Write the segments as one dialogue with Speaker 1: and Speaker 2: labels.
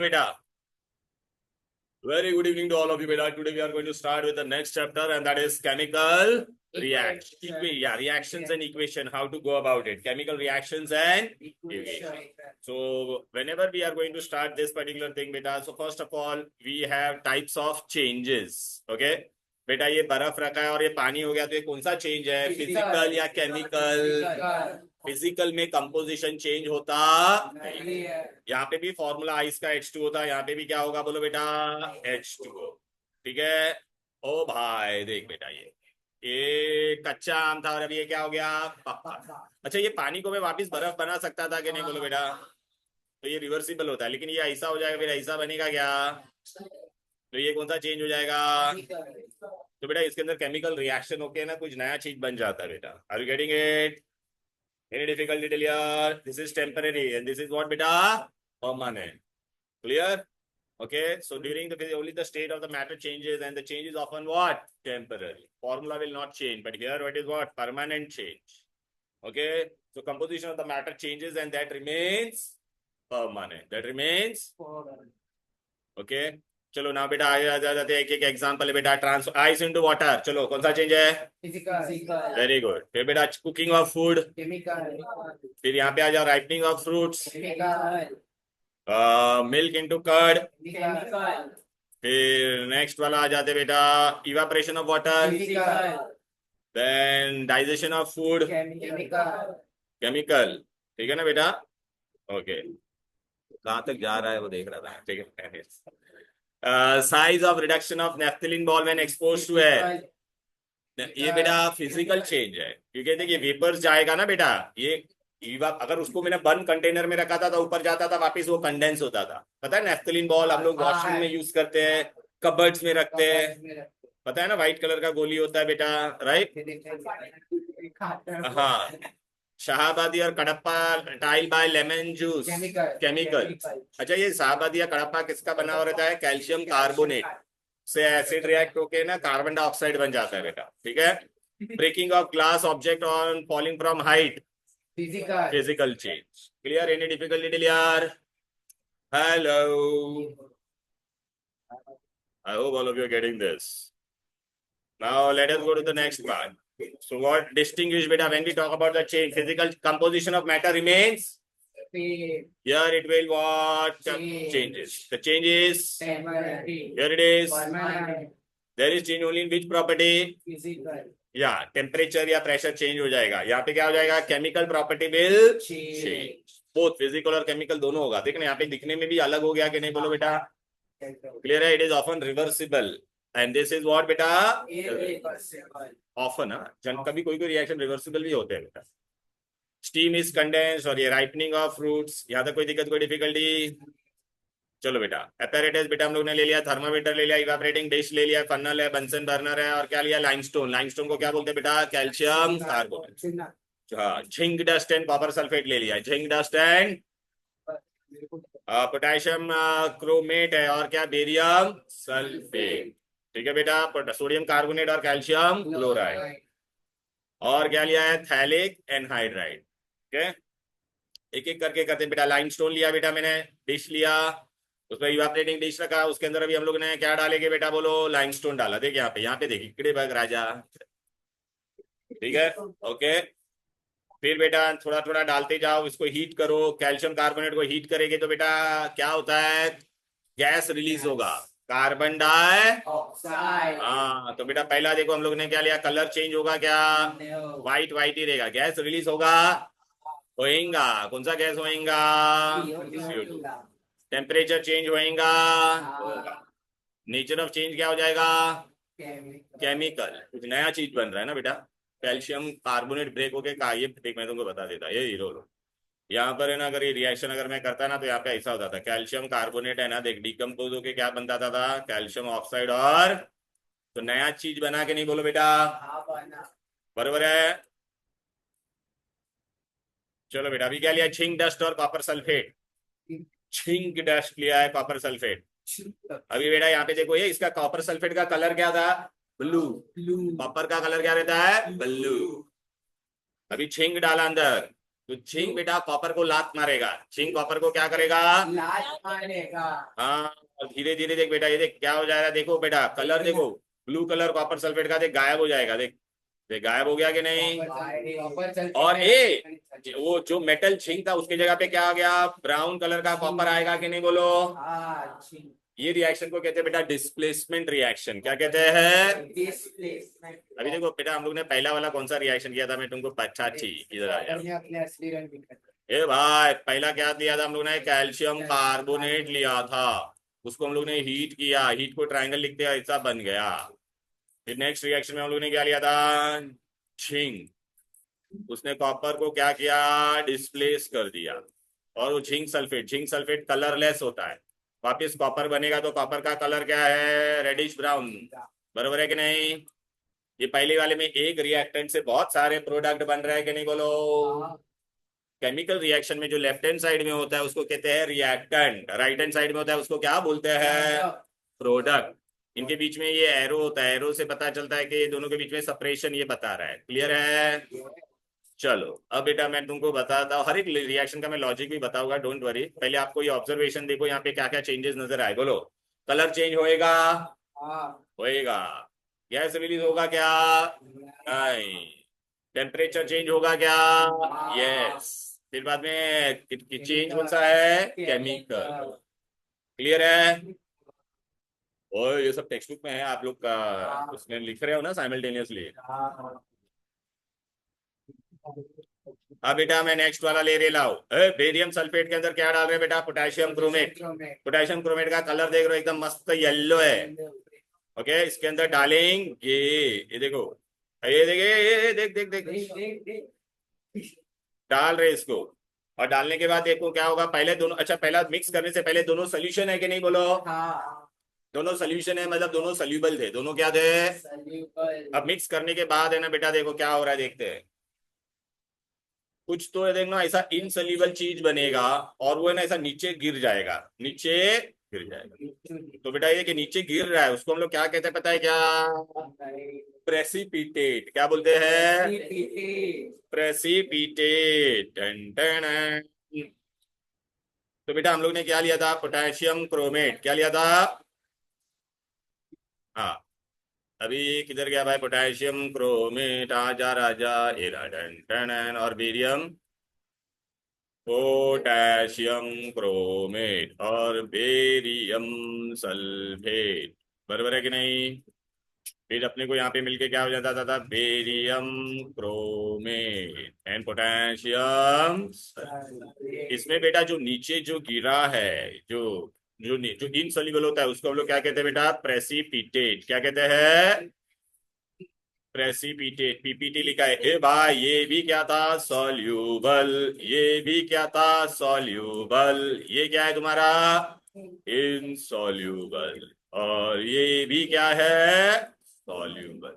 Speaker 1: Beta, very good evening to all of you, beta. Today we are going to start with the next chapter, and that is chemical reaction. Reactions and equation. How to go about it? Chemical reactions and equation. So whenever we are going to start this particular thing, beta. So first of all, we have types of changes. Okay. बेटा ये बर्फ रखा है और ये पानी हो गया, तो ये कौन सा चेंज है? फिजिकल या केमिकल? फिजिकल में कंपोजिशन चेंज होता नहीं। यहाँ पे भी फॉर्मूला आइस का H2 होता है, यहाँ पे भी क्या होगा बोलो बेटा? H2O। ठीक है। ओ भाई देख बेटा, ये कच्चा आम था और अभी ये क्या हो गया? पक्का। अच्छा, ये पानी को मैं वापस बर्फ बना सकता था कि नहीं बोलो बेटा? तो ये रिवर्सिबल होता है, लेकिन ये ऐसा हो जाएगा, फिर ऐसा बनेगा क्या? तो ये कौन सा चेंज हो जाएगा? तो बेटा इसके अंदर केमिकल रिएक्शन होके ना कुछ नया चीज बन जाता है बेटा। Are you getting it? Any difficulty till here? This is temporary and this is what beta? Permanent. Clear? Okay. So during only the state of the matter changes, and the change is often what? Temporary. Formula will not change, but here what is what? Permanent change. Okay. So composition of the matter changes and that remains permanent. That remains okay. चलो ना बेटा आगे आ जाते हैं, एक एक example है बेटा। ट्रांसफर आइस इनटू वाटर, चलो कौन सा चेंज है? फिजिकल। Very good. फिर बेटा कुकिंग ऑफ फूड, केमिकल। फिर यहाँ पे आ जाओ ripening of fruits, chemical. Milk into curd, chemical. फिर नेक्स्ट वाला आ जाते बेटा evaporation of water, physical. Then digestion of food, chemical. Chemical. ठीक है ना बेटा? ओके। कहाँ तक जा रहा है वो देख रहा था। ठीक है। Size of reduction of naphthalene ball when exposed to air, ये बेटा फिजिकल चेंज है, क्योंकि देखिए वेपर्स जाएगा ना बेटा, ये अगर उसको मैंने बंद कंटेनर में रखा था तो ऊपर जाता था, वापस वो कंडेंस होता था। पता है नेफ्थलीन बॉल हम लोग वॉशरूम में यूज करते हैं, कबर्ड्स में रखते हैं, पता है ना? व्हाइट कलर का गोली होता है बेटा, राइट? हाँ। शाहबादी और Kadapa tile by lemon juice, chemical. अच्छा, ये शाहबादी या कडप्पा किसका बना हुआ रहता है? कैल्शियम कार्बोनेट से एसिड रिएक्ट होके ना कार्बन डाइऑक्साइड बन जाता है बेटा। ठीक है। Breaking of glass object on falling from height, physical change. Clear? Any difficulty clear? Hello, I hope all of you are getting this. Now let us go to the next part. So what distinguish beta when we talk about the change? Physical composition of matter remains. Here it will what? Changes. The change is here it is. There is change only in which property? Physical. या temperature या pressure change हो जाएगा। यहाँ पे क्या हो जाएगा? Chemical property will change. Both physical और केमिकल दोनों होगा। देखना यहाँ पे दिखने में भी अलग हो गया कि नहीं बोलो बेटा? क्लियर है? It is often reversible and this is what बेटा? ऑफन। जन कभी कोई कोई रिएक्शन रिवर्सिबल भी होते हैं बेटा। स्टीम इज कंडेंस और ये राइपनिंग ऑफ फ्रूट्स। यहाँ तक कोई दिक्कत, कोई डिफिकल्टी? चलो बेटा एपेरेटस बेटा हम लोग ने ले लिया, थर्मामीटर ले लिया, इवेपोरेटिंग डिश ले लिया, फनल है, बंसन बर्नर है, और क्या लिया? लाइमस्टोन। लाइमस्टोन को क्या बोलते हैं बेटा? Calcium carbonate. हाँ, zinc dust and copper sulphate ले लिया, zinc dust and potassium chromate है, और क्या? Barium sulphate. ठीक है बेटा। सोडियम कार्बोनेट और कैल्शियम क्लोराइड। और क्या लिया है? Phthalic anhydride. ठीक है। एक एक करके करते बेटा। लाइमस्टोन लिया बेटा मैंने, डिश लिया, उसमें इवापोरेटिंग डिश रखा, उसके अंदर अभी हम लोग ने क्या डालेंगे बेटा? बोलो। लाइमस्टोन डाला। देखिए यहाँ पे देखिए, कीड़े बग राजा। ठीक है। ओके। फिर बेटा थोड़ा थोड़ा डालते जाओ, इसको हीट करो। कैल्शियम कार्बोनेट को हीट करेंगे तो बेटा क्या होता है? गैस रिलीज होगा, कार्बन डाइऑक्साइड। हाँ, तो बेटा पहला देखो हम लोग ने क्या लिया? कलर चेंज होगा क्या? व्हाइट व्हाइट ही रहेगा। गैस रिलीज होगा, होएगा। कौन सा गैस होएगा? CO2। टेम्परेचर चेंज होएगा, होगा। नेचर ऑफ चेंज क्या हो जाएगा? केमिकल। कुछ नया चीज बन रहा है ना बेटा। कैल्शियम कार्बोनेट ब्रेक होके का, ये देख मैं तुमको बता देता, ये हीरो यहाँ पर है ना, अगर ये रिएक्शन अगर मैं करता ना तो यहाँ पे ऐसा होता था। कैल्शियम कार्बोनेट है ना, देख डिकम्पोज होके क्या बनता था? कैल्शियम ऑक्साइड, और तो नया चीज बना के नहीं बोलो बेटा? बराबर है। चलो बेटा अभी क्या लिया? झिंक डस्ट और कॉपर सल्फेट। झिंक डस्ट लिया है, कॉपर सल्फेट। अभी बेटा यहाँ पे देखो, ये इसका कॉपर सल्फेट का कलर क्या था? ब्लू। कॉपर का कलर क्या रहता है? ब्लू। अभी झिंक डाला अंदर, तो झिंक बेटा कॉपर को लात मारेगा, झिंक कॉपर को क्या करेगा,
Speaker 2: लात मारेगा।
Speaker 1: हाँ। और धीरे धीरे देख बेटा, ये देख क्या हो जाएगा, देखो बेटा कलर देखो, ब्लू कलर कॉपर सल्फेट का देख गायब हो जाएगा, देख देख गायब हो गया कि नहीं। और ए वो जो मेटल झिंक था उसकी जगह पे क्या आ गया, ब्राउन कलर का कॉपर आएगा कि नहीं, बोलो। ये रिएक्शन को कहते हैं बेटा डिस्प्लेसमेंट रिएक्शन। क्या कहते हैं,
Speaker 2: डिस्प्लेसमेंट।
Speaker 1: अभी देखो बेटा हम लोग ने पहला वाला कौन सा रिएक्शन किया था, मैं तुमको अच्छा ठीक इधर आ जाओ।
Speaker 2: अपने असली रंग दिखा।
Speaker 1: ए भाई पहला क्या दिया था हम लोग ने, कैल्शियम कार्बोनेट लिया था, उसको हम लोग ने हीट किया, हीट को ट्रायंगल लिखते हैं ऐसा बन गया। फिर नेक्स्ट रिएक्शन में हम लोग ने क्या लिया था, झिंक, उसने कॉपर को क्या किया, डिस्प्लेस कर दिया। और वो zinc sulphate, zinc sulphate colourless होता है, वापिस कॉपर बनेगा तो कॉपर का कलर क्या है, रेडिश ब्राउन, बरोबर है कि नहीं। ये पहले वाले में एक रिएक्टेंट से बहुत सारे प्रोडक्ट बन रहे हैं कि नहीं, बोलो। केमिकल रिएक्शन में जो लेफ्ट हैंड साइड में होता है उसको कहते हैं रिएक्टेंट, राइट हैंड साइड में होता है उसको क्या बोलते हैं, प्रोडक्ट। इनके बीच में ये एरो होता है, एरो से पता चलता है कि दोनों के बीच में सेपरेशन ये बता रहा है, क्लियर है। चलो अब बेटा मैं तुमको बताता हूँ, हर एक रिएक्शन का मैं लॉजिक भी बताऊंगा, डोंट वरी। पहले आपको ये ऑब्जर्वेशन देखो, यहाँ पे क्या क्या चेंजेस नजर आए, बोलो। कलर चेंज होएगा, होएगा। गैस रिलीज होगा क्या, नहीं। टेम्परेचर चेंज होगा क्या, यस। फिर बाद में चेंज कौन सा है, केमिकल, क्लियर है। और ये सब टेक्स्ट बुक में है, आप लोग का उसमें लिख रहे हो ना साइमल्टेनियसली। अब बेटा मैं नेक्स्ट वाला ले रहे लाओ, बेरियम सल्फेट के अंदर क्या डाल रहे बेटा, पोटेशियम क्रोमेट। पोटेशियम क्रोमेट का कलर देख रहे हो एकदम मस्त येलो है, ओके। इसके अंदर डालेंगे, ये देखो, ये देखिए, ये देख देख देख, डाल रहे इसको। और डालने के बाद देखो क्या होगा, पहले दोनों, अच्छा पहला मिक्स करने से पहले दोनों सोल्यूशन है कि नहीं, बोलो। दोनों सोल्यूशन है, मतलब दोनों सोल्यूबल थे, दोनों क्या थे। अब मिक्स करने के बाद है ना बेटा, देखो क्या हो रहा है, देखते हैं। कुछ तो है देखना, ऐसा इनसोल्यूबल चीज बनेगा और वो है ना ऐसा नीचे गिर जाएगा, नीचे गिर जाएगा। तो बेटा ये कि नीचे गिर रहा है उसको हम लोग क्या कहते हैं, पता है क्या, प्रेसिपिटेट। क्या बोलते हैं, प्रेसिपिटेट। तो बेटा हम लोग ने क्या लिया था, पोटेशियम क्रोमेट। क्या लिया था, हाँ। अभी किधर गया भाई, पोटेशियम क्रोमेट, आजा राजा एरा डन डन, और बेरियम, पोटेशियम क्रोमेट और बेरियम सल्फेट, बराबर है कि नहीं। फिर अपने को यहाँ पे मिलके क्या हो जाता था, बेरियम क्रोमेट एंड पोटेशियम। इसमें बेटा जो नीचे जो गिरा है, जो जो इनसॉल्युबल होता है उसको हम लोग क्या कहते हैं बेटा, प्रेसिपिटेट। क्या कहते हैं, प्रेसिपिटेट। पीपीटी लिखा है, ए भाई ये भी क्या था, सॉल्यूबल, ये भी क्या था, सॉल्यूबल, ये क्या है तुम्हारा, इनसॉल्यूबल, और ये भी क्या है, सॉल्यूबल।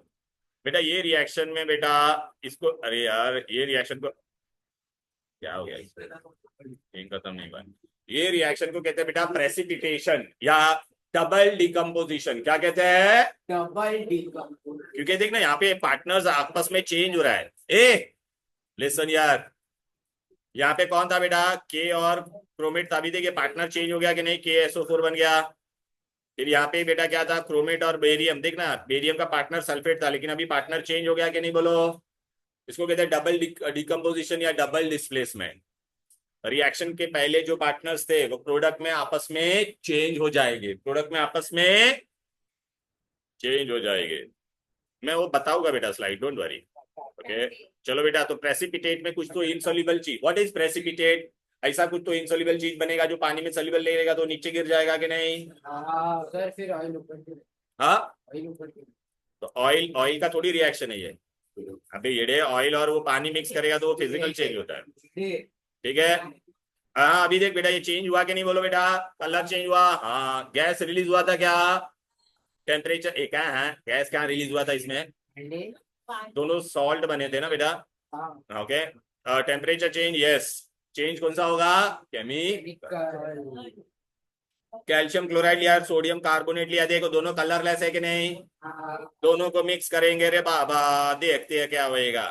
Speaker 1: बेटा ये रिएक्शन में बेटा इसको, अरे यार ये रिएक्शन को क्या हो गया, खत्म नहीं हुआ। ये रिएक्शन को कहते हैं बेटा प्रेसिपिटेशन या डबल डिकम्पोजिशन। क्या कहते हैं,
Speaker 2: डबल डिकम्पोजिशन।
Speaker 1: क्योंकि देख ना यहाँ पे पार्टनर्स आपस में चेंज हो रहा है। ए लिसन यार, यहाँ पे कौन था बेटा, के और क्रोमेट था, अभी देखिए पार्टनर चेंज हो गया कि नहीं, KSO4 बन गया। फिर यहाँ पे बेटा क्या था, क्रोमेट और बेरियम, देखना बेरियम का पार्टनर सल्फेट था, लेकिन अभी पार्टनर चेंज हो गया कि नहीं, बोलो। इसको कहते हैं डबल डिकम्पोजिशन या डबल डिस्प्लेसमेंट। रिएक्शन के पहले जो पार्टनर्स थे वो प्रोडक्ट में आपस में चेंज हो जाएंगे, प्रोडक्ट में आपस में चेंज हो जाएंगे। मैं वो बताऊंगा बेटा स्लाइड, डोंट वरी, ओके। चलो बेटा, तो प्रेसिपिटेट में कुछ तो इनसॉल्युबल चीज, व्हाट इज प्रेसिपिटेट, ऐसा कुछ तो इनसॉल्युबल चीज बनेगा जो पानी में सॉल्युबल नहीं रहेगा तो नीचे गिर जाएगा कि नहीं।
Speaker 2: सर फिर ऑयल ऊपर के,
Speaker 1: हाँ,
Speaker 2: ऑयल ऊपर के।
Speaker 1: तो ऑयल, ऑयल का थोड़ी रिएक्शन है ये। अबे ये ऑयल और वो पानी मिक्स करेगा तो वो फिजिकल चेंज होता है, ठीक है। हाँ अभी देख बेटा ये चेंज हुआ कि नहीं, बोलो बेटा। कलर चेंज हुआ, हाँ। गैस रिलीज हुआ था क्या, टेम्परेचर एक है, हाँ गैस कहाँ रिलीज हुआ था इसमें, दोनों सॉल्ट बने थे ना बेटा, okay. Temperature change, yes. Change कौन सा होगा, केमिकल। कैल्शियम क्लोराइड लिया, सोडियम कार्बोनेट लिया, देखो दोनों कलरलेस है कि नहीं, दोनों को मिक्स करेंगे रे बाबा, देखते हैं क्या होएगा।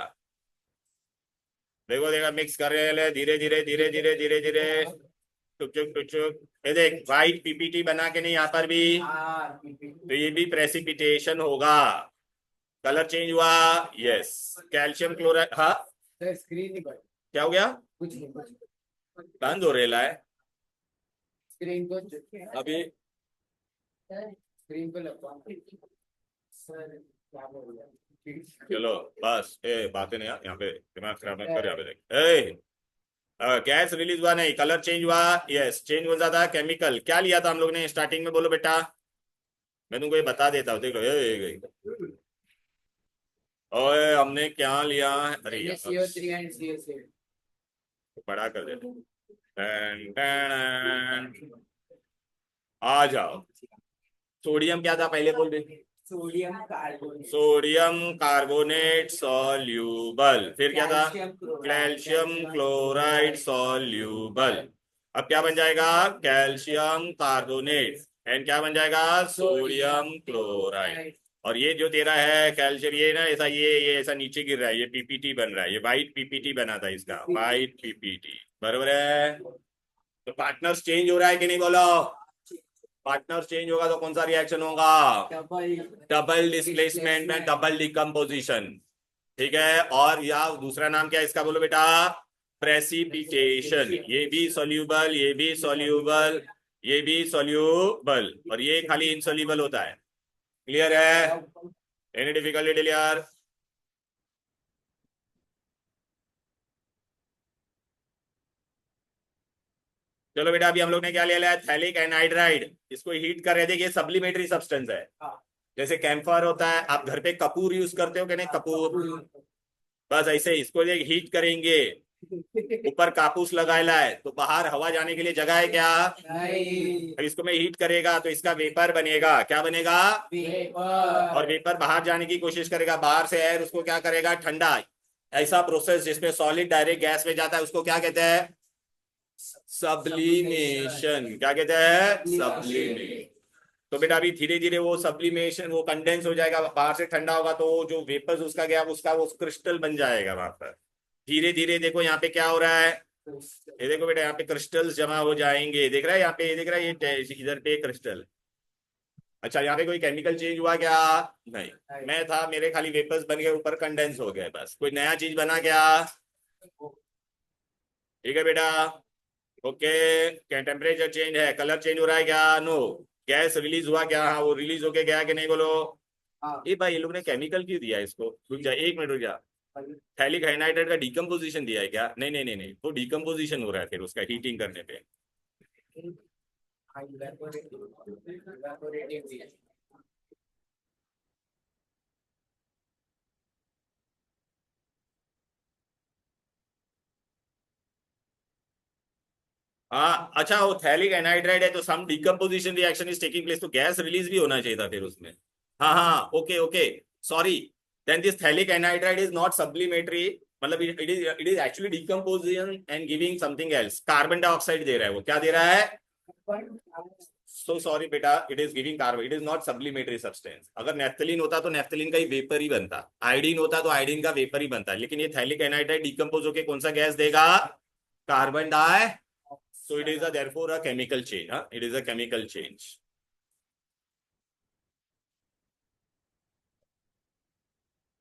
Speaker 1: देखो देखो मिक्स कर रहे हैं धीरे धीरे धीरे धीरे धीरे धीरे टुक टुक टुक टुक। ये देख वाइट पीपीटी बना के नहीं यहाँ पर भी, तो ये भी प्रेसिपिटेशन होगा। कलर चेंज हुआ, यस। कैल्शियम क्लोराइड, हाँ
Speaker 2: सर स्क्रीन नहीं बंद,
Speaker 1: क्या हो गया?
Speaker 2: कुछ नहीं कुछ
Speaker 1: बंद हो रहा है
Speaker 2: स्क्रीन को
Speaker 1: अभी।
Speaker 2: स्क्रीन को लगवा सर क्या बोल रहे हैं?
Speaker 1: चलो बस बातें नहीं यार, यहाँ पे दिमाग खराब मत कर। यहाँ पे देख गैस रिलीज हुआ नहीं, कलर चेंज हुआ, यस। चेंज हो जाता है केमिकल। क्या लिया था हम लोग ने स्टार्टिंग में, बोलो बेटा। मैं तुमको ये बता देता हूँ, देखो ओए हमने क्या लिया है? अरे यार
Speaker 2: CO3 एंड CSA
Speaker 1: बड़ा कर देता हूँ। टन, टन, आ जाओ। सोडियम क्या था पहले बोल दे।
Speaker 2: Sodium carbonate
Speaker 1: sodium carbonate soluble. फिर क्या था? Calcium
Speaker 2: calcium
Speaker 1: chloride soluble. अब क्या बन जाएगा? कैल्शियम कार्बोनेट एंड क्या बन जाएगा? Sodium chloride. और ये जो तेरा है कैल्शियम, ये ना ऐसा ये ऐसा नीचे गिर रहा है, ये पीपीटी बन रहा है, ये वाइट पीपीटी बना था इसका, वाइट पीपीटी। बरोबर है। तो पार्टनर्स चेंज हो रहा है कि नहीं बोलो? पार्टनर चेंज होगा तो कौन सा रिएक्शन होगा? डबल डिस्प्लेसमेंट में डबल डिकम्पोजिशन। ठीक है। और या दूसरा नाम क्या है इसका बोलो बेटा? प्रेसिपिटेशन। ये भी सॉल्यूबल, ये भी सॉल्यूबल, ये भी सॉल्यूबल, और ये खाली इनसॉल्यूबल होता है। क्लियर है? Any difficulty clear? चलो बेटा अभी हम लोग ने क्या ले लिया है? Phthalic anhydride. इसको हीट कर रहे थे, ये सब्लिमेटरी सब्सटेंस है। जैसे कैम्फर होता है, आप घर पे कपूर यूज करते हो कि नहीं? कपूर, बस ऐसे ही इसको ये हीट करेंगे। ऊपर कापूस लगाया है तो बाहर हवा जाने के लिए जगह है क्या?
Speaker 2: नहीं
Speaker 1: अब इसको मैं हीट करेगा तो इसका वेपर बनेगा। क्या बनेगा? और वेपर बाहर जाने की कोशिश करेगा, बाहर से एयर उसको क्या करेगा? ठंडा। ऐसा प्रोसेस जिसमें सॉलिड डायरेक्ट गैस में जाता है उसको क्या कहते हैं? सब्लिमेशन। क्या कहते हैं? सब्लिमेशन। तो बेटा अभी धीरे धीरे वो सब्लिमेशन, वो कंडेंस हो जाएगा, बाहर से ठंडा होगा तो जो वेपर्स उसका गया उसका वो क्रिस्टल बन जाएगा वहां पर। धीरे धीरे देखो यहाँ पे क्या हो रहा है। ये देखो बेटा यहाँ पे क्रिस्टल्स जमा हो जाएंगे, देख रहा है यहाँ पे, ये देख रहा है ये इधर पे क्रिस्टल। अच्छा यहाँ पे कोई केमिकल चेंज हुआ क्या? नहीं, मैं था, मेरे खाली वेपर्स बन गए, ऊपर कंडेंस हो गए, बस। कोई नया चीज बना क्या? ठीक है बेटा। ओके। क्या टेम्परेचर चेंज है? कलर चेंज हो रहा है क्या? नो। गैस रिलीज हुआ क्या? हाँ वो रिलीज होके गया कि नहीं बोलो? ये भाई ये लोग ने केमिकल क्यों दिया इसको? रुक जा एक मिनट रुक जा। थैलिक हाइनाइड्रेट का डिकम्पोजिशन दिया है क्या? नहीं नहीं नहीं नहीं, वो डिकम्पोजिशन हो रहा है फिर उसका हीटिंग करने पे। हाँ अच्छा, वो थैलिक एनहाइड्राइड है तो some decomposition reaction is taking place, तो गैस रिलीज भी होना चाहिए था फिर उसमें। हाँ हाँ okay okay, sorry. Then this phthalic anhydride is not sublimatory, मतलब it is actually decomposition and giving something else. Carbon dioxide दे रहा है वो। क्या दे रहा है? सो सॉरी बेटा, it is giving carbon, it is not sublimatory substance. अगर नेफ्थलीन होता तो नेफ्थलीन का ही वेपर ही बनता, आयोडीन होता तो आयोडीन का वेपर ही बनता, लेकिन ये थैलिक एनहाइड्राइड डिकम्पोज होकर कौन सा गैस देगा? Carbon di. So it is a therefore a chemical change. Huh? It is a chemical change.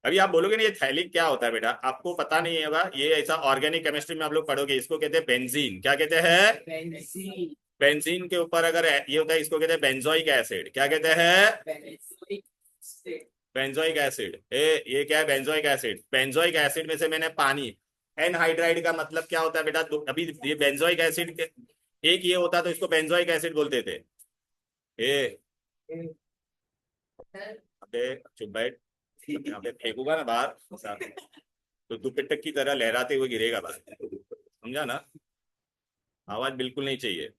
Speaker 1: अभी आप बोलोगे ना ये थैलिक क्या होता है बेटा, आपको पता नहीं होगा, ये ऐसा ऑर्गेनिक केमिस्ट्री में आप लोग पढ़ोगे, इसको कहते हैं बेंजीन। क्या कहते हैं? बेंजीन के ऊपर अगर ये होता है, इसको कहते हैं बेंजोइक एसिड। क्या कहते हैं? Benzoic acid. ये क्या है? Benzoic acid. बेंजोइक एसिड में से मैंने पानी, एनहाइड्राइड का मतलब क्या होता है बेटा? अभी ये बेंजोइक एसिड एक ये होता तो इसको बेंजोइक एसिड बोलते थे। ए अबे चुप बैठ, यहाँ पे फेंकूंगा ना बाहर तो दुपट्टे की तरह लहराते हुए गिरेगा बाहर, समझा ना? आवाज बिल्कुल नहीं चाहिए।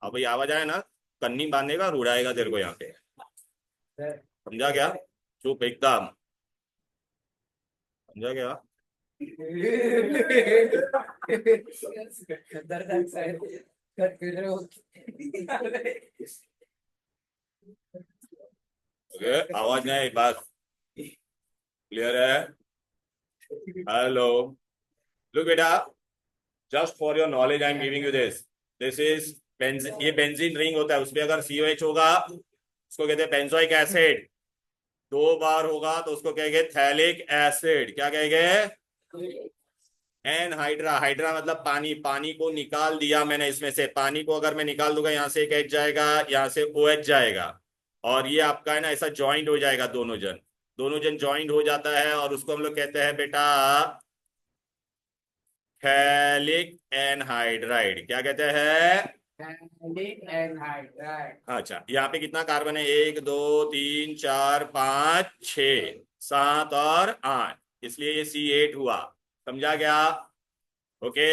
Speaker 1: अब भाई आवाज आए ना, कन्नी बांधेगा और उड़ाएगा तेरे को यहाँ पे, समझा क्या? चुप एकदम, समझा क्या? ओके आवाज नहीं, बस। क्लियर है? हेलो, Look बेटा, just for your knowledge I am giving you this. This is ये बेंजीन रिंग होता है, उसमें अगर COH होगा उसको कहते हैं बेंजोइक एसिड, 2 बार होगा तो उसको कहेंगे थैलिक एसिड। क्या कहेंगे? एन हाइड्रा, हाइड्रा मतलब पानी, पानी को निकाल दिया मैंने इसमें से, पानी को अगर मैं निकाल दूंगा यहाँ से एक H जाएगा, यहाँ से OH जाएगा, और ये आपका है ना ऐसा ज्वाइंट हो जाएगा, दोनों जन ज्वाइंट हो जाता है, और उसको हम लोग कहते हैं बेटा थैलिक एनहाइड्राइड। क्या कहते हैं?
Speaker 2: Thalic anhydride.
Speaker 1: अच्छा, यहाँ पे कितना कार्बन है? 1 2 3 4 5 6 7 और 8, इसलिए ये C8 हुआ। समझा गया? ओके।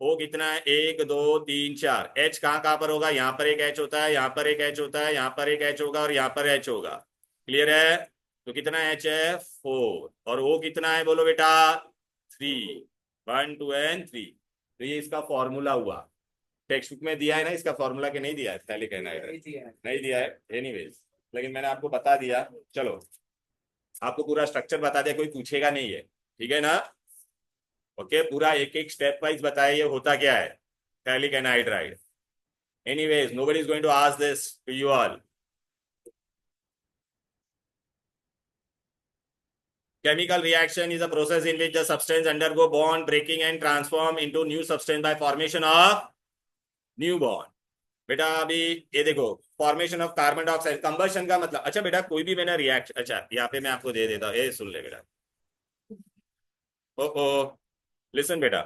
Speaker 1: ओ कितना है? 1 2 3 4। H कहाँ कहाँ पर होगा? यहाँ पर एक H होता है, यहाँ पर एक H होता है, यहाँ पर एक H होगा, और यहाँ पर H होगा। क्लियर है? तो कितना H है? 4। और O कितना है बोलो बेटा? 3। 1 2 एंड 3। तो ये इसका फॉर्मूला हुआ। टेक्स्ट बुक में दिया है ना इसका फॉर्मूला, के नहीं दिया है? थैलिक एनहाइड्राइड नहीं दिया है एनीवेज, लेकिन मैंने आपको बता दिया। चलो, आपको पूरा स्ट्रक्चर बता दिया, कोई पूछेगा नहीं है, ठीक है ना? ओके, पूरा एक एक स्टेप वाइज बताया ये होता क्या है phthalic anhydride. Anyways, nobody is going to ask this to you all. Chemical reaction is a process in which the substance undergo bond breaking and transform into new substance by formation of new bond। बेटा अभी ये देखो, formation of carbon dioxide, combustion का मतलब। अच्छा बेटा, कोई भी मैंने रिएक्शन, अच्छा यहाँ पे मैं आपको दे देता हूँ, ये सुन ले बेटा। ओ ओ लिसन बेटा,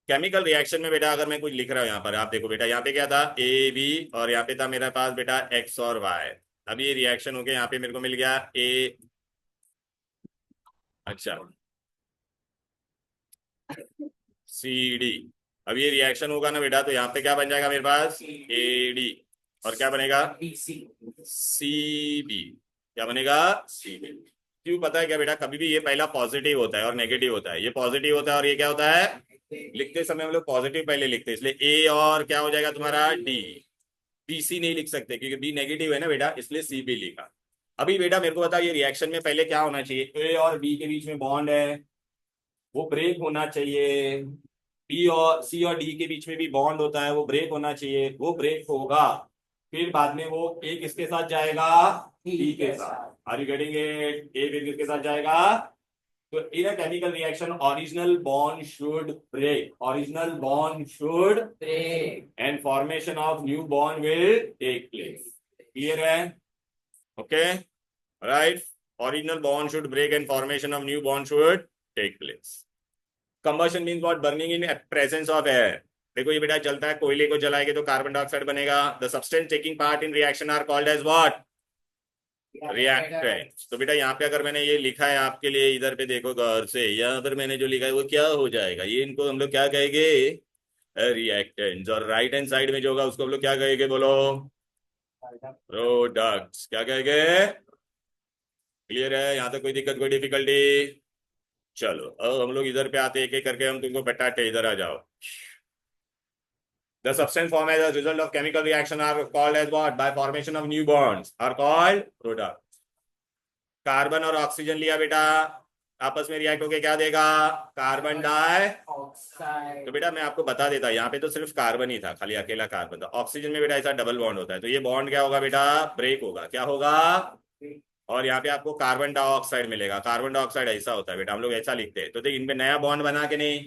Speaker 1: केमिकल रिएक्शन में बेटा अगर मैं कुछ लिख रहा हूँ यहाँ पर, आप देखो बेटा, यहाँ पे क्या था? ए बी, और यहाँ पे था मेरे पास बेटा एक्स और वाई। अभी ये रिएक्शन हो गया, यहाँ पे मेरे को मिल गया ए। अच्छा, सी डी। अब ये रिएक्शन होगा ना बेटा, तो यहाँ पे क्या बन जाएगा मेरे पास? A D. और क्या बनेगा? C B. क्या बनेगा? C B. क्यों पता है क्या बेटा? कभी भी ये पहला पॉजिटिव होता है और नेगेटिव होता है, ये पॉजिटिव होता है और ये क्या होता है? लिखते समय हम लोग पॉजिटिव पहले लिखते हैं, इसलिए ए और क्या हो जाएगा तुम्हारा? डी। बी सी नहीं लिख सकते क्योंकि बी नेगेटिव है ना बेटा, इसलिए सी बी लिखा। अभी बेटा मेरे को बताओ, ये रिएक्शन में पहले क्या होना चाहिए? ए और बी के बीच में बॉन्ड है, वो ब्रेक होना चाहिए। बी और सी और डी के बीच में भी बॉन्ड होता है, वो ब्रेक होना चाहिए, वो ब्रेक होगा। फिर बाद में वो ए किसके साथ जाएगा? डी के साथ। Are you getting it? ए फिर किसके साथ जाएगा? तो in a chemical reaction original bond should break, original bond should
Speaker 2: Break.
Speaker 1: And formation of new bond will take place. Clear है? Okay, right. Original bond should break and formation of new bond should take place. Combustion means what? Burning in presence of air. देखो ये बेटा जलता है, कोयले को जलाएंगे तो कार्बन डाइऑक्साइड बनेगा। The substance taking part in reaction are called as what? Reactant. तो बेटा यहाँ पे अगर मैंने ये लिखा है आपके लिए, इधर पे देखो गौर से, यहाँ पर मैंने जो लिखा है वो क्या हो जाएगा? ये इनको हम लोग क्या कहेंगे? रिएक्टेंट्स। और राइट हैंड साइड में जो होगा उसको हम लोग क्या कहेंगे बोलो? प्रोडक्ट्स। क्या कहेंगे? क्लियर है? यहाँ तक कोई दिक्कत, कोई डिफिकल्टी? चलो अब हम लोग इधर पे आते एक एक करके, हम तुमको बताते, इधर आ जाओ। The substance formed as a result of chemical reaction are called as what? By formation of new bonds are called products। Carbon और ऑक्सीजन लिया बेटा, आपस में रिएक्ट होके क्या देगा? Carbon di.
Speaker 2: Oxide.
Speaker 1: तो बेटा मैं आपको बता देता, यहाँ पे तो सिर्फ कार्बन ही था, खाली अकेला कार्बन था। ऑक्सीजन में बेटा ऐसा डबल बॉन्ड होता है, तो ये बॉन्ड क्या होगा बेटा? ब्रेक होगा। क्या होगा? और यहाँ पे आपको कार्बन डाइऑक्साइड मिलेगा। कार्बन डाइऑक्साइड ऐसा होता है बेटा, हम लोग ऐसा लिखते हैं। तो देख, इनपे नया बॉन्ड बना के नहीं?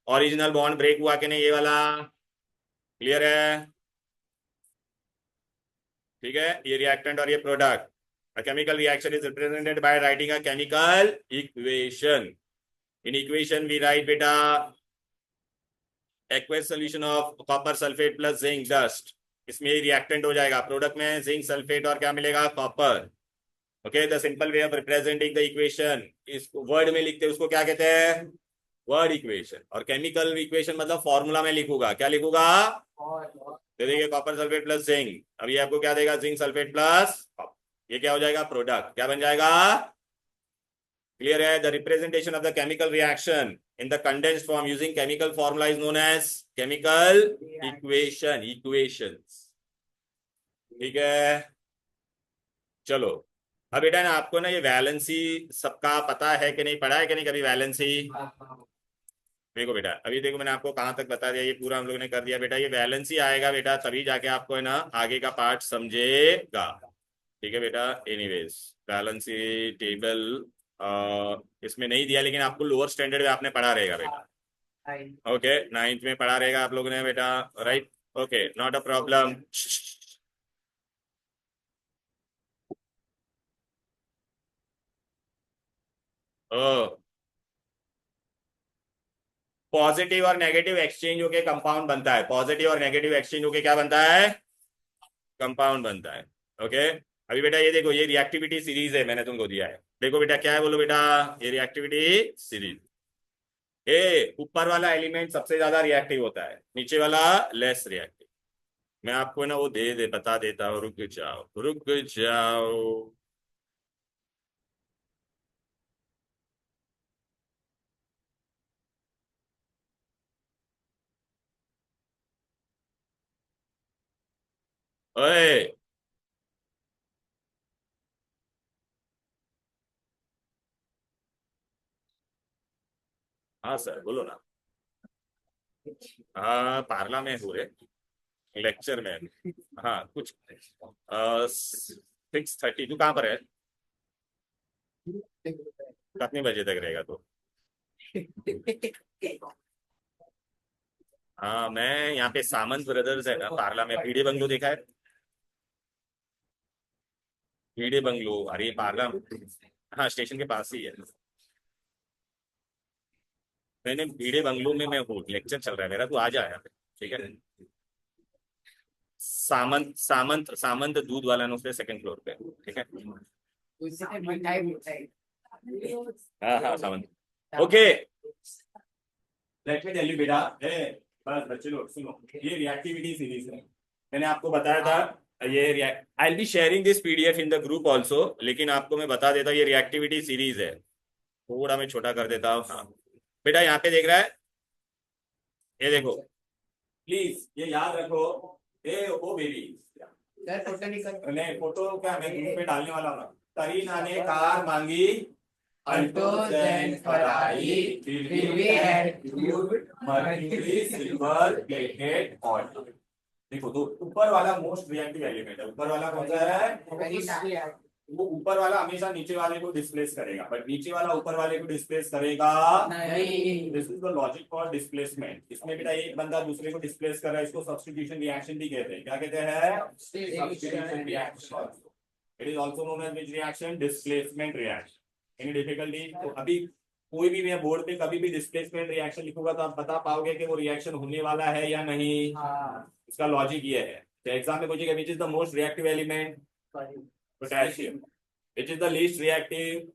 Speaker 1: ओरिजिनल बॉन्ड ब्रेक हुआ कि नहीं? ये वाला क्लियर है? ठीक है, ये रिएक्टेंट और ये product. A chemical reaction is represented by writing a chemical equation. In equation we write beta aqueous solution of copper sulfate plus zinc dust। इसमें रिएक्टेंट हो जाएगा, प्रोडक्ट में जिंक सल्फेट और क्या मिलेगा? Copper. Okay, the simple way of representing the equation, इस word में लिखते हैं उसको क्या कहते हैं? Word equation. और केमिकल इक्वेशन मतलब फॉर्मूला में लिखूंगा। क्या लिखूंगा? दे देंगे कॉपर सल्फेट प्लस जिंक। अब ये आपको क्या देगा? जिंक सल्फेट प्लस, ये क्या हो जाएगा? प्रोडक्ट। क्या बन जाएगा? क्लियर है? The representation of the chemical reaction in the condensed form using chemical formula is known as chemical equation, equations. ठीक है, चलो। अब बेटा ना आपको ना ये वैलेंसी सबका पता है कि नहीं? पढ़ा है कि नहीं कभी वैलेंसी? देखो बेटा, अभी देखो मैंने आपको कहाँ तक बता दिया, ये पूरा हम लोगों ने कर दिया बेटा। ये बैलेंस ही आएगा बेटा, तभी जाके आपको है ना आगे का पार्ट समझेगा। ठीक है बेटा। एनीवेज, बैलेंस टेबल इसमें नहीं दिया, लेकिन आपको लोअर स्टैंडर्ड में आपने पढ़ा रहेगा बेटा। ओके, नाइन्थ में पढ़ा रहेगा आप लोगों ने बेटा, right. Okay, not a problem. ओ, पॉजिटिव और नेगेटिव एक्सचेंज होके कंपाउंड बनता है। पॉजिटिव और नेगेटिव एक्सचेंज होके क्या बनता है? कंपाउंड बनता है। ओके। अभी बेटा ये देखो, ये रिएक्टिविटी सीरीज है, मैंने तुमको दिया है। देखो बेटा क्या है, बोलो बेटा। ये रिएक्टिविटी सीरीज, ए ऊपर वाला एलिमेंट सबसे ज्यादा रिएक्टिव होता है, नीचे वाला लेस रिएक्टिव। मैं आपको ना वो दे बता देता हूँ, रुक जाओ रुक जाओ। ओए, हाँ सर बोलो ना। हाँ, पार्ला में हो रहे, लेक्चर में। हाँ कुछ 6:30। तू कहाँ पर है? कितने बजे तक रहेगा तो? हाँ, मैं यहाँ पे सामंत ब्रदर्स है ना पार्ला में, पीडी बंगलो देखा है? पीडी बंगलो, अरे पार्ला। हाँ, स्टेशन के पास ही है। मैंने पीडी बंगलो में मैं हूँ, लेक्चर चल रहा है मेरा, तू आ जा यहाँ पे। ठीक है। सामंत सामंत सामंत दूध वाला ना, उसके सेकंड फ्लोर पे। ठीक है। हाँ हाँ, Samant. Okay, let me tell you बेटा। बस बच्चे लोग सुनो, ये रिएक्टिविटी सीरीज है, मैंने आपको बताया था। ये I will be sharing this PDF in the group also, लेकिन आपको मैं बता देता हूँ ये रिएक्टिविटी सीरीज है। थोड़ा मैं छोटा कर देता हूँ। हाँ बेटा, यहाँ पे देख रहा है, ये देखो, प्लीज ये याद रखो। ए ओ बेबी, नहीं फोटो क्या मैं ग्रुप में डालने वाला हूँ। करीना ने कार मांगी, अल्टोज एंड फरारी, फिर भी एड मर्क्यूरी सिल्वर प्लेटेड ऑयल। देखो तो ऊपर वाला मोस्ट रिएक्टिव एलिमेंट है। ऊपर वाला कौन सा है? वो ऊपर वाला हमेशा नीचे वाले को डिस्प्लेस करेगा, बट नीचे वाला ऊपर वाले को डिस्प्लेस करेगा नहीं। This is the logic for displacement. इसमें बेटा एक बंदा दूसरे को डिस्प्लेस कर रहा है, इसको सब्स्टिट्यूशन रिएक्शन भी कहते हैं। क्या कहते हैं? Substitution reaction. It is also known as which reaction? Displacement reaction. Any difficulty? तो अभी कोई भी मैं बोर्ड पे कभी भी डिस्प्लेसमेंट रिएक्शन लिखूंगा तो आप बता पाओगे कि वो रिएक्शन होने वाला है या नहीं। इसका लॉजिक ये है। तो एग्जाम में पूछेगा which is the most reactive element? Potassium. Which is the least reactive?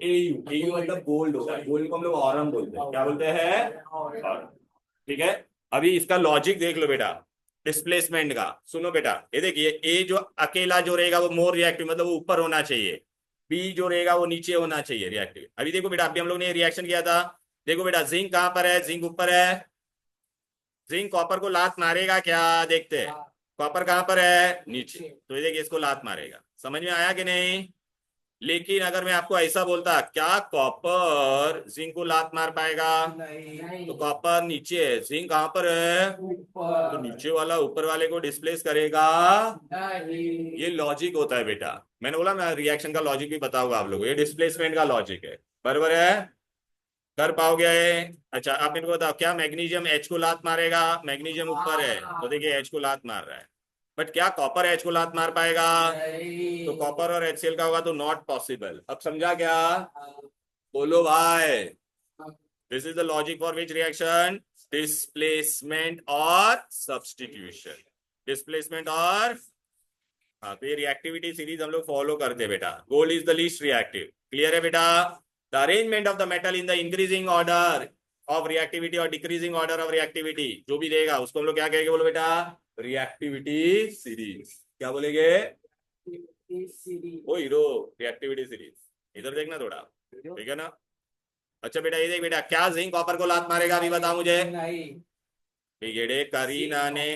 Speaker 1: AU. AU मतलब गोल्ड होता है, गोल्ड को हम लोग ऑरम बोलते हैं। क्या बोलते हैं? ऑरम। ठीक है। अभी इसका लॉजिक देख लो बेटा, डिस्प्लेसमेंट का सुनो बेटा। ये देखिए, ए जो अकेला जो रहेगा वो मोर रिएक्टिव, मतलब वो ऊपर होना चाहिए। बी जो रहेगा वो नीचे होना चाहिए रिएक्टिव। अभी देखो बेटा, अभी हम लोग ने रिएक्शन किया था। देखो बेटा, जिंक कहाँ पर है? जिंक ऊपर है। जिंक कॉपर को लात मारेगा क्या? देखते हैं। कॉपर कहाँ पर है? नीचे। तो ये देखिए, इसको लात मारेगा। समझ में आया कि नहीं? लेकिन अगर मैं आपको ऐसा बोलता, क्या कॉपर जिंक को लात मार पाएगा? तो कॉपर नीचे है, जिंक कहाँ पर है? तो नीचे वाला ऊपर वाले को डिस्प्लेस करेगा। ये लॉजिक होता है बेटा। मैंने बोला मैं रिएक्शन का लॉजिक भी बताऊंगा आप लोगों को। ये डिस्प्लेसमेंट का लॉजिक है, बराबर है? कर पाओगे? अच्छा, आप मेरे को बताओ, क्या मैग्नीशियम एच को लात मारेगा? मैग्नीशियम ऊपर है, तो देखिए एच को लात मार रहा है। बट क्या कॉपर एच को लात मार पाएगा? तो कॉपर और HCl का होगा तो नॉट पॉसिबल। अब समझा क्या? बोलो भाई। This is the logic for which reaction? Displacement और सब्स्टिट्यूशन। डिस्प्लेसमेंट और, हाँ, तो ये रिएक्टिविटी सीरीज हम लोग फॉलो करते हैं बेटा। Gold is the least reactive. Clear है बेटा? The arrangement of the metal in the increasing order of reactivity और डिक्रीजिंग ऑर्डर ऑफ रिएक्टिविटी, जो भी देगा उसको हम लोग क्या कहेंगे? बोलो बेटा, रिएक्टिविटी सीरीज। क्या बोलेंगे? ओ हीरो, रिएक्टिविटी सीरीज। इधर देखना थोड़ा, ठीक है ना? अच्छा बेटा, ये देख बेटा, क्या जिंक कॉपर को लात मारेगा? अभी बता मुझे। बिगेड़े करीना ने,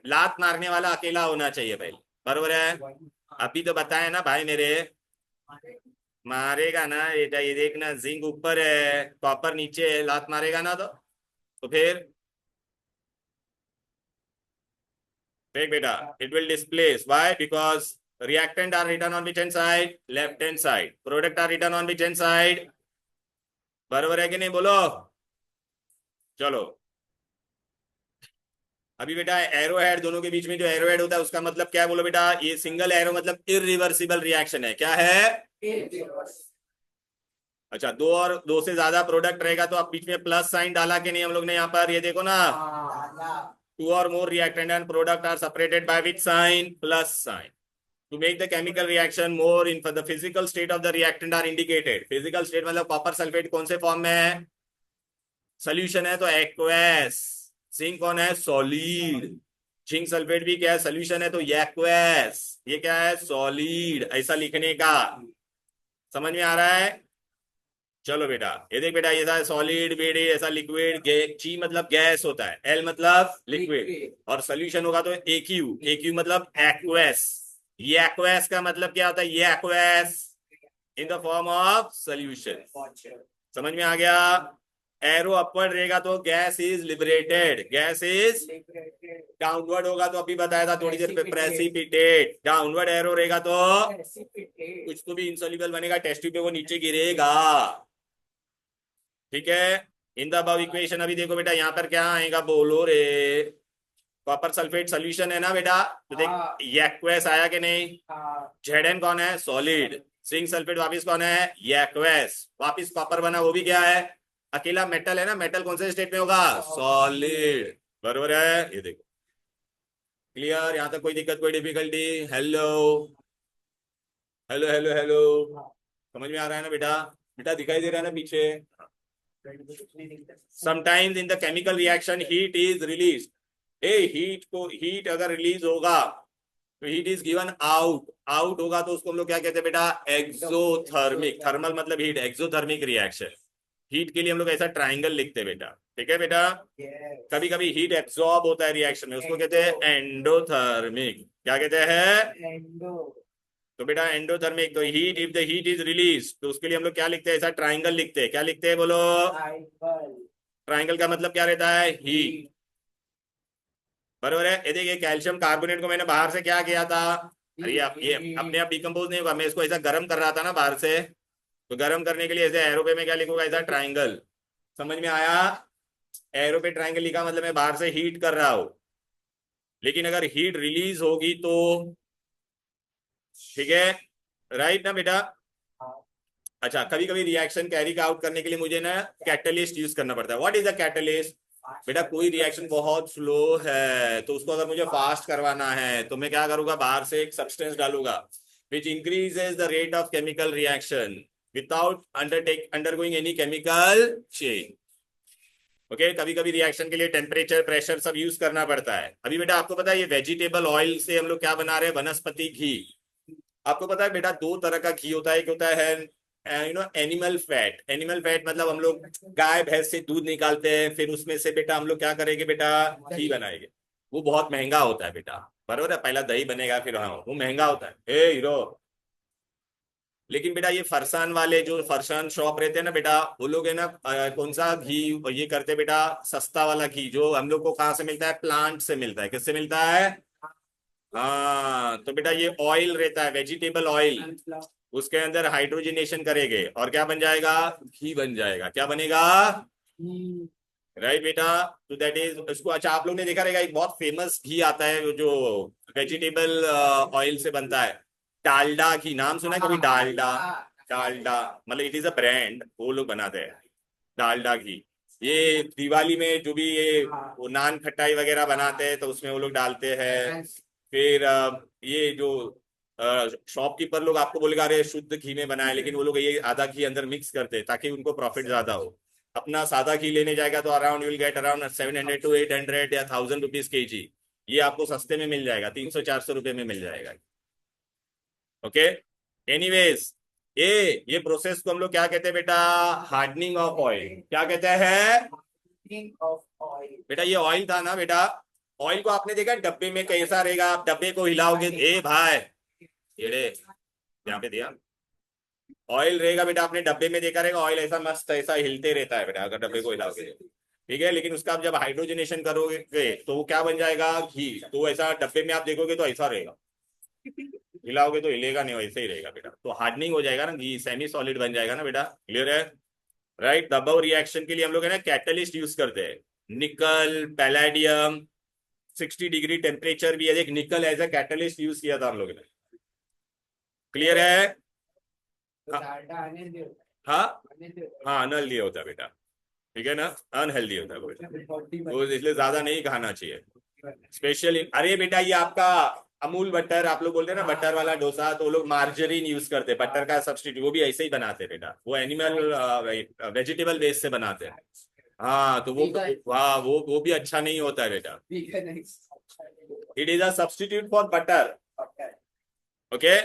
Speaker 1: लात मारने वाला अकेला होना चाहिए पहले, बरोबर है? अभी तो बताया ना भाई मेरे। मारेगा ना बेटा, ये देखना जिंक ऊपर है कॉपर नीचे है, लात मारेगा ना तो फिर देख बेटा, it will displace. Why? Because reactant are written on which hand side? Left hand side. Product are written on which hand side? बराबर है कि नहीं बोलो? चलो अभी बेटा एरो हेड दोनों के बीच में जो एरो हेड होता है उसका मतलब क्या है बोलो बेटा? ये सिंगल एरो मतलब इरिवर्सिबल रिएक्शन है। क्या है? अच्छा, दो और दो से ज्यादा प्रोडक्ट रहेगा तो आप बीच में प्लस साइन डाला कि नहीं हम लोग ने यहाँ पर? ये देखो ना, two or more reactant and product are separated by which sign? Plus sign. To make the chemical reaction more in the physical state of the reactant are indicated. Physical state मतलब कॉपर सल्फेट कौन से form में है? Solution है तो aqueous. Zinc कौन है? Solid. Zinc sulphate भी क्या है? सोल्यूशन है तो एक्वेस। ये क्या है? सॉलिड। ऐसा लिखने का समझ में आ रहा है? चलो बेटा, ये देख बेटा, ये था सॉलिड, बेड़े ऐसा लिक्विड, ची मतलब गैस होता है, एल मतलब लिक्विड, और सोल्यूशन होगा तो एक्यू। एक्यू मतलब एक्वेस। ये एक्वेस का मतलब क्या होता है? ये aqueous in the form of solution. समझ में आ गया? एरो अपवर्ड रहेगा तो gas is liberated, gas is downward होगा तो अभी बताया था थोड़ी देर पे, प्रेसिपिटेट। डाउनवर्ड एरो रहेगा तो कुछ तो भी इनसॉल्युबल बनेगा, टेस्ट ट्यूब पे वो नीचे गिरेगा। ठीक है, इन द अबव इक्वेशन अभी देखो बेटा यहाँ पर क्या आएगा बोलो रे? कॉपर सल्फेट सोल्यूशन है ना बेटा, तो देख एक्वेस आया कि नहीं? जेड कौन है? सॉलिड। जिंक सल्फेट वापिस कौन है? एक्वेस। वापिस कॉपर बना, वो भी क्या है? अकेला मेटल है ना, मेटल कौन से स्टेट में होगा? सॉलिड। बरोबर है, ये देखो क्लियर? यहाँ तक कोई दिक्कत, कोई difficulty? Hello hello hello hello, समझ में आ रहा है ना बेटा? बेटा दिखाई दे रहा है ना पीछे? Sometimes in the chemical reaction heat is release. Heat को, हीट अगर रिलीज होगा तो heat is given out. Out होगा तो उसको हम लोग क्या कहते हैं बेटा? एक्सोथर्मिक। थर्मल मतलब हीट, एक्सोथर्मिक रिएक्शन। हीट के लिए हम लोग ऐसा ट्राइंगल लिखते हैं बेटा। ठीक है बेटा? कभी कभी हीट एब्सॉर्ब होता है रिएक्शन में, उसको कहते हैं एंडोथर्मिक। क्या कहते हैं? तो बेटा एंडोथर्मिक, तो heat, if the heat is release तो उसके लिए हम लोग क्या लिखते हैं? ऐसा ट्राइंगल लिखते हैं। क्या लिखते हैं बोलो? ट्राइंगल का मतलब क्या रहता है? हीट। बरोबर है? ये देखिए कैल्शियम कार्बोनेट को मैंने बाहर से क्या किया था? अरे ये अपने आप डिकम्पोज नहीं होगा, मैं इसको ऐसा गर्म कर रहा था ना बाहर से, तो गर्म करने के लिए ऐसे एरो पे में क्या लिखूंगा? ऐसा ट्राइंगल। समझ में आया? एरो पे ट्राइंगल लिखा मतलब मैं बाहर से हीट कर रहा हूं, लेकिन अगर हीट रिलीज होगी तो, ठीक है राइट ना बेटा? अच्छा, कभी कभी रिएक्शन कैरी आउट करने के लिए मुझे ना कैटलिस्ट यूज करना पड़ता है। What is the catalyst? बेटा कोई रिएक्शन बहुत स्लो है तो उसको अगर मुझे फास्ट करवाना है तो मैं क्या करूंगा? बाहर से एक सब्सटेंस डालूंगा which increases the rate of chemical reaction without undergoing any chemical change. Okay, कभी कभी रिएक्शन के लिए टेम्परेचर, प्रेशर सब यूज करना पड़ता है। अभी बेटा आपको पता है ये वेजिटेबल ऑयल से हम लोग क्या बना रहे हैं? वनस्पति घी। आपको पता है बेटा दो तरह का घी होता है, एक होता है एनिमल फैट। एनिमल फैट मतलब हम लोग गाय भैंस से दूध निकालते हैं, फिर उसमें से बेटा हम लोग क्या करेंगे बेटा? घी बनाएंगे। वो बहुत महंगा होता है बेटा, बरोबर है? पहला दही बनेगा फिर, हाँ वो महंगा होता है ए हीरो। लेकिन बेटा ये फरसान वाले जो फरसान शॉप रहते हैं ना बेटा, वो लोग है ना कौन सा घी ये करते हैं बेटा? सस्ता वाला घी जो हम लोग को कहाँ से मिलता है? प्लांट से मिलता है। किससे मिलता है? हाँ, तो बेटा ये ऑयल रहता है, वेजिटेबल ऑयल, उसके अंदर हाइड्रोजनेशन करेंगे और क्या बन जाएगा? घी बन जाएगा। क्या बनेगा? राइट बेटा? तो दैट इज इसको, अच्छा आप लोग ने देखा रहेगा एक बहुत फेमस घी आता है जो वेजिटेबल ऑयल से बनता है, डालडा घी। नाम सुना है कभी? डालडा। डालडा मतलब इट इज अ ब्रांड, वो लोग बनाते हैं डालडा घी। ये दिवाली में जो भी ये वो नान खटाई वगैरह बनाते हैं तो उसमें वो लोग डालते हैं। फिर ये जो शॉपकीपर लोग आपको बोलेगा अरे शुद्ध घी में बनाए, लेकिन वो लोग ये आधा घी अंदर मिक्स करते हैं ताकि उनको प्रॉफिट ज्यादा हो। अपना सादा घी लेने जाएगा तो around you will get around 700 to 800 या 1000 रुपीज केजी। ये आपको सस्ते में मिल जाएगा, 300-400 रुपए में मिल जाएगा। ओके, एनीवेज ये प्रोसेस को हम लोग क्या कहते हैं बेटा? Hardening of oil. क्या कहते हैं बेटा? ये ऑयल था ना बेटा, ऑयल को आपने देखा डब्बे में कैसा रहेगा? आप डब्बे को हिलाओगे, ए भाई, ये यहाँ पे दिया, ऑयल रहेगा बेटा, आपने डब्बे में देखा रहेगा, ऑयल ऐसा मस्त ऐसा हिलते रहता है बेटा अगर डब्बे को हिलाओगे, ठीक है। लेकिन उसका आप जब हाइड्रोजनेशन करोगे तो वो क्या बन जाएगा, घी। तो ऐसा डब्बे में आप देखोगे तो ऐसा रहेगा, हिलाओगे तो हिलेगा नहीं, वैसे ही रहेगा बेटा। तो हार्डनिंग हो जाएगा ना, घी सेमी सॉलिड बन जाएगा ना बेटा। क्लियर है? राइट। दबाव रिएक्शन के लिए हम लोग है ना कैटलिस्ट यूज करते हैं, निकल, पैलेडियम। 60 डिग्री टेम्परेचर भी है, एक निकल एज ए कैटलिस्ट यूज किया था हम लोगों ने। क्लियर है? हाँ
Speaker 2: डालडा अनहेल्दी होता
Speaker 1: हाँ
Speaker 2: है, अनहेल्दी होता
Speaker 1: हाँ, अनहेल्दी होता है बेटा, ठीक है ना, अनहेल्दी होता है वो बेटा,
Speaker 2: है, बॉडी
Speaker 1: तो इसलिए ज्यादा नहीं खाना चाहिए।
Speaker 2: में।
Speaker 1: स्पेशल, अरे बेटा ये आपका अमूल बटर, आप लोग बोलते हैं ना बटर वाला डोसा, तो वो लोग मार्जरीन यूज करते हैं बटर का सब्स्टिट्यूट, वो भी ऐसे ही बनाते हैं बेटा, वो एनिमल वेजिटेबल बेस से बनाते हैं। हाँ तो वो, वाह वो भी अच्छा नहीं होता है बेटा।
Speaker 2: Vegan है।
Speaker 1: It is a substitute for butter. Okay.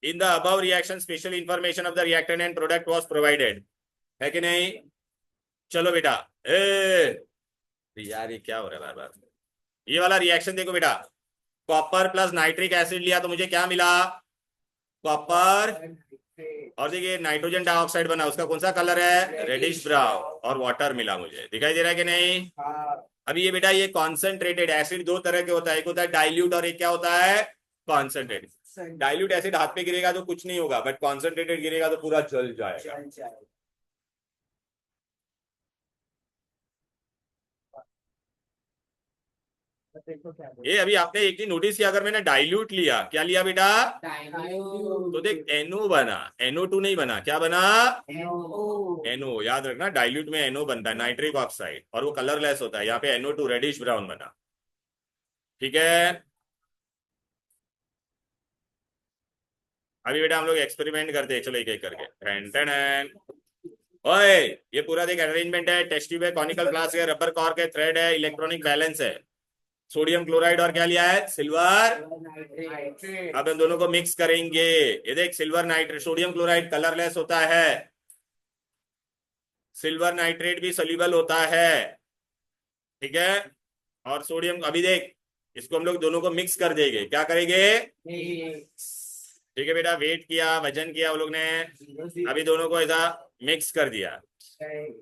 Speaker 1: In the above reaction special information of the reactant and product was provided, है कि नहीं? चलो बेटा, ए यार ये क्या हो रहा है बार बार। ये वाला रिएक्शन देखो बेटा, कॉपर प्लस नाइट्रिक एसिड लिया तो मुझे क्या मिला, कॉपर। और देखिए नाइट्रोजन डाइऑक्साइड बना, उसका कौन सा कलर है, रेडिश ब्राउन। और वाटर मिला मुझे, दिखाई दे रहा है कि नहीं?
Speaker 2: हाँ,
Speaker 1: अभी ये बेटा ये कॉन्सेंट्रेटेड एसिड दो तरह के होता है, एक होता है डाइल्यूट और एक क्या होता है, कॉन्सेंट्रेटेड। डाइल्यूट एसिड हाथ पे गिरेगा तो कुछ नहीं होगा, बट कॉन्सेंट्रेटेड गिरेगा तो पूरा जल जाएगा।
Speaker 2: चल जाए। तो देखो क्या बोल
Speaker 1: ये अभी आपने एक ही नोटिस किया, अगर मैंने डाइल्यूट लिया, क्या लिया बेटा, तो देख NO बना, NO2 नहीं बना, क्या बना, NO। याद रखना डाइल्यूट में NO बनता है, नाइट्रिक ऑक्साइड, और वो कलरलेस होता है, यहाँ पे NO2 रेडिश ब्राउन बना, ठीक है। अभी बेटा हम लोग एक्सपेरिमेंट करते हैं, चलो एक एक करके। टन टन टन। ओए, ये पूरा देख अरेंजमेंट है, टेस्ट ट्यूब है, कॉनिकल फ्लास्क है, रबर कॉर्क है, थ्रेड है, इलेक्ट्रॉनिक बैलेंस है, सोडियम क्लोराइड और क्या लिया है, सिल्वर।
Speaker 2: नाइट्रेट।
Speaker 1: अब इन दोनों को मिक्स करेंगे। ये देख silver nitrate, sodium chloride colourless होता है, सिल्वर नाइट्रेट भी सोल्यूबल होता है, ठीक है। और सोडियम, अभी देख इसको हम लोग दोनों को मिक्स कर देंगे, क्या करेंगे, ठीक है बेटा। वेट किया, वजन किया वो लोग ने, अभी दोनों को ऐसा मिक्स कर दिया।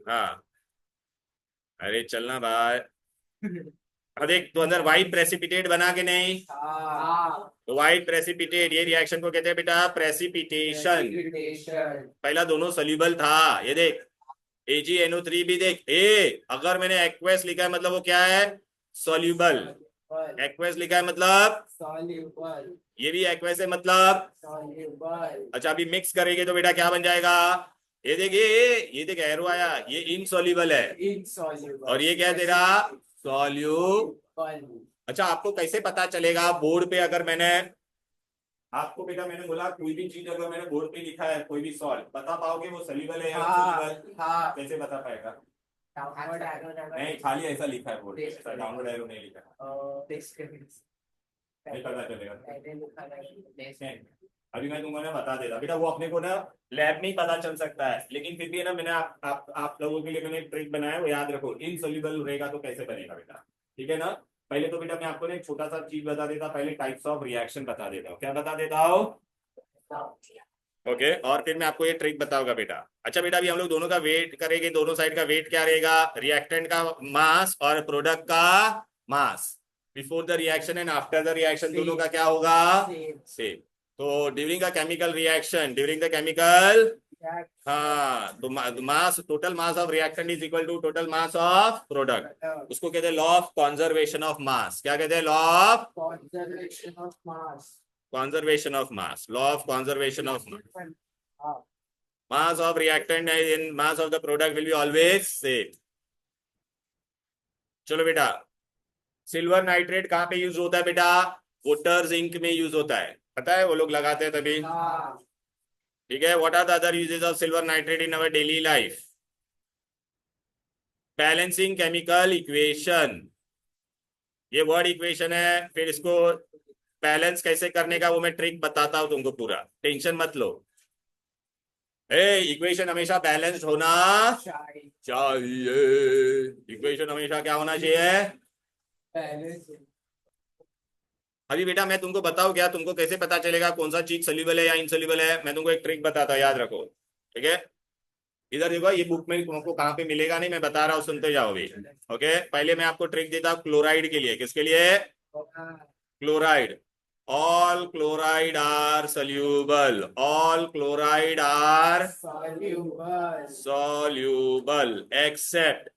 Speaker 1: हाँ, अरे चलना भाई। अब देख तो अंदर व्हाइट प्रेसिपिटेट बना के नहीं, तो व्हाइट प्रेसिपिटेट, ये रिएक्शन को कहते हैं बेटा प्रेसिपिटेशन। पहला दोनों सोल्यूबल था, ये देख AgNO3 भी देख, अगर मैंने एक्वेस लिखा है मतलब वो क्या है, सोल्यूबल। एक्वेस लिखा है मतलब, ये भी एक्वेस है मतलब। अच्छा अभी मिक्स करेंगे तो बेटा क्या बन जाएगा, ये देखिए, ये देख एरो आया, ये इनसॉल्युबल है, और ये क्या है तेरा, सॉल्यूबल। अच्छा आपको कैसे पता चलेगा बोर्ड पे, अगर मैंने आपको बेटा मैंने बोला कोई भी चीज अगर मैंने बोर्ड पे लिखा है, कोई भी सॉल्व, बता पाओगे वो सॉल्युबल है या इनसॉल्युबल, कैसे बता पाएगा? नहीं, खाली ऐसा लिखा है बोर्ड पे, ऐसा डाउनलोड एरो नहीं लिखा है, नहीं पता चलेगा। नहीं, अभी मैं तुमको ना बता देता बेटा, वो अपने को ना लैब में ही पता चल सकता है, लेकिन फिर भी है ना, मैंने आप लोगों के लिए मैंने एक ट्रिक बनाया, वो याद रखो, इनसॉल्युबल रहेगा तो कैसे बनेगा बेटा, ठीक है ना। पहले तो बेटा मैं आपको ना एक छोटा सा चीज बता देता, पहले टाइप्स ऑफ रिएक्शन बता देता हूँ, क्या बता देता हूँ, ओके। और फिर मैं आपको ये ट्रिक बताऊंगा बेटा। अच्छा बेटा अभी हम लोग दोनों का वेट करेंगे, दोनों साइड का वेट क्या रहेगा, रिएक्टेंट का मास और प्रोडक्ट का mass, before the reaction and after the reaction दोनों का क्या होगा, सेम। तो during the chemical reaction, during the chemical, हाँ तो mass, total mass of reactant is equal to total mass of product, उसको कहते हैं law of conservation of mass. क्या कहते हैं, law of conservation of mass, law of conservation of mass of reactant and mass of the product will be always same। चलो बेटा, silver nitrate कहाँ पे यूज होता है बेटा, वोटर्स इंक में यूज होता है, पता है वो लोग लगाते हैं तभी, ठीक है। What are the other uses of silver nitrate in our daily life, balancing chemical equation, ये वर्ड इक्वेशन है, फिर इसको बैलेंस कैसे करने का वो मैं ट्रिक बताता हूं तुमको, पूरा टेंशन मत लो। इक्वेशन हमेशा बैलेंस्ड होना चाहिए, इक्वेशन हमेशा क्या होना चाहिए, अभी बेटा मैं तुमको बताऊं क्या, तुमको कैसे पता चलेगा कौन सा चीज सोल्यूबल है या इनसोल्यूबल है? मैं तुमको एक ट्रिक बताता हूँ, याद रखो। ठीक है, इधर देखो, ये बुक में तुमको कहाँ पे मिलेगा नहीं, मैं बता रहा हूँ, सुनते जाओ भी। ओके, पहले मैं आपको ट्रिक देता हूँ क्लोराइड के लिए। किसके लिए? Chloride. All chloride are soluble, all chloride are
Speaker 2: Soluble.
Speaker 1: Soluble except,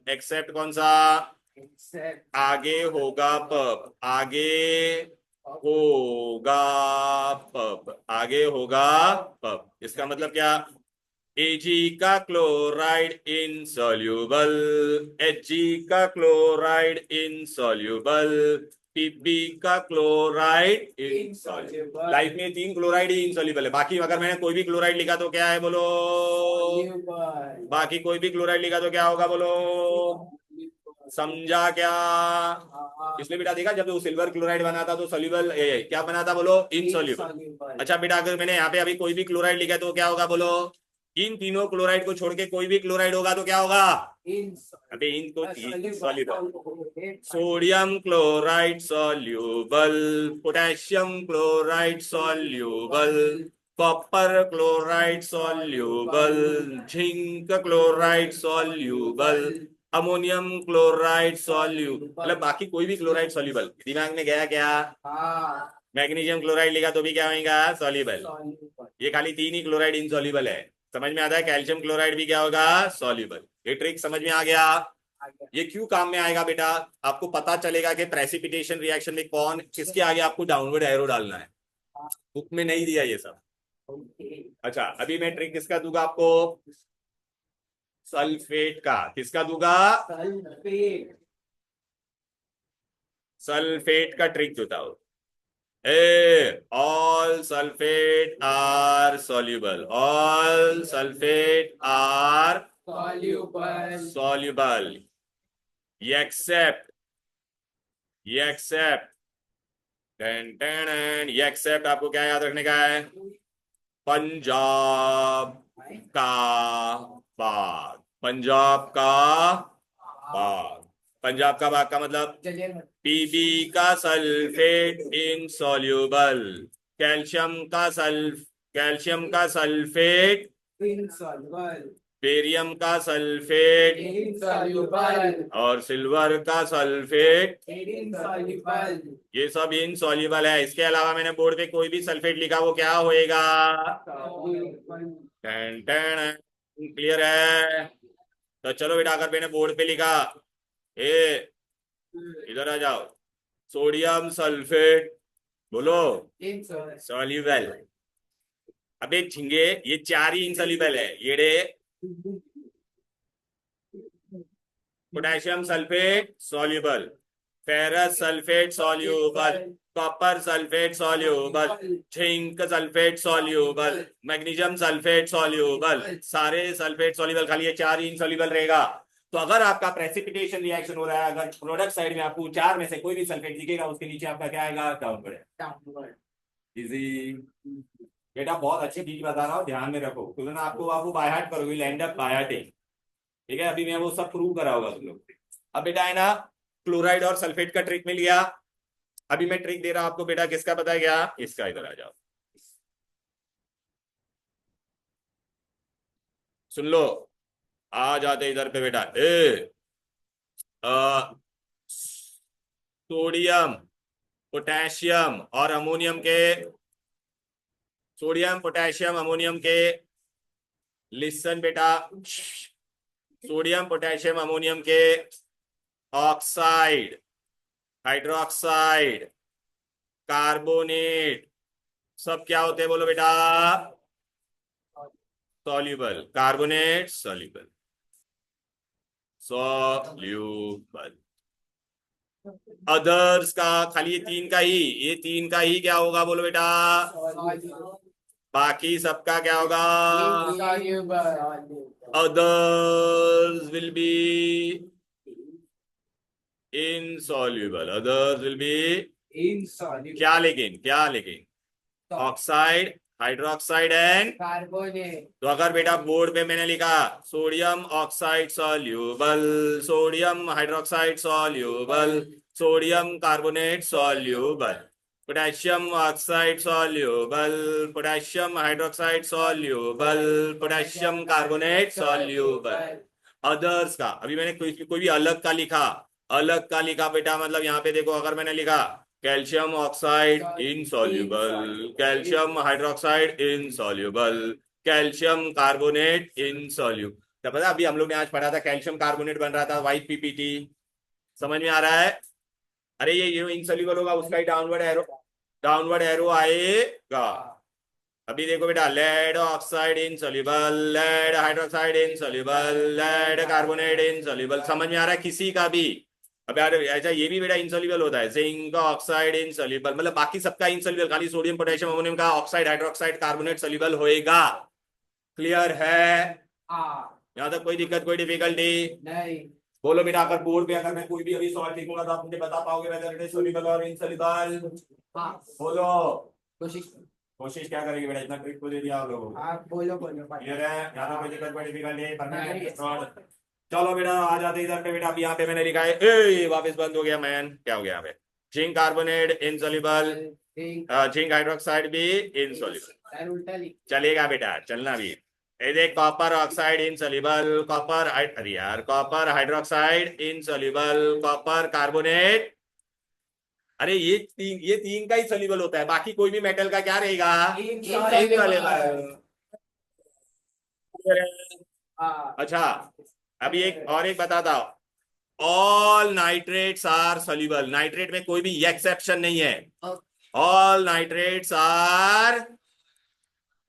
Speaker 1: except कौन सा?
Speaker 2: Except
Speaker 1: आगे होगा पब, आगे होगा पब, आगे होगा पब। इसका मतलब क्या? Ag का क्लोराइड इनसॉल्यूबल, Hg का क्लोराइड इनसॉल्यूबल, Pb का क्लोराइड इनसॉल्यूबल। लाइफ में 3 क्लोराइड ही इनसॉल्यूबल है, बाकी अगर मैंने कोई भी क्लोराइड लिखा तो क्या है बोलो?
Speaker 2: soluble.
Speaker 1: बाकी कोई भी क्लोराइड लिखा तो क्या होगा बोलो? समझा क्या? इसलिए बेटा देखा, जब वो सिल्वर क्लोराइड बना था तो सोल्यूबल क्या बना था बोलो? इनसॉल्यूबल।
Speaker 2: Insoluble.
Speaker 1: अच्छा बेटा, अगर मैंने यहाँ पे अभी कोई भी क्लोराइड लिखा है तो क्या होगा बोलो? इन तीनों क्लोराइड को छोड़ के कोई भी क्लोराइड होगा तो क्या होगा? अबे इनको soluble. Sodium chloride soluble, potassium chloride soluble, copper chloride soluble, zinc chloride soluble, ammonium chloride soluble. मतलब बाकी कोई भी क्लोराइड सॉल्यूबल। दिमाग में गया क्या?
Speaker 2: हाँ,
Speaker 1: मैग्नीशियम क्लोराइड लिखा तो भी क्या होगा? सॉल्यूबल।
Speaker 2: soluble.
Speaker 1: ये खाली 3 ही क्लोराइड इनसॉल्यूबल है। समझ में आता है? कैल्शियम क्लोराइड भी क्या होगा? सॉल्यूबल। ये ट्रिक समझ में आ गया? ये क्यों काम में आएगा बेटा? आपको पता चलेगा कि प्रेसिपिटेशन रिएक्शन में कौन किसके आगे आपको डाउनवर्ड एरो डालना है। बुक में नहीं दिया ये सब।
Speaker 2: Okay.
Speaker 1: अच्छा, अभी मैं ट्रिक किसका दूंगा आपको? सल्फेट का। किसका दूंगा?
Speaker 2: Sulfate.
Speaker 1: सल्फेट का ट्रिक देता हूं। ए all sulphate are soluble, all sulphate are
Speaker 2: Soluble.
Speaker 1: Soluble, except, except, ये एक्सेप्ट आपको क्या याद रखने का है? पंजाब का बाग, पंजाब का बाग। पंजाब का बाग का मतलब पीबी का सल्फेट इनसॉल्यूबल, कैल्शियम का कैल्शियम का सल्फेट,
Speaker 2: Insoluble.
Speaker 1: बेरियम का सल्फेट
Speaker 2: Insoluble.
Speaker 1: और सिल्वर का सल्फेट,
Speaker 2: Insoluble.
Speaker 1: ये सब इनसॉल्यूबल है। इसके अलावा मैंने बोर्ड पे कोई भी सल्फेट लिखा वो क्या होएगा?
Speaker 2: Soluble.
Speaker 1: क्लियर है? तो चलो बेटा, अगर मैंने बोर्ड पे लिखा, ए इधर आ जाओ, सोडियम सल्फेट, बोलो
Speaker 2: Insoluble.
Speaker 1: सॉल्यूबल। अबे झिंगे, ये 4 ही इनसॉल्यूबल है। ये रे, potassium sulphate soluble, ferrous sulphate soluble, copper sulphate soluble, zinc sulphate soluble, magnesium sulphate soluble, सारे सल्फेट सॉल्यूबल। खाली ये 4 ही इनसॉल्यूबल रहेगा। तो अगर आपका प्रेसिपिटेशन रिएक्शन हो रहा है, अगर प्रोडक्ट साइड में आपको 4 में से कोई भी सल्फेट दिखेगा, उसके नीचे आपका क्या आएगा? डाउनवर्ड।
Speaker 2: Downward.
Speaker 1: इजी। बेटा बहुत अच्छी चीज बता रहा हूँ, ध्यान में रखो, क्योंकि ना आपको बाय हार्ट करोगे, लैंड अप बाय हार्ट। ठीक है, अभी मैं वो सब प्रूव कराऊंगा तुम लोग। अब बेटा है ना, क्लोराइड और सल्फेट का ट्रिक मिल गया। अभी मैं ट्रिक दे रहा हूं आपको बेटा, किसका बताया गया? इसका। इधर आ जाओ, सुन लो। आ जाते इधर पे बेटा। ए सोडियम, पोटेशियम और अमोनियम के, सोडियम पोटेशियम अमोनियम के, लिसन बेटा, सोडियम पोटेशियम अमोनियम के ऑक्साइड, हाइड्रोक्साइड, कार्बोनेट, सब क्या होते हैं बोलो बेटा? Soluble. Carbonate soluble, soluble. Others का खाली ये 3 का ही, ये 3 का ही क्या होगा बोलो बेटा?
Speaker 2: Soluble.
Speaker 1: बाकी सबका क्या होगा?
Speaker 2: Insoluble.
Speaker 1: Others will be insoluble, others will be
Speaker 2: Insoluble.
Speaker 1: क्या? लेकिन क्या? लेकिन ऑक्साइड, हाइड्रोक्साइड एंड।
Speaker 2: Carbonate.
Speaker 1: तो अगर बेटा बोर्ड पे मैंने लिखा sodium oxide soluble, sodium hydroxide soluble, sodium carbonate soluble, potassium oxide soluble, potassium hydroxide soluble, potassium carbonate soluble. Others का अभी मैंने कोई भी अलग का लिखा, अलग का लिखा बेटा, मतलब यहाँ पे देखो, अगर मैंने लिखा calcium oxide insoluble, calcium hydroxide insoluble, calcium carbonate insoluble. तो पता अभी हम लोग ने आज पढ़ा था कैल्शियम कार्बोनेट बन रहा था व्हाइट पीपीटी, समझ में आ रहा है? अरे ये इनसॉल्युबल होगा, उसका ही डाउनवर्ड एरो आएगा। अभी देखो बेटा, lead oxide insoluble, lead hydroxide insoluble, lead carbonate insoluble. समझ में आ रहा है किसी का भी? अब यार ऐसा ये भी बेटा इनसॉल्युबल होता है, जिंक ऑक्साइड इनसॉल्युबल, मतलब बाकी सबका इनसॉल्युबल, खाली सोडियम पोटेशियम अमोनियम का ऑक्साइड हाइड्रोक्साइड कार्बोनेट सॉल्युबल होएगा। क्लियर है?
Speaker 2: हाँ
Speaker 1: यहाँ तक कोई दिक्कत, कोई डिफिकल्टी?
Speaker 2: नहीं
Speaker 1: बोलो बेटा, अगर बोर्ड पे अगर मैं कोई भी अभी सॉल्व लिखूंगा तो आप मुझे बता पाओगे वेदर इट इज सॉल्युबल और इनसॉल्युबल?
Speaker 2: हाँ
Speaker 1: बोलो।
Speaker 2: कोशिश
Speaker 1: कोशिश क्या करेगी बेटा, इतना ट्रिक को दे दिया आप लोगों को।
Speaker 2: आप बोलो
Speaker 1: क्लियर है? यहाँ तक कोई दिक्कत, कोई डिफिकल्टी?
Speaker 2: नहीं।
Speaker 1: चलो बेटा आ जाते इधर पे बेटा। अब यहाँ पे मैंने लिखा है, ए वापस बंद हो गया मैन, क्या हो गया यहाँ पे? Zinc carbonate insoluble, zinc hydroxide भी इनसॉल्युबल।
Speaker 2: उल्टा लिख
Speaker 1: चलेगा बेटा, चलना भी। ये देख, कॉपर ऑक्साइड इनसॉल्युबल, कॉपर, अरे यार, copper hydroxide insoluble, copper carbonate. अरे ये तीन का ही सॉल्युबल होता है, बाकी कोई भी मेटल का क्या रहेगा? इनसॉल्युबल।
Speaker 2: हाँ
Speaker 1: अच्छा, अभी एक और एक बताता हूं, all nitrates are soluble. Nitrate में कोई भी एक्सेप्शन नहीं है, ऑल नाइट्रेट्स आर।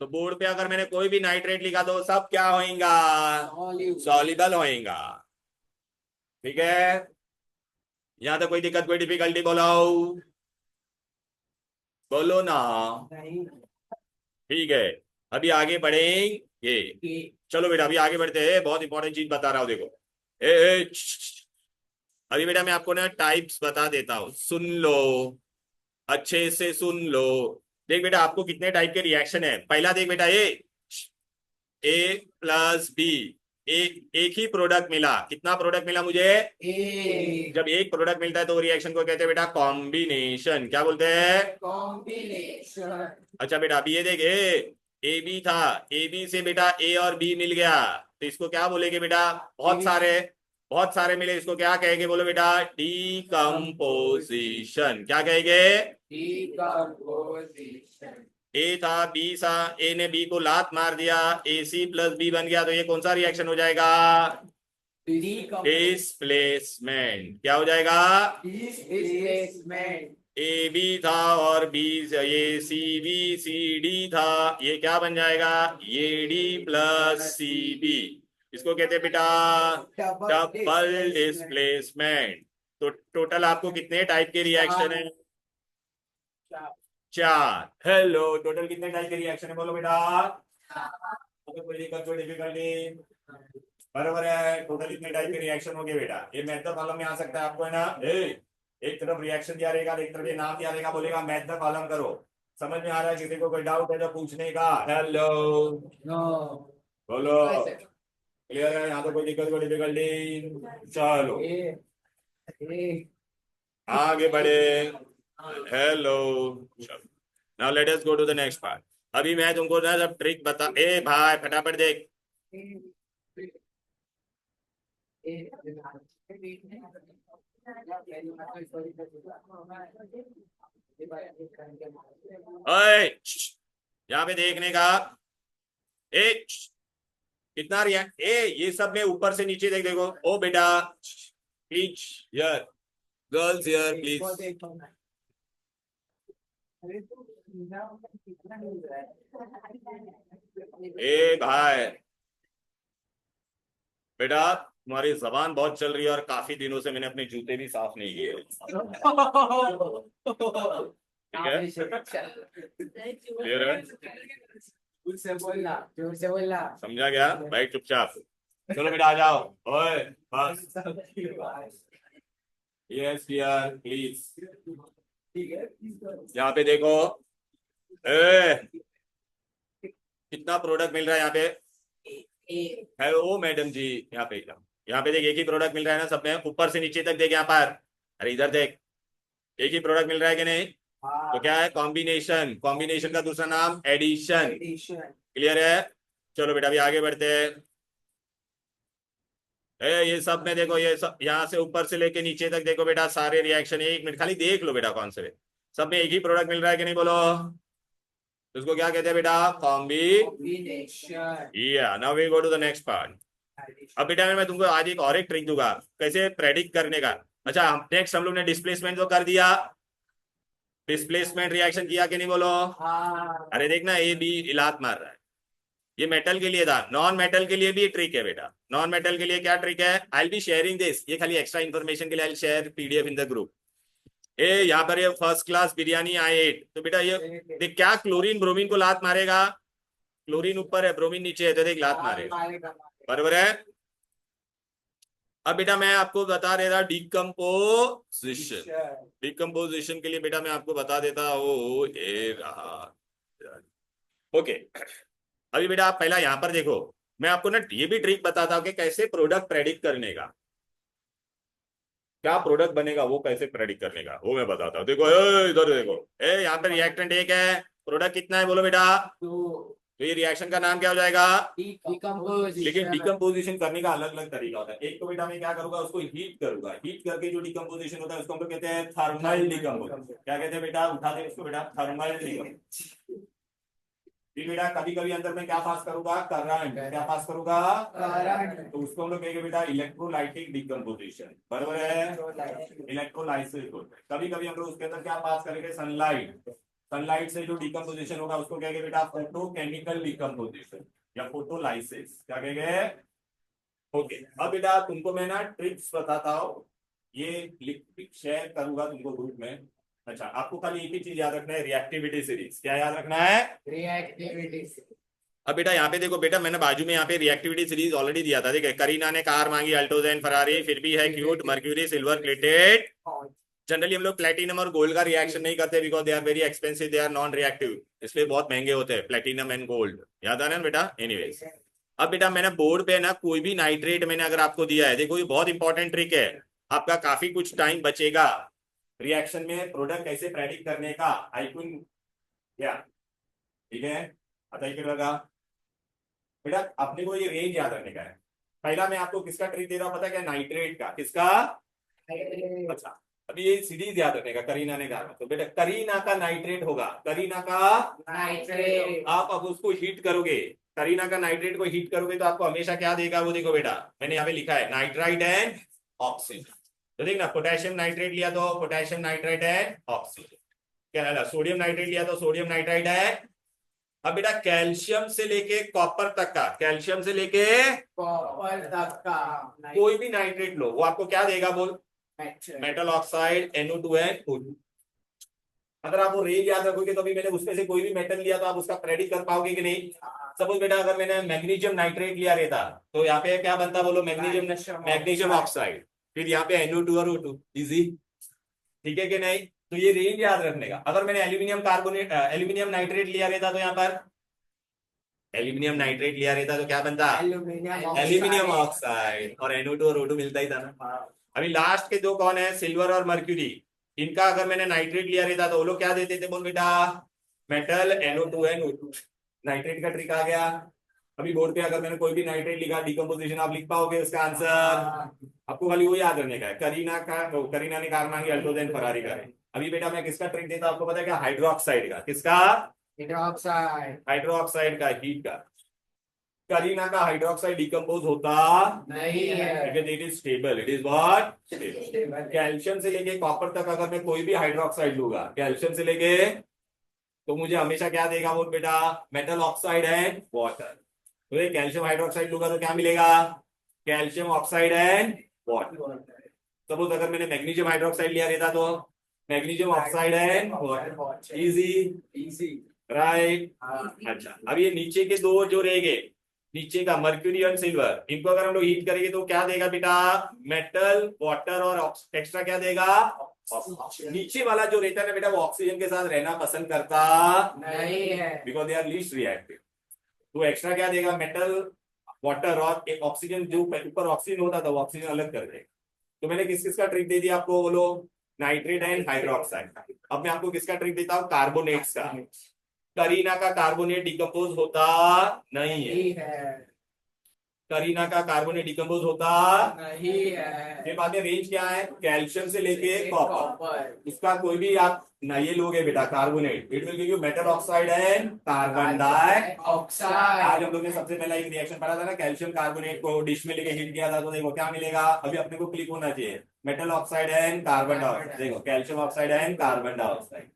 Speaker 1: तो बोर्ड पे अगर मैंने कोई भी नाइट्रेट लिखा तो सब क्या होएगा? सॉल्युबल होएगा। ठीक है? यहां तक कोई दिक्कत, कोई डिफिकल्टी? बोलो, बोलो ना।
Speaker 2: नहीं
Speaker 1: ठीक है, अभी आगे बढ़ेंगे। चलो बेटा अभी आगे बढ़ते हैं, बहुत इंपॉर्टेंट चीज बता रहा हूं, देखो। अभी बेटा मैं आपको ना टाइप्स बता देता हूं, सुन लो, अच्छे से सुन लो। देख बेटा, आपको कितने टाइप के रिएक्शन है? पहला देख बेटा, ए प्लस बी, एक ही प्रोडक्ट मिला। कितना प्रोडक्ट मिला मुझे? जब एक प्रोडक्ट मिलता है तो रिएक्शन को कहते हैं बेटा कॉम्बिनेशन। क्या बोलते हैं?
Speaker 2: कॉम्बिनेशन
Speaker 1: अच्छा बेटा, अभी ये देख, ए बी था, ए बी से बेटा ए और बी मिल गया, तो इसको क्या बोलेंगे बेटा? बहुत सारे मिले, इसको क्या कहेंगे? बोलो बेटा, डीकम्पोजिशन। क्या कहेंगे?
Speaker 2: डिकम्पोजिशन
Speaker 1: ए था, बी था, ए ने बी को लात मार दिया, ए सी प्लस बी बन गया, तो ये कौन सा रिएक्शन हो जाएगा? डिस्प्लेसमेंट। क्या हो जाएगा?
Speaker 2: डिस्प्लेसमेंट
Speaker 1: ए बी था और बी, ये सी बी सी डी था, ये क्या बन जाएगा? ये डी प्लस सी बी। इसको कहते हैं बेटा डबल डिस्प्लेसमेंट। तो टोटल आपको कितने टाइप के रिएक्शन है? चार। हेलो, टोटल कितने टाइप के रिएक्शन है? बोलो बेटा। तो कोई दिक्कत, कोई डिफिकल्टी? बराबर है, टोटल इतने टाइप के रिएक्शन हो गए बेटा। ये मैथ द कॉलम में आ सकता है आपको, है ना? एक तरफ रिएक्शन दिया रहेगा, एक तरफ ये नाम दिया रहेगा, बोलेगा मैथ द कॉलम करो। समझ में आ रहा है? किसी को कोई डाउट है तो पूछने का। हेलो,
Speaker 2: नो
Speaker 1: बोलो। क्लियर है? यहाँ तो कोई दिक्कत, कोई डिफिकल्टी? चलो आगे बढ़े। Hello, now let us go to the next part. अभी मैं तुमको ना सब ट्रिक बता, ए भाई फटाफट देख। ओए, यहाँ पे देखने का, ए कितना रिएक्ट, ये सब में ऊपर से नीचे देख, देखो। ओ बेटा please, here, girls here please. ए भाई बेटा, तुम्हारी जबान बहुत चल रही है और काफी दिनों से मैंने अपने जूते भी साफ नहीं किए। ठीक है? क्लियर है?
Speaker 2: जोर से बोलना
Speaker 1: समझा गया भाई? चुपचाप चलो बेटा आ जाओ। ओए बस, यस यार प्लीज। यहाँ पे देखो, कितना प्रोडक्ट मिल रहा है यहाँ पे? है ओ मैडम जी, यहाँ पे देख, एक ही प्रोडक्ट मिल रहा है ना सब में, ऊपर से नीचे तक देख यहाँ पर। अरे इधर देख, एक ही प्रोडक्ट मिल रहा है कि नहीं? तो क्या है? कॉम्बिनेशन। कॉम्बिनेशन का दूसरा नाम एडिशन।
Speaker 2: एडिशन।
Speaker 1: क्लियर है? चलो बेटा अभी आगे बढ़ते हैं। ये सब में देखो, ये सब यहाँ से ऊपर से लेके नीचे तक देखो बेटा, सारे रिएक्शन, एक मिनट खाली देख लो बेटा कौन से सब में एक ही प्रोडक्ट मिल रहा है कि नहीं, बोलो। तो उसको क्या कहते हैं बेटा?
Speaker 2: कॉम्बिनेशन।
Speaker 1: या now we go to the next part. अब बेटा मैं तुमको आज एक और एक ट्रिक दूंगा कैसे प्रेडिक्ट करने का। अच्छा नेक्स्ट हम लोग ने डिस्प्लेसमेंट तो कर दिया, डिस्प्लेसमेंट रिएक्शन किया कि नहीं, बोलो।
Speaker 2: हाँ।
Speaker 1: अरे देखना ए बी इलात मार रहा है, ये मेटल के लिए था। नॉन मेटल के लिए भी ट्रिक है बेटा। नॉन मेटल के लिए क्या ट्रिक है? I will be sharing this, ये खाली एक्स्ट्रा इन्फॉर्मेशन के लिए। I will share PDF in the group. यहाँ पर ये फर्स्ट क्लास बिरयानी आई एट, तो बेटा ये देख क्या क्लोरीन ब्रोमीन को लात मारेगा। क्लोरीन ऊपर है, ब्रोमीन नीचे है, तो देख लात मारेगा। बराबर है। अब बेटा मैं आपको बता दे रहा डिकम्पोजिशन। डिकम्पोजिशन के लिए बेटा मैं आपको बता देता हूँ, ये रहा। ओके अभी बेटा आप पहला यहां पर देखो, मैं आपको ना ये भी ट्रिक बताता हूँ कि कैसे प्रोडक्ट प्रेडिक्ट करने का, क्या प्रोडक्ट बनेगा वो कैसे प्रेडिक्ट करने का वो मैं बताता हूँ। देखो इधर देखो, यहाँ पर रिएक्टेंट एक है, प्रोडक्ट कितना है बोलो बेटा? तो ये रिएक्शन का नाम क्या हो जाएगा? लेकिन डिकम्पोजिशन करने का अलग अलग तरीका होता है। एक तो बेटा मैं क्या करूंगा, उसको हीट करूंगा, हीट करके जो डिकम्पोजिशन होता है उसको हम लोग कहते हैं थर्मल डिकम्पोजिशन। क्या कहते हैं बेटा? उठा दे उसको बेटा, थर्मल डिकम्पोजिशन। फिर बेटा कभी कभी अंदर में क्या पास करूंगा? करंट। क्या पास करूंगा?
Speaker 2: करंट।
Speaker 1: तो उसको हम लोग कहेंगे बेटा इलेक्ट्रोलाइटिक डिकम्पोजिशन। बराबर है, इलेक्ट्रोलाइसिस। कभी कभी हम लोग उसके अंदर क्या पास करेंगे? सनलाइट। सनलाइट से जो डिकम्पोजिशन होगा उसको कहेंगे बेटा फोटोकेमिकल डिकम्पोजिशन या फोटोलाइसिस। क्या कहेंगे? ओके अब बेटा तुमको मैं ना ट्रिक्स बताता हूँ, ये लिख शेयर करूंगा तुमको ग्रुप में। अच्छा आपको खाली एक ही चीज याद रखना है, रिएक्टिविटी सीरीज। क्या याद रखना है?
Speaker 2: रिएक्टिविटी।
Speaker 1: अब बेटा यहाँ पे देखो बेटा, मैंने बाजू में यहाँ पे रिएक्टिविटी सीरीज ऑलरेडी दिया था। देखिए करीना ने कार मांगी अल्टोजेन फरारी, फिर भी है cute, mercury silver plated. Generally हम लोग प्लेटिनम और गोल्ड का रिएक्शन नहीं करते because they are very expensive, they are non reactive, इसलिए बहुत महंगे होते हैं प्लेटिनम एंड गोल्ड। याद आ रहा है ना बेटा? एनीवेज अब बेटा मैंने बोर्ड पे ना कोई भी नाइट्रेट मैंने अगर आपको दिया है, देखो ये बहुत इंपॉर्टेंट ट्रिक है, आपका काफी कुछ टाइम बचेगा रिएक्शन में प्रोडक्ट कैसे प्रेडिक्ट करने का। आई थिंक क्या ठीक है, आता ही लगा बेटा अपने को ये रेंज याद रखने का है। पहला मैं आपको किसका ट्रिक दे रहा हूं पता है क्या? नाइट्रेट का। किसका? अच्छा अभी ये सीरीज याद रखने का, करीना ने कहा तो बेटा करीना का नाइट्रेट होगा, करीना का
Speaker 2: नाइट्रेट।
Speaker 1: आप अब उसको हीट करोगे, करीना का नाइट्रेट को हीट करोगे तो आपको हमेशा क्या देगा वो देखो बेटा, मैंने यहाँ पे लिखा है नाइट्राइट एंड ऑक्सीजन। तो देखना पोटेशियम नाइट्रेट लिया तो पोटेशियम नाइट्राइट एंड ऑक्सीजन, क्या सोडियम नाइट्रेट लिया तो सोडियम नाइट्राइट है। अब बेटा कैल्शियम से लेके कॉपर तक का, कैल्शियम से लेके
Speaker 2: कॉपर तक का
Speaker 1: कोई भी नाइट्रेट लो वो आपको क्या देगा बोल? Metal oxide NO2 and O2। अगर आप वो रेंज याद रखोगे तो अभी मैंने उसमें से कोई भी मेटल लिया तो आप उसका प्रेडिक्ट कर पाओगे कि नहीं? सपोज बेटा अगर मैंने मैग्नीशियम नाइट्रेट लिया रहता तो यहाँ पे क्या बनता बोलो? मैग्नीशियम ऑक्साइड, फिर यहाँ पे NO2 और O2। इजी, ठीक है कि नहीं? तो ये रेंज याद रखने का। अगर मैंने एल्यूमिनियम कार्बोनेट एल्यूमिनियम नाइट्रेट लिया रहता तो यहाँ पर एल्यूमिनियम नाइट्रेट लिया रहता तो क्या बनता? एल्यूमिनियम ऑक्साइड, और NO2 और O2 मिलता ही था ना। अभी लास्ट के दो कौन है? सिल्वर और मर्क्यूरी। इनका अगर मैंने नाइट्रेट लिया रहता तो वो लोग क्या देते थे बोल बेटा? Metal NO2 and O2। Nitrate का ट्रिक आ गया। अभी बोर्ड पे अगर मैंने कोई भी नाइट्रेट लिखा डिकम्पोजिशन आप लिख पाओगे उसका आंसर? आपको खाली वो याद रखने का है, करीना ने कार मांगी अल्टोजेन फरारी का है। अभी बेटा मैं किसका ट्रिक देता आपको पता है क्या? हाइड्रोक्साइड का। किसका?
Speaker 2: हाइड्रोक्साइड।
Speaker 1: हाइड्रोक्साइड का, हीट का। करीना का हाइड्रोक्साइड डिकम्पोज होता
Speaker 2: नहीं है,
Speaker 1: it is stable, it is what? Stable. Calcium से लेके कॉपर तक अगर मैं कोई भी हाइड्रोक्साइड लूंगा, कैल्शियम से लेके, तो मुझे हमेशा क्या देगा बोल बेटा? Metal oxide and water. तो ये कैल्शियम हाइड्रोक्साइड लूंगा तो क्या मिलेगा? Calcium oxide and water. Suppose अगर मैंने मैग्नीशियम हाइड्रोक्साइड लिया रहता तो magnesium oxide and water. Easy right. अच्छा अब ये नीचे के दो जो रहेंगे, नीचे का मर्क्यूरी और सिल्वर, इनको अगर हम लोग हीट करेंगे तो क्या देगा बेटा? मेटल, वाटर और एक्स्ट्रा क्या देगा? नीचे वाला जो रहता है ना बेटा वो ऑक्सीजन के साथ रहना पसंद करता
Speaker 2: नहीं है,
Speaker 1: because they are least reactive. तो एक्स्ट्रा क्या देगा? मेटल, वाटर और एक ऑक्सीजन, जो ऊपर ऑक्सीजन होता था वो ऑक्सीजन अलग कर देगा। तो मैंने किस किस का ट्रिक दे दिया आपको, बोलो। Nitrate and hydroxide. अब मैं आपको किसका ट्रिक देता हूँ, कार्बोनेट्स का। करीना का कार्बोनेट डिकम्पोज होता नहीं है।
Speaker 2: नहीं है।
Speaker 1: करीना का कार्बोनेट डिकम्पोज होता
Speaker 2: नहीं है।
Speaker 1: ये बातें। रेंज क्या है, कैल्शियम से लेके कॉपर।
Speaker 2: कॉपर।
Speaker 1: इसका कोई भी आप ना ये लोगे बेटा carbonate, it will give you metal oxide and carbon dioxide.
Speaker 2: Oxide.
Speaker 1: आज हम लोग ने सबसे पहला एक रिएक्शन पढ़ा था ना, कैल्शियम कार्बोनेट को डिश में लेके हीट किया था, तो देखो क्या मिलेगा। अभी अपने को क्लिक होना चाहिए, metal oxide and carbon dioxide. देखो calcium oxide and carbon dioxide.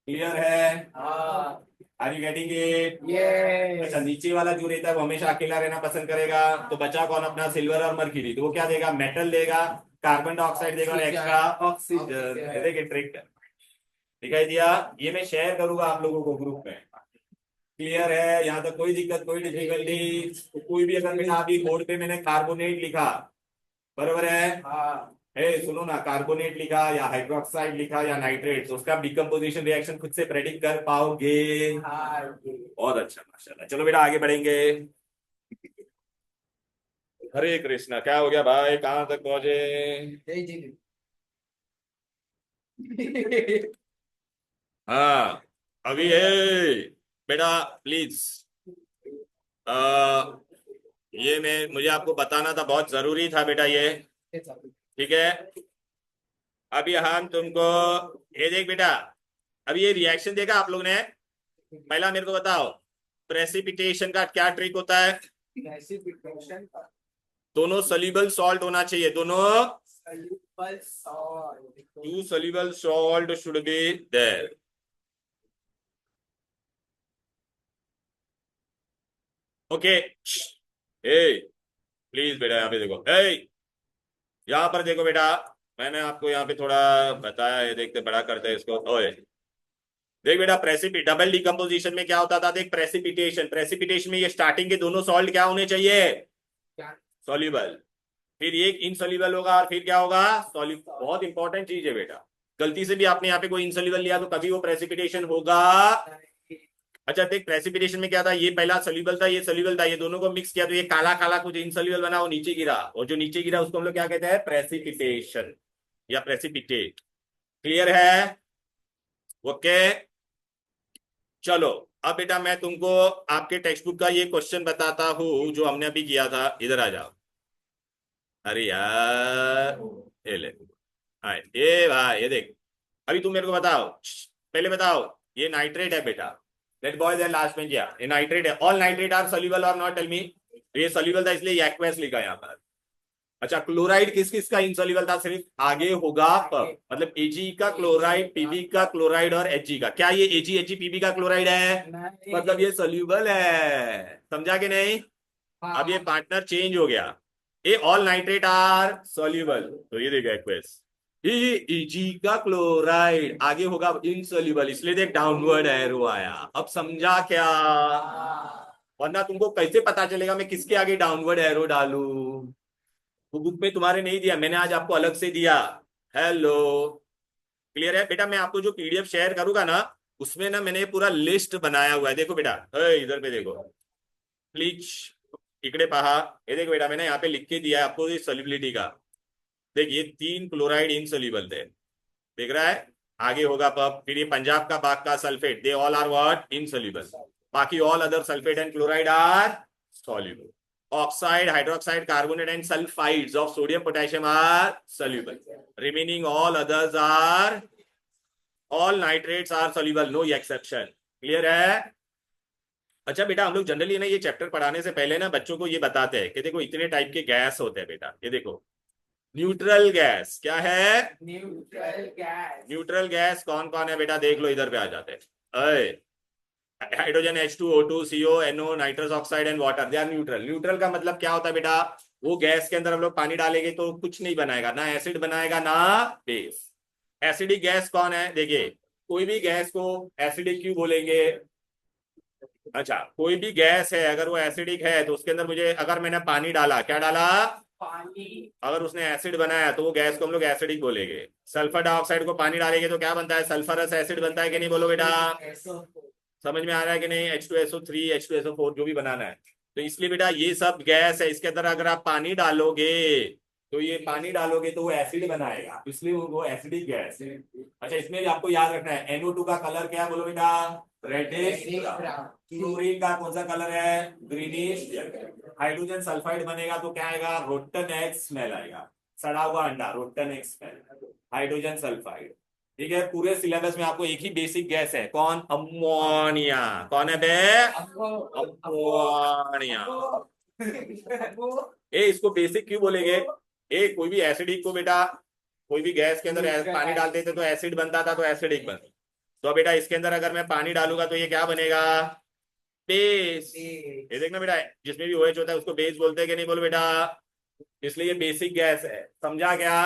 Speaker 1: Clear है?
Speaker 2: हाँ।
Speaker 1: Are you getting it?
Speaker 2: ये
Speaker 1: अच्छा, नीचे वाला जो रहता है वो हमेशा अकेला रहना पसंद करेगा, तो बचा कौन अपना, सिल्वर और मर्क्यूरी। तो वो क्या देगा, मेटल देगा, कार्बन डाइऑक्साइड देगा और एक्स्ट्रा ऑक्सीजन। ये देखिए ट्रिक दिखाई दिया। ये मैं शेयर करूंगा आप लोगों को ग्रुप में। क्लियर है? यहाँ तक कोई दिक्कत, कोई डिफिकल्टी? तो कोई भी अगर बेटा अभी बोर्ड पे मैंने कार्बोनेट लिखा, बरोबर है,
Speaker 2: हाँ।
Speaker 1: सुनो ना, कार्बोनेट लिखा या हाइड्रोक्साइड लिखा या नाइट्रेट, तो उसका डिकम्पोजिशन रिएक्शन खुद से प्रेडिक्ट कर पाओगे?
Speaker 2: हाँ।
Speaker 1: बहुत अच्छा, माशाल्लाह। चलो बेटा आगे बढ़ेंगे। हरे कृष्णा, क्या हो गया भाई, कहां तक पहुंचे?
Speaker 2: जय जी।
Speaker 1: हाँ, अभी है बेटा, प्लीज। ये मैं मुझे आपको बताना था, बहुत जरूरी था बेटा ये। ठीक है, अभी हम तुमको ये देख बेटा, अभी ये रिएक्शन देखा आप लोग ने। पहला मेरे को बताओ, प्रेसिपिटेशन का क्या ट्रिक होता है?
Speaker 2: Precipitation का
Speaker 1: दोनों सोल्यूबल सॉल्ट होना चाहिए, दोनों
Speaker 2: soluble salt.
Speaker 1: Two soluble salt should be there. Okay, ए प्लीज बेटा यहाँ पे देखो, यहाँ पर देखो बेटा, मैंने आपको यहाँ पे थोड़ा बताया है, देखते बड़ा करते हैं इसको। ओए देख बेटा, प्रेसिपिट डबल डिकम्पोजिशन में क्या होता था, देख प्रेसिपिटेशन, प्रेसिपिटेशन में ये स्टार्टिंग के दोनों सॉल्ट क्या होने चाहिए,
Speaker 2: क्या?
Speaker 1: सॉल्युबल। फिर एक इनसॉल्युबल होगा और फिर क्या होगा, सॉल्युबल। बहुत इंपॉर्टेंट चीज है बेटा, गलती से भी आपने यहाँ पे कोई इनसॉल्युबल लिया तो कभी वो प्रेसिपिटेशन होगा। अच्छा देख, प्रेसिपिटेशन में क्या था, ये पहला सॉल्युबल था, ये सॉल्युबल था, ये दोनों को मिक्स किया तो ये काला काला कुछ इनसॉल्युबल बना, वो नीचे गिरा, और जो नीचे गिरा उसको हम लोग क्या कहते हैं, प्रेसिपिटेशन या प्रेसिपिटेट। क्लियर है? ओके, चलो। अब बेटा मैं तुमको आपके टेक्स्ट बुक का ये क्वेश्चन बताता हूं जो हमने अभी किया था। इधर आ जाओ। अरे यार, ये ले, हाँ ये भाई, ये देख। अभी तुम मेरे को बताओ, पहले बताओ, ये नाइट्रेट है बेटा, लेट बॉयज एंड लास्ट में क्या, ये नाइट्रेट है। ऑल नाइट्रेट आर सोल्यूबल और नॉट, टेल मी। ये सोल्यूबल था इसलिए एक्वेस लिखा यहाँ पर। अच्छा, क्लोराइड किस किस का इनसॉल्युबल था, सिर्फ आगे होगा प, मतलब एजी का क्लोराइड, पीबी का क्लोराइड और एचजी का। क्या ये एजी एचजी पीबी का क्लोराइड है? मतलब ये सोल्यूबल है, समझा कि नहीं? अब ये पार्टनर चेंज हो गया, ये ऑल नाइट्रेट आर सोल्यूबल, तो ये देखो एक्वेस। ये एजी का क्लोराइड आगे होगा इनसॉल्युबल, इसलिए देख डाउनवर्ड एरो आया। अब समझा क्या? वरना तुमको कैसे पता चलेगा मैं किसके आगे डाउनवर्ड एरो डालूं? वो बुक में तुम्हारे नहीं दिया, मैंने आज आपको अलग से दिया। हेलो, क्लियर है बेटा? मैं आपको जो पीडीएफ शेयर करूंगा ना, उसमें ना मैंने पूरा लिस्ट बनाया हुआ है। देखो बेटा, इधर पे देखो प्लीज, इकडे पहा। ये देखो बेटा, मैंने यहाँ पे लिख के दिया है आपको इस सोल्युबिलिटी का। देख, ये 3 क्लोराइड इनसोल्यूबल थे, देख रहा है? आगे होगा पब, फिर ये पंजाब का बाग का sulphate, they all are what, insoluble. बाकी all other sulphate and chloride are soluble. Oxide, hydroxide, carbonate and sulfides of sodium, potassium are soluble. Remaining all others are, all nitrates are soluble, no exception. Clear है? अच्छा बेटा, हम लोग generally ना ये chapter पढ़ाने से पहले ना बच्चों को ये बताते हैं कि देखो इतने टाइप के गैस होते हैं बेटा। ये देखो, न्यूट्रल गैस क्या है,
Speaker 2: न्यूट्रल गैस।
Speaker 1: न्यूट्रल गैस कौन कौन है बेटा, देख लो, इधर पे आ जाते हैं। Hydrogen H2O2 CO NO nitrous oxide and water, they are neutral. Neutral का मतलब क्या होता है बेटा, वो गैस के अंदर हम लोग पानी डालेंगे तो कुछ नहीं बनाएगा, ना एसिड बनाएगा ना बेस। एसिडिक गैस कौन है, देखिए, कोई भी गैस को एसिडिक क्यों बोलेंगे? अच्छा, कोई भी गैस है अगर वो एसिडिक है तो उसके अंदर मुझे, अगर मैंने पानी डाला, क्या डाला,
Speaker 2: पानी,
Speaker 1: अगर उसने एसिड बनाया तो वो गैस को हम लोग एसिडिक बोलेंगे। सल्फर डाइऑक्साइड को पानी डालेंगे तो क्या बनता है, सल्फरस एसिड बनता है कि नहीं, बोलो बेटा? समझ में आ रहा है कि नहीं? H2SO3 H2SO4 जो भी बनाना है, तो इसलिए बेटा ये सब गैस है, इसके अंदर अगर आप पानी डालोगे तो ये पानी डालोगे तो वो एसिड बनाएगा, इसलिए वो एसिडिक गैस है। अच्छा, इसमें भी आपको याद रखना है NO2 का कलर क्या है, बोलो बेटा, रेडिश। क्लोरीन का कौन सा कलर है, ग्रीनिश। हाइड्रोजन सल्फाइड बनेगा तो क्या आएगा, रोटन एक्स स्मेल आएगा, सड़ा हुआ अंडा, rotten x smell, hydrogen sulphide. ठीक है, पूरे सिलेबस में आपको एक ही बेसिक गैस है, कौन, अमोनिया। कौन है बे, अमोनिया। इसको बेसिक क्यों बोलेंगे, कोई भी एसिडिक को बेटा, कोई भी गैस के अंदर पानी डालते थे तो एसिड बनता था, तो एसिडिक बन। तो बेटा इसके अंदर अगर मैं पानी डालूंगा तो ये क्या बनेगा, बेस। ये देखना बेटा, जिसमें भी OH होता है उसको बेस बोलते हैं कि नहीं, बोलो बेटा, इसलिए ये बेसिक गैस है, समझा क्या।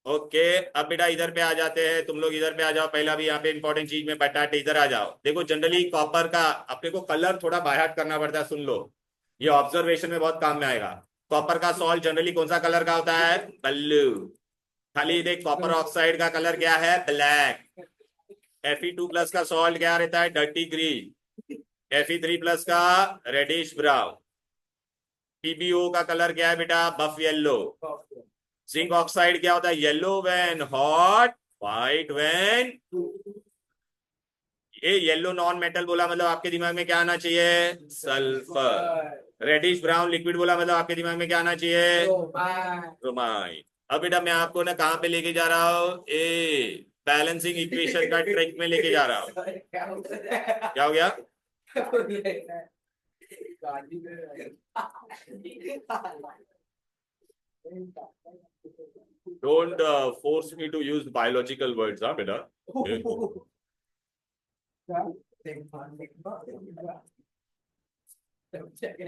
Speaker 1: ओके, अब बेटा इधर पे आ जाते हैं, तुम लोग इधर पे आ जाओ, पहला भी यहाँ पे इंपॉर्टेंट चीज में बताते, इधर आ जाओ। देखो जनरली कॉपर का अपने को कलर थोड़ा बायहाट करना पड़ता है, सुन लो, ये ऑब्जर्वेशन में बहुत काम में आएगा। कॉपर का सॉल्ट जनरली कौन सा कलर का होता है, ब्लू। खाली देख, कॉपर ऑक्साइड का कलर क्या है, ब्लैक। Fe2+ का सॉल्ट क्या रहता है, डर्टी ग्रीन। Fe3+ का रेडिश ब्राउन। PbO का कलर क्या है बेटा, बफ येलो। जिंक ऑक्साइड क्या होता है, yellow when hot, white when. ये येलो नॉन मेटल बोला मतलब आपके दिमाग में क्या आना चाहिए, सल्फर। रेडिश ब्राउन लिक्विड बोला मतलब आपके दिमाग में क्या आना चाहिए, ब्रोमाइड। अब बेटा मैं आपको ना कहाँ पे लेके जा रहा हूँ, बैलेंसिंग इक्वेशन का ट्रिक में लेके जा रहा हूँ। क्या हो गया, don't force me to use biological words, हाँ बेटा।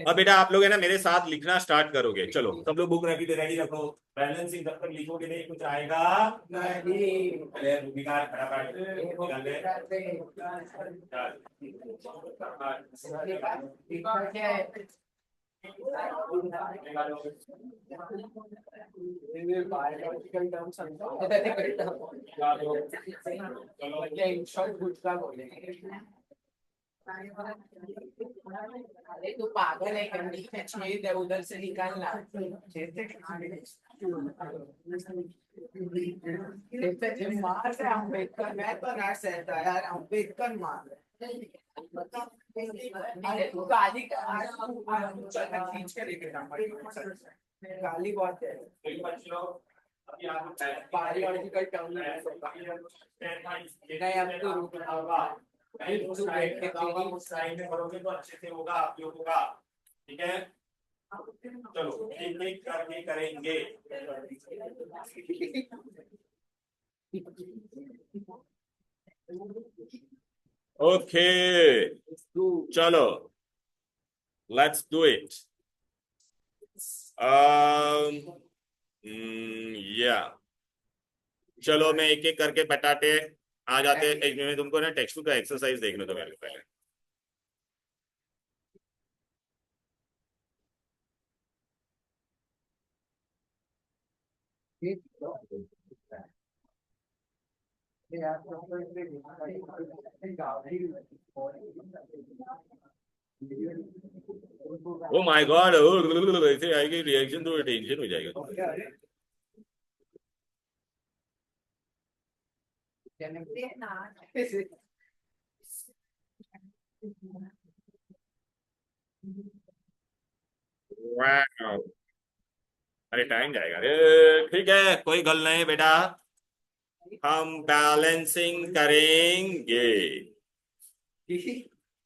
Speaker 1: अब बेटा आप लोग है ना मेरे साथ लिखना स्टार्ट करोगे, चलो सब लोग बुक रेडी रखो। बैलेंसिंग जब तक लिखोगे नहीं कुछ आएगा नहीं। निकाल फटाफट, निकाल दे।
Speaker 2: बायोलॉजिकल टर्म समझो, इन शॉर्ट गुड का बोलेंगे। अरे तू पागल है, कंडी में छेद है, उधर से निकालना। मार रहे अम्बेडकर, मैं तो ना सहता यार, अम्बेडकर मार रहे। अरे तू गाली खींच के लेके गाली बहुत है। बायोलॉजिकल टर्म नहीं, अब तो रुक होगा, उस लाइन में भरोगे तो अच्छे से होगा आप लोगों का। ठीक है, चलो एक एक करके करेंगे। ओके चलो, लेट्स डू इट। या चलो मैं एक एक करके बताते आ जाते। एक मिनट, तुमको ना टेक्स्ट बुक का एक्सरसाइज देखने दो मेरे को पहले। ओ माय गॉड, ऐसे आएगी रिएक्शन तो टेंशन हो जाएगा। वाह, अरे टाइम जाएगा, अरे ठीक है कोई गल नहीं बेटा, हम बैलेंसिंग करेंगे।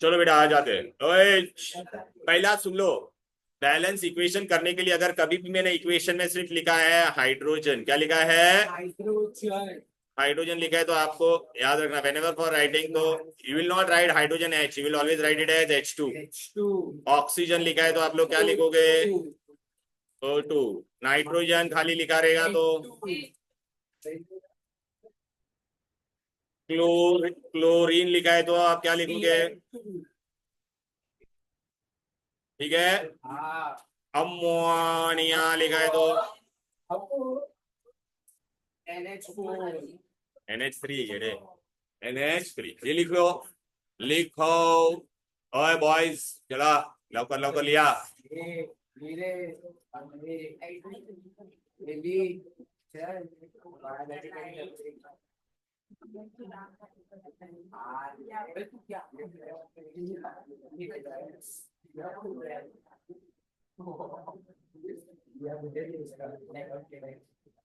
Speaker 2: चलो बेटा आ जाते हैं। ओए पहला सुन लो, बैलेंस इक्वेशन करने के लिए अगर कभी भी मैंने इक्वेशन में सिर्फ लिखा है हाइड्रोजन, क्या लिखा है, हाइड्रोजन लिखा है, तो आपको याद रखना व्हेनेवर फॉर राइटिंग, तो you will not write hydrogen H, you will always write it as H2। Oxygen लिखा है तो आप लोग क्या लिखोगे, O2। नाइट्रोजन खाली लिखा रहेगा तो क्लोरीन लिखा है तो आप क्या लिखोगे, ठीक है। अमोनिया लिखा है तो NH3, NH3 ये लिख लो, लिखो। ओए बॉयज चला लवकर लवकर लिया।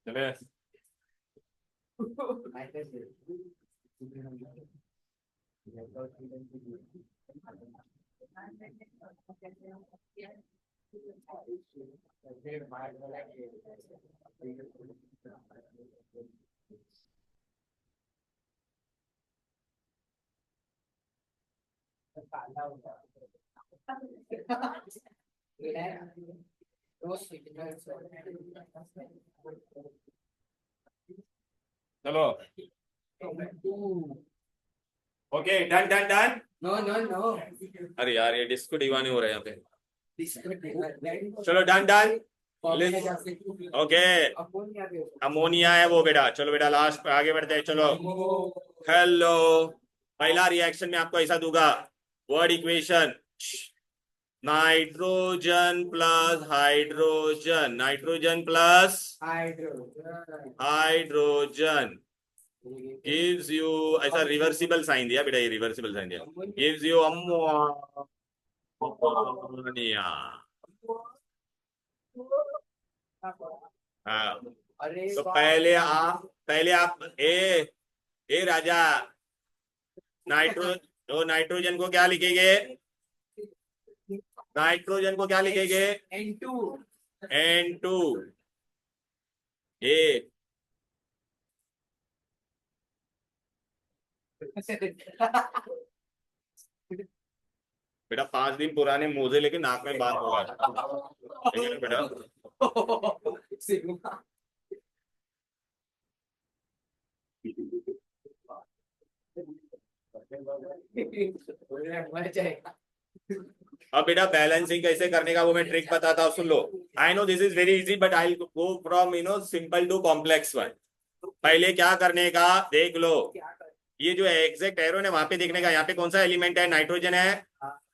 Speaker 1: चले चलो ओके डन डन डन अरे यार ये डिस्को दीवाने हो रहे हैं यहाँ पे चलो डन डन ओके अमोनिया है वो बेटा चलो बेटा लास्ट आगे बढ़ते हैं चलो हेलो पहला रिएक्शन में आपको ऐसा दूंगा word equation nitrogen plus hydrogen gives you ऐसा रिवर्सिबल साइन दिया बेटा ये रिवर्सिबल साइन दिया gives you अमोनिया हाँ तो पहले आप ए राजा नाइट्रोजन को क्या लिखेंगे N2 ए बेटा 5 दिन पुराने मोजे लेके नाक में बात होगा ठीक है ना बेटा अब बेटा बैलेंसिंग कैसे करने का वो मैं ट्रिक बताता हूँ सुन लो I know this is very easy but I go from simple to complex one पहले क्या करने का देख लो ये जो एग्जैक्ट एरो है वहां पे देखने का यहाँ पे कौन सा एलिमेंट है नाइट्रोजन है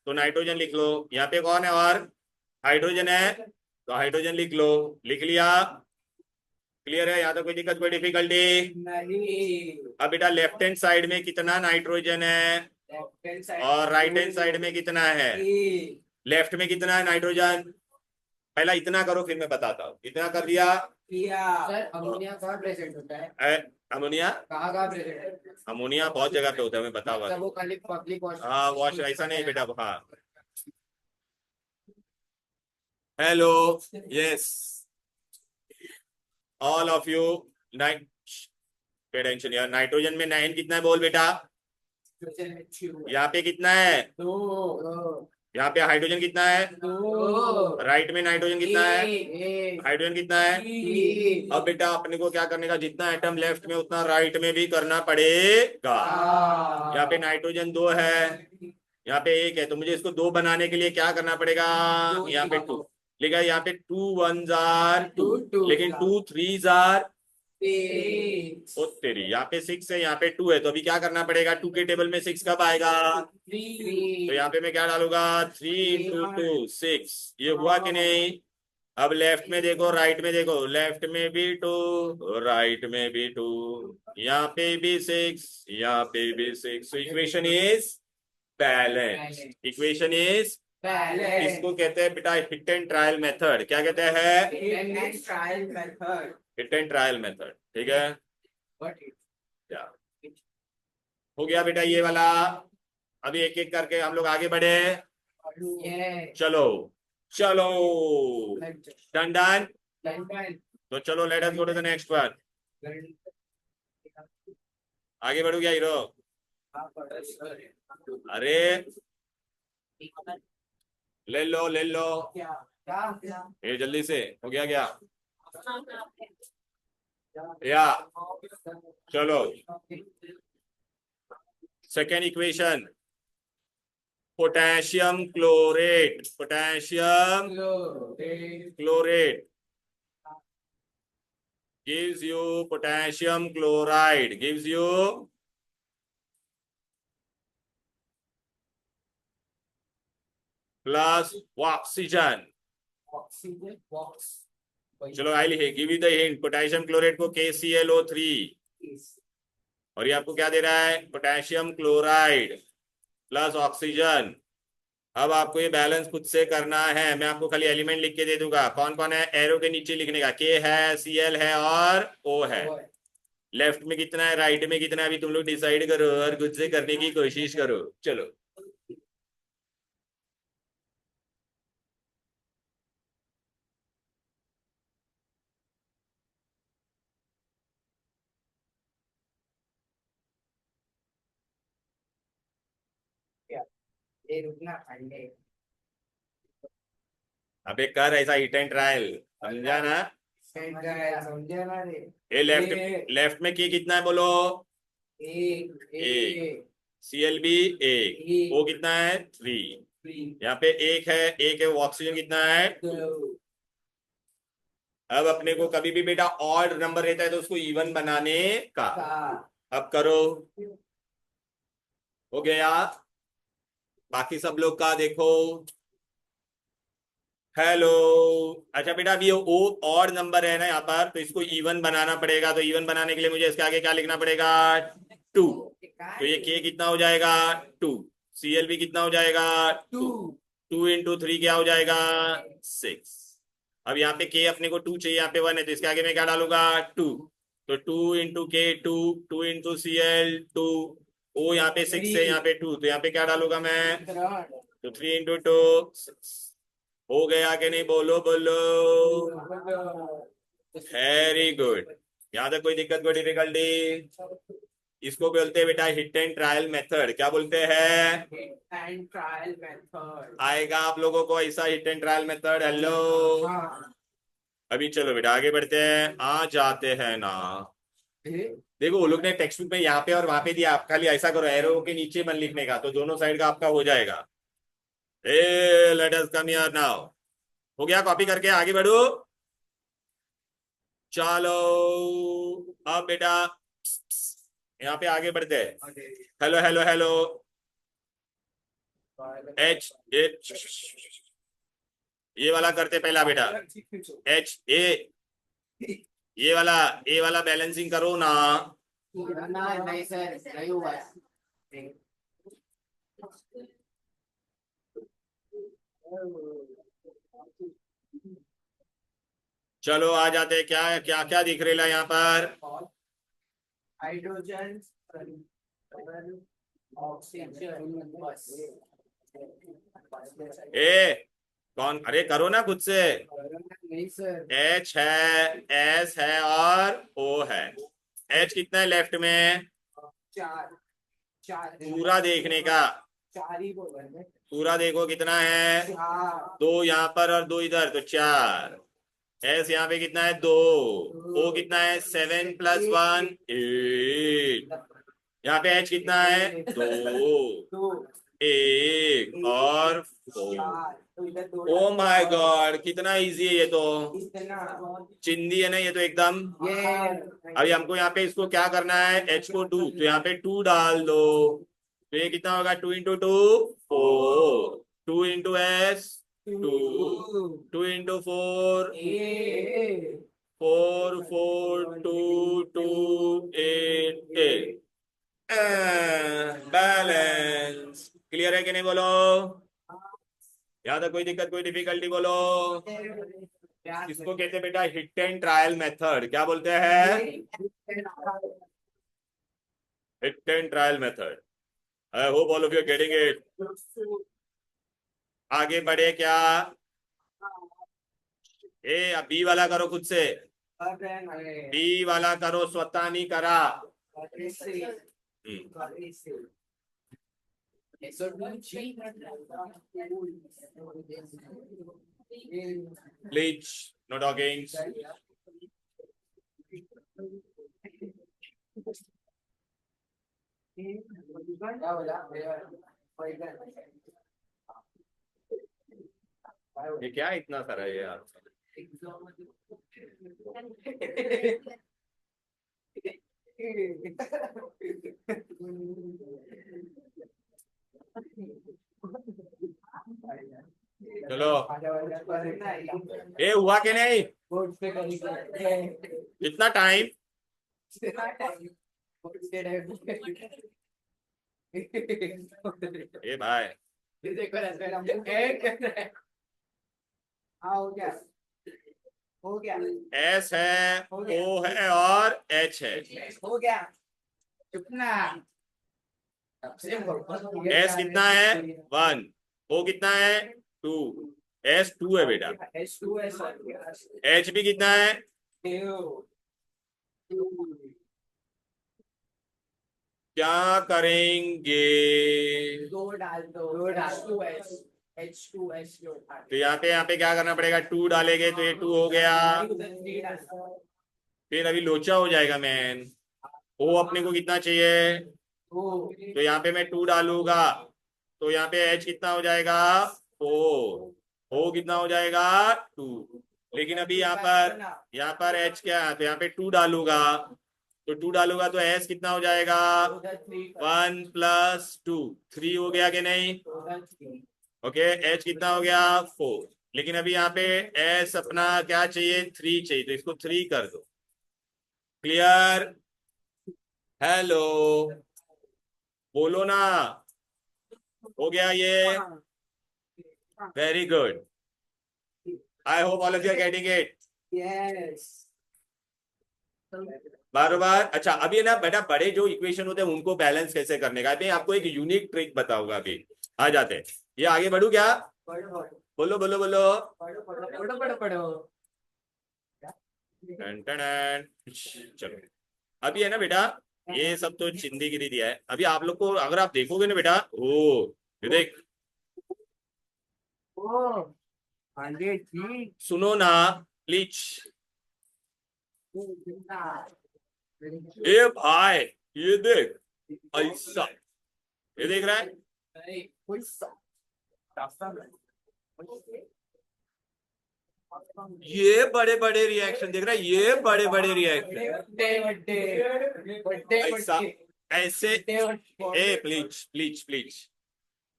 Speaker 1: तो नाइट्रोजन लिख लो यहाँ पे कौन है और हाइड्रोजन है तो हाइड्रोजन लिख लो लिख लिया क्लियर है यहाँ तो कोई दिक्कत कोई डिफिकल्टी नहीं अब बेटा लेफ्ट हैंड साइड में कितना नाइट्रोजन है और राइट हैंड साइड में कितना है लेफ्ट में कितना है नाइट्रोजन पहला इतना करो फिर मैं बताता हूँ इतना कर दिया
Speaker 3: सर अमोनिया कहाँ प्रेजेंट होता है
Speaker 1: अमोनिया
Speaker 3: कहाँ प्रेजेंट है
Speaker 1: अमोनिया बहुत जगह पे होता है मैं बता हुआ
Speaker 3: वो खाली पब्लिक वॉश
Speaker 1: हाँ वॉश ऐसा नहीं बेटा हाँ hello yes all of you nine पे टेंशन यार नाइट्रोजन में 9 कितना है बोल बेटा यहाँ पे कितना है यहाँ पे हाइड्रोजन कितना है राइट में नाइट्रोजन कितना है हाइड्रोजन कितना है अब बेटा अपने को क्या करने का जितना एटम लेफ्ट में उतना राइट में भी करना पड़ेगा यहाँ पे नाइट्रोजन 2 है यहाँ पे 1 है तो मुझे इसको 2 बनाने के लिए क्या करना पड़ेगा यहाँ पे 2 लिखा यहाँ पे 2 1s are 2 लेकिन 2 3s are ओ तेरी यहाँ पे 6 है यहाँ पे 2 है तो अभी क्या करना पड़ेगा 2 के टेबल में 6 कब आएगा तो यहाँ पे मैं क्या डालूंगा 3 into 2 6 ये हुआ कि नहीं अब लेफ्ट में देखो राइट में देखो लेफ्ट में भी 2 राइट में भी 2 यहाँ पे भी 6 यहाँ पे भी 6 so equation is balance equation is इसको कहते हैं बेटा हिट एंड ट्रायल मेथड क्या कहते हैं हिट एंड ट्रायल मेथड ठीक है क्या हो गया बेटा ये वाला अभी एक एक करके हम लोग आगे बढ़े चलो चलो डन डन तो चलो let us go to the next one आगे बढ़ू क्या हीरो अरे ले लो ये जल्दी से हो गया क्या या चलो second equation potassium chlorate gives you potassium chloride gives you plus oxygen
Speaker 3: oxygen box
Speaker 2: चलो I give you the hint, potassium chloride को KClO3, और ये आपको क्या दे रहा है, पोटेशियम क्लोराइड प्लस ऑक्सीजन। अब आपको ये बैलेंस खुद से करना है, मैं आपको खाली एलिमेंट लिख के दे दूंगा, कौन कौन है एरो के नीचे लिखने का, K है, Cl है और O है। लेफ्ट में कितना है, राइट में कितना है, अभी तुम लोग डिसाइड करो और खुद से करने की कोशिश करो। चलो
Speaker 3: ये रुकना अंडे
Speaker 2: अबे कर ऐसा हिट एंड ट्रायल, समझा ना।
Speaker 3: समझे ना रे
Speaker 2: ये लेफ्ट में K कितना है बोलो,
Speaker 3: एक
Speaker 2: एक, CL भी एक, O कितना है 3,
Speaker 3: एक
Speaker 2: यहाँ पे एक है, वो ऑक्सीजन कितना है। अब अपने को कभी भी बेटा ऑड नंबर रहता है तो उसको इवन बनाने का, अब करो, हो गया। बाकी सब लोग का देखो, हेलो। अच्छा बेटा अभी ये ओ ऑड नंबर है ना यहाँ पर, तो इसको इवन बनाना पड़ेगा, तो इवन बनाने के लिए मुझे इसके आगे क्या लिखना पड़ेगा, 2। तो ये K कितना हो जाएगा 2, Cl भी कितना हो जाएगा 2, 2 इंटू 3 क्या हो जाएगा 6। अब यहाँ पे K अपने को 2 चाहिए, यहाँ पे 1 है, तो इसके आगे मैं क्या डालूंगा 2, तो 2 into K 2, 2 into Cl 2, O यहाँ पे 6 है, यहाँ पे 2, तो यहाँ पे क्या डालूंगा मैं, तो 3 इंटू 2 6। हो गया कि नहीं, बोलो बोलो, वेरी गुड। यहाँ तक कोई दिक्कत, कोई डिफिकल्टी। इसको बोलते हैं बेटा हिट एंड ट्रायल मेथड, क्या बोलते हैं,
Speaker 3: एंड ट्रायल मेथड
Speaker 2: आएगा आप लोगों को ऐसा hit and trial method, hello. अभी चलो बेटा आगे बढ़ते हैं, आ जाते हैं ना। देखो वो लोग ने टेक्स्ट बुक में यहाँ पे और वहां पे दिया, आप खाली ऐसा करो एरो के नीचे मन लिखने का, तो दोनों साइड का आपका हो जाएगा। ए let us come here now, हो गया, कॉपी करके आगे बढ़ो। चलो अब बेटा यहाँ पे आगे बढ़ते हैं, हेलो हेलो हेलो, एच ये वाला करते पहला बेटा, एच ए, ये वाला बैलेंसिंग करो ना।
Speaker 3: नहीं सर नहीं हुआ
Speaker 2: चलो आ जाते हैं, क्या क्या क्या दिख रहा है यहाँ पर,
Speaker 3: हाइड्रोजन ऑक्सीजन
Speaker 2: ए कौन, अरे करो ना खुद से,
Speaker 3: नहीं सर
Speaker 2: एच है, एस है और ओ है। एच कितना है लेफ्ट में,
Speaker 3: चार चार
Speaker 2: पूरा देखने का,
Speaker 3: चार ही बोल रहे हैं
Speaker 2: पूरा देखो कितना है,
Speaker 3: चार
Speaker 2: 2 यहाँ पर और 2 इधर, तो 4। एस यहाँ पे कितना है 2, ओ कितना है 7 प्लस 1 8, यहाँ पे एच कितना है 2,
Speaker 3: दो
Speaker 2: 1 और 4।
Speaker 3: चार तो इधर दो
Speaker 2: ओ माय गॉड कितना इजी है ये तो,
Speaker 3: इतना
Speaker 2: चिंदी है ना ये तो एकदम।
Speaker 3: ये
Speaker 2: अभी हमको यहाँ पे इसको क्या करना है, एच को 2, तो यहाँ पे 2 डाल दो, तो ये कितना होगा 2 into 2 4, 2 into S 2, 2 into 4 4 4 2 2 8 8, balance. Clear है कि नहीं बोलो, यहाँ तक कोई दिक्कत कोई डिफिकल्टी बोलो। इसको कहते हैं बेटा हिट एंड ट्रायल मेथड, क्या बोलते हैं, hit and trial method. I hope all of you getting it. आगे बढ़े क्या, ए अब बी वाला करो खुद से, बी वाला करो, स्वतः नहीं करा। Please know talking.
Speaker 3: क्या बोला
Speaker 2: ये क्या इतना सारा है यार,
Speaker 1: चलो
Speaker 3: चलो
Speaker 1: ये हुआ कि नहीं?
Speaker 3: बोर्ड पे करेंगे
Speaker 1: इतना टाइम ये भाई
Speaker 3: हाँ हो गया हो गया
Speaker 1: एस है, ओ है और एच है।
Speaker 3: हो गया कितना
Speaker 1: एस कितना है? 1। ओ कितना है? 2। एस 2 है बेटा। एच भी कितना है? क्या करेंगे? तो यहाँ पे क्या करना पड़ेगा? 2 डालेंगे तो ये 2 हो गया। फिर अभी लोचा हो जाएगा मैन। ओ अपने को कितना चाहिए? तो यहाँ पे मैं 2 डालूंगा तो यहाँ पे एच कितना हो जाएगा? 4। ओ कितना हो जाएगा? 2। लेकिन अभी यहाँ पर एच क्या है? तो यहाँ पे 2 डालूंगा तो 2 डालूंगा तो एस कितना हो जाएगा? 1 + 2 3 हो गया कि नहीं? ओके, एच कितना हो गया? 4। लेकिन अभी यहाँ पे एस अपना क्या चाहिए? 3 चाहिए, तो इसको 3 कर दो। क्लियर? हेलो, बोलो ना। हो गया ये? Very good. I hope all of you are getting it. बार अच्छा, अभी है ना बेटा, बड़े जो इक्वेशन होते हैं उनको बैलेंस कैसे करने का मैं आपको एक यूनिक ट्रिक बताऊंगा। अभी आ जाते हैं। ये आगे बढ़ू क्या? बोलो बोलो बोलो। टन टन टन। चलो, अभी है ना बेटा, ये सब तो चिंदीगिरी दिया है। अभी आप लोग को अगर आप देखोगे ना बेटा, ओ ये देख, सुनो ना प्लीज। ए भाई, ये देख, ऐसा ये देख रहा है? ये बड़े बड़े रिएक्शन देख रहा है? ये बड़े बड़े रिएक्शन ऐसा ऐसे। ए प्लीज प्लीज प्लीज,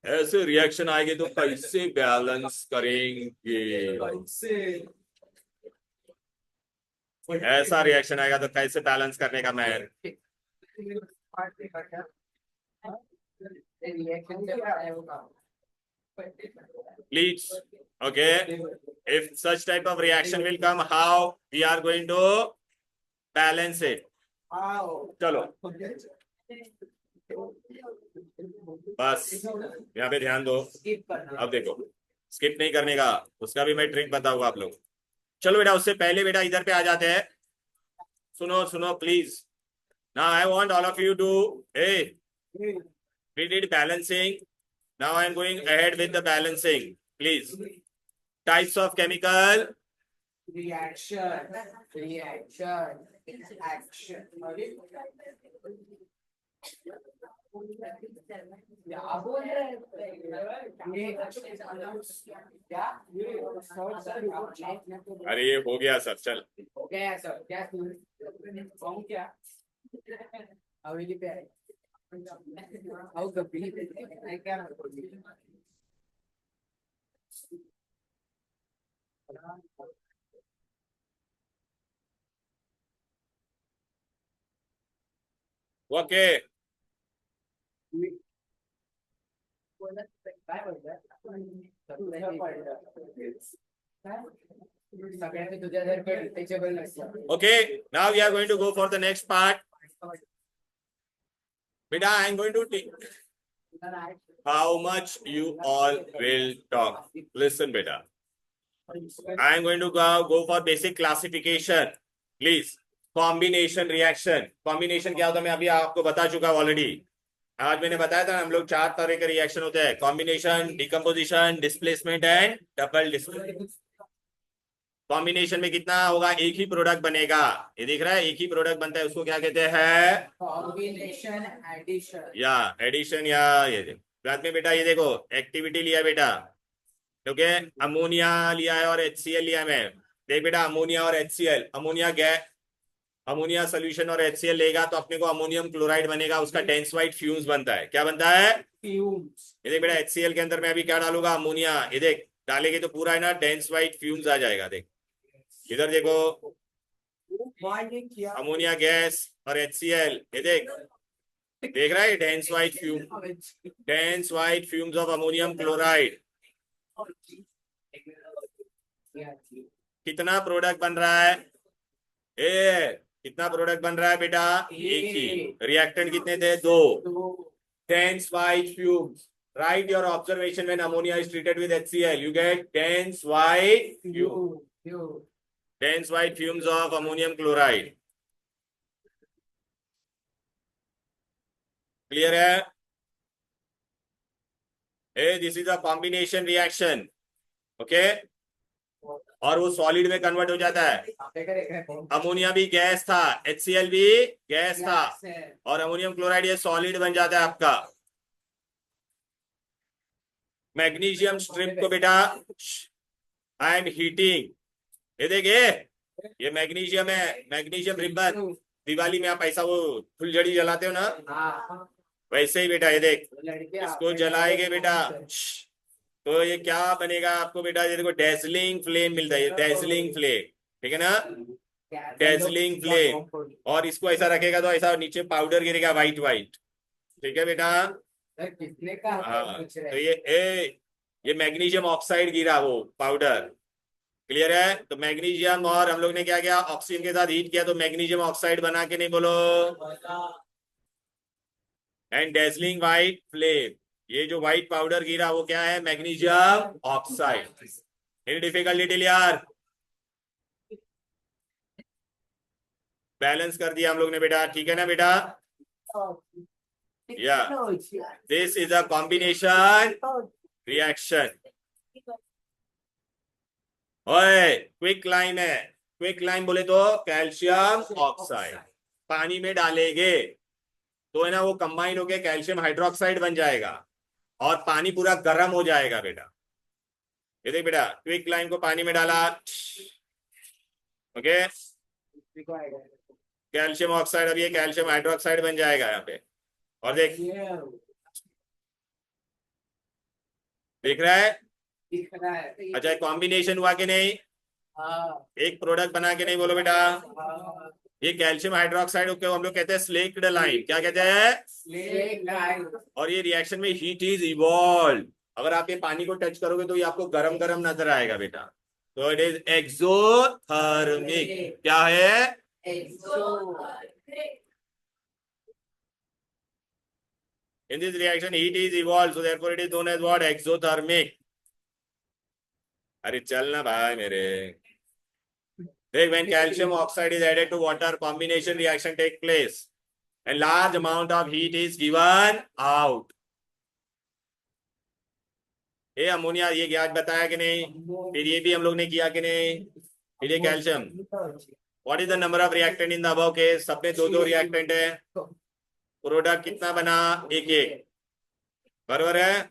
Speaker 1: ऐसे रिएक्शन आएंगे तो कैसे बैलेंस करेंगे? ऐसा रिएक्शन आएगा तो कैसे बैलेंस करने का man? Please, okay. If such type of reaction will come, how we are going to balance it? चलो बस यहाँ पे ध्यान दो। अब देखो, स्किप नहीं करने का, उसका भी मैं ट्रिक बताऊंगा आप लोग। चलो बेटा, उससे पहले बेटा इधर पे आ जाते हैं। सुनो सुनो please. Now I want all of you to, hey, we did balancing. Now I am going ahead with the balancing. Please. Types of chemical.
Speaker 3: reaction action क्या बोल रहे हैं क्या
Speaker 1: अरे ये हो गया सर, चल।
Speaker 3: हो गया सर? क्या कौन क्या हवेली पे आए आओ कभी क्या
Speaker 1: okay, okay. Now we are going to go for the next part. Beta, I am going to take how much you all will talk. Listen, beta. I am going to go for basic classification. Please. Combination reaction. Combination क्या होता है मैं अभी आपको बता चुका हूं already. आज मैंने बताया था हम लोग 4 तरह के रिएक्शन होते हैं: combination, decomposition, displacement and double displacement. Combination में कितना होगा? एक ही प्रोडक्ट बनेगा। ये दिख रहा है, एक ही प्रोडक्ट बनता है, उसको क्या कहते हैं?
Speaker 3: कॉम्बिनेशन एडिशन
Speaker 1: या एडिशन। या ये बाद में बेटा ये देखो, एक्टिविटी लिया बेटा, ओके। अमोनिया लिया है और HCl लिया है। मैं देख बेटा, अमोनिया और HCl, ammonia gas, ammonia solution और HCl लेगा तो अपने को अमोनियम क्लोराइड बनेगा, उसका टेंसवाइट फ्यूम्स बनता है। क्या बनता है?
Speaker 3: फ्यूम्स।
Speaker 1: ये देख बेटा, HCl के अंदर मैं अभी क्या डालूंगा? अमोनिया। ये देख,
Speaker 2: डालेंगे तो पूरा है ना डेंस वाइट फ्यूम्स आ जाएगा। देख इधर देखो, अमोनिया गैस और HCl, ये देख देख रहा है dense white fume, dense white fumes of ammonium chloride. कितना प्रोडक्ट बन रहा है? कितना प्रोडक्ट बन रहा है बेटा? एक ही। रिएक्टेंट कितने थे? 2। dense white fumes. Write your observation when ammonia is treated with HCl. You get dense white fumes. Dense white fumes of ammonium chloride. Clear है? This is a combination reaction. Okay? और वो solid में convert हो जाता है। Ammonia भी gas था, HCl भी गैस था, और अमोनियम क्लोराइड ये सॉलिड बन जाता है आपका। मैग्नीशियम स्ट्रिप को बेटा आई एम हीटिंग, ये देखिए ये मैग्नीशियम है, मैग्नीशियम रिबन। दिवाली में आप ऐसा वो फुलझड़ी जलाते हो ना, वैसे ही बेटा ये देख, इसको जलाएंगे बेटा तो ये क्या बनेगा आपको बेटा? ये देखो डेजलिंग फ्लेम मिलता है, ये डेजलिंग फ्लेम, ठीक है ना, डेजलिंग फ्लेम। और इसको ऐसा रखेगा तो ऐसा नीचे पाउडर गिरेगा व्हाइट व्हाइट, ठीक है बेटा।
Speaker 3: कितने का?
Speaker 2: हाँ तो ये मैग्नीशियम ऑक्साइड गिरा वो पाउडर। क्लियर है? तो मैग्नीशियम और हम लोग ने क्या किया, ऑक्सीजन के साथ हीट किया तो मैग्नीशियम ऑक्साइड बना के, नहीं बोलो, एंड डेजलिंग व्हाइट फ्लेम। ये जो व्हाइट पाउडर गिरा वो क्या है? Magnesium oxide. एनी डिफिकल्टी यार? बैलेंस कर दिया हम लोग ने बेटा, ठीक है ना बेटा? या this is a combination reaction. ओए क्विक लाइन है, क्विक लाइन बोले तो कैल्शियम ऑक्साइड पानी में डालेंगे तो है ना वो कंबाइन होके कैल्शियम हाइड्रोक्साइड बन जाएगा और पानी पूरा गर्म हो जाएगा बेटा। ये देख बेटा, क्विक लाइन को पानी में डाला, ओके, कैल्शियम ऑक्साइड, अब ये कैल्शियम हाइड्रोक्साइड बन जाएगा यहाँ पे। और देख, देख रहा है? अच्छा कॉम्बिनेशन हुआ कि नहीं? एक प्रोडक्ट बना के, नहीं बोलो बेटा? ये कैल्शियम हाइड्रोक्साइड को हम लोग कहते हैं स्लेक्ड लाइन। क्या कहते हैं? और ये रिएक्शन में हीट इज इवॉल्व। अगर आप ये पानी को टच करोगे तो ये आपको गरम गरम नजर आएगा बेटा, तो इट इज एक्सोथर्मिक। क्या है? In this reaction heat is evolved, so therefore it is known as what? Exothermic. अरे चल ना भाई मेरे, देख, when calcium oxide is added to water, combination reaction take place and large amount of heat is given out. ये ammonia, ये gas बताया कि नहीं? फिर ये भी हम लोग ने किया कि नहीं? फिर ये calcium, what is the number of reactant in the above case? सब में 2-2 रिएक्टेंट है, प्रोडक्ट कितना बना? 1-1, बराबर है।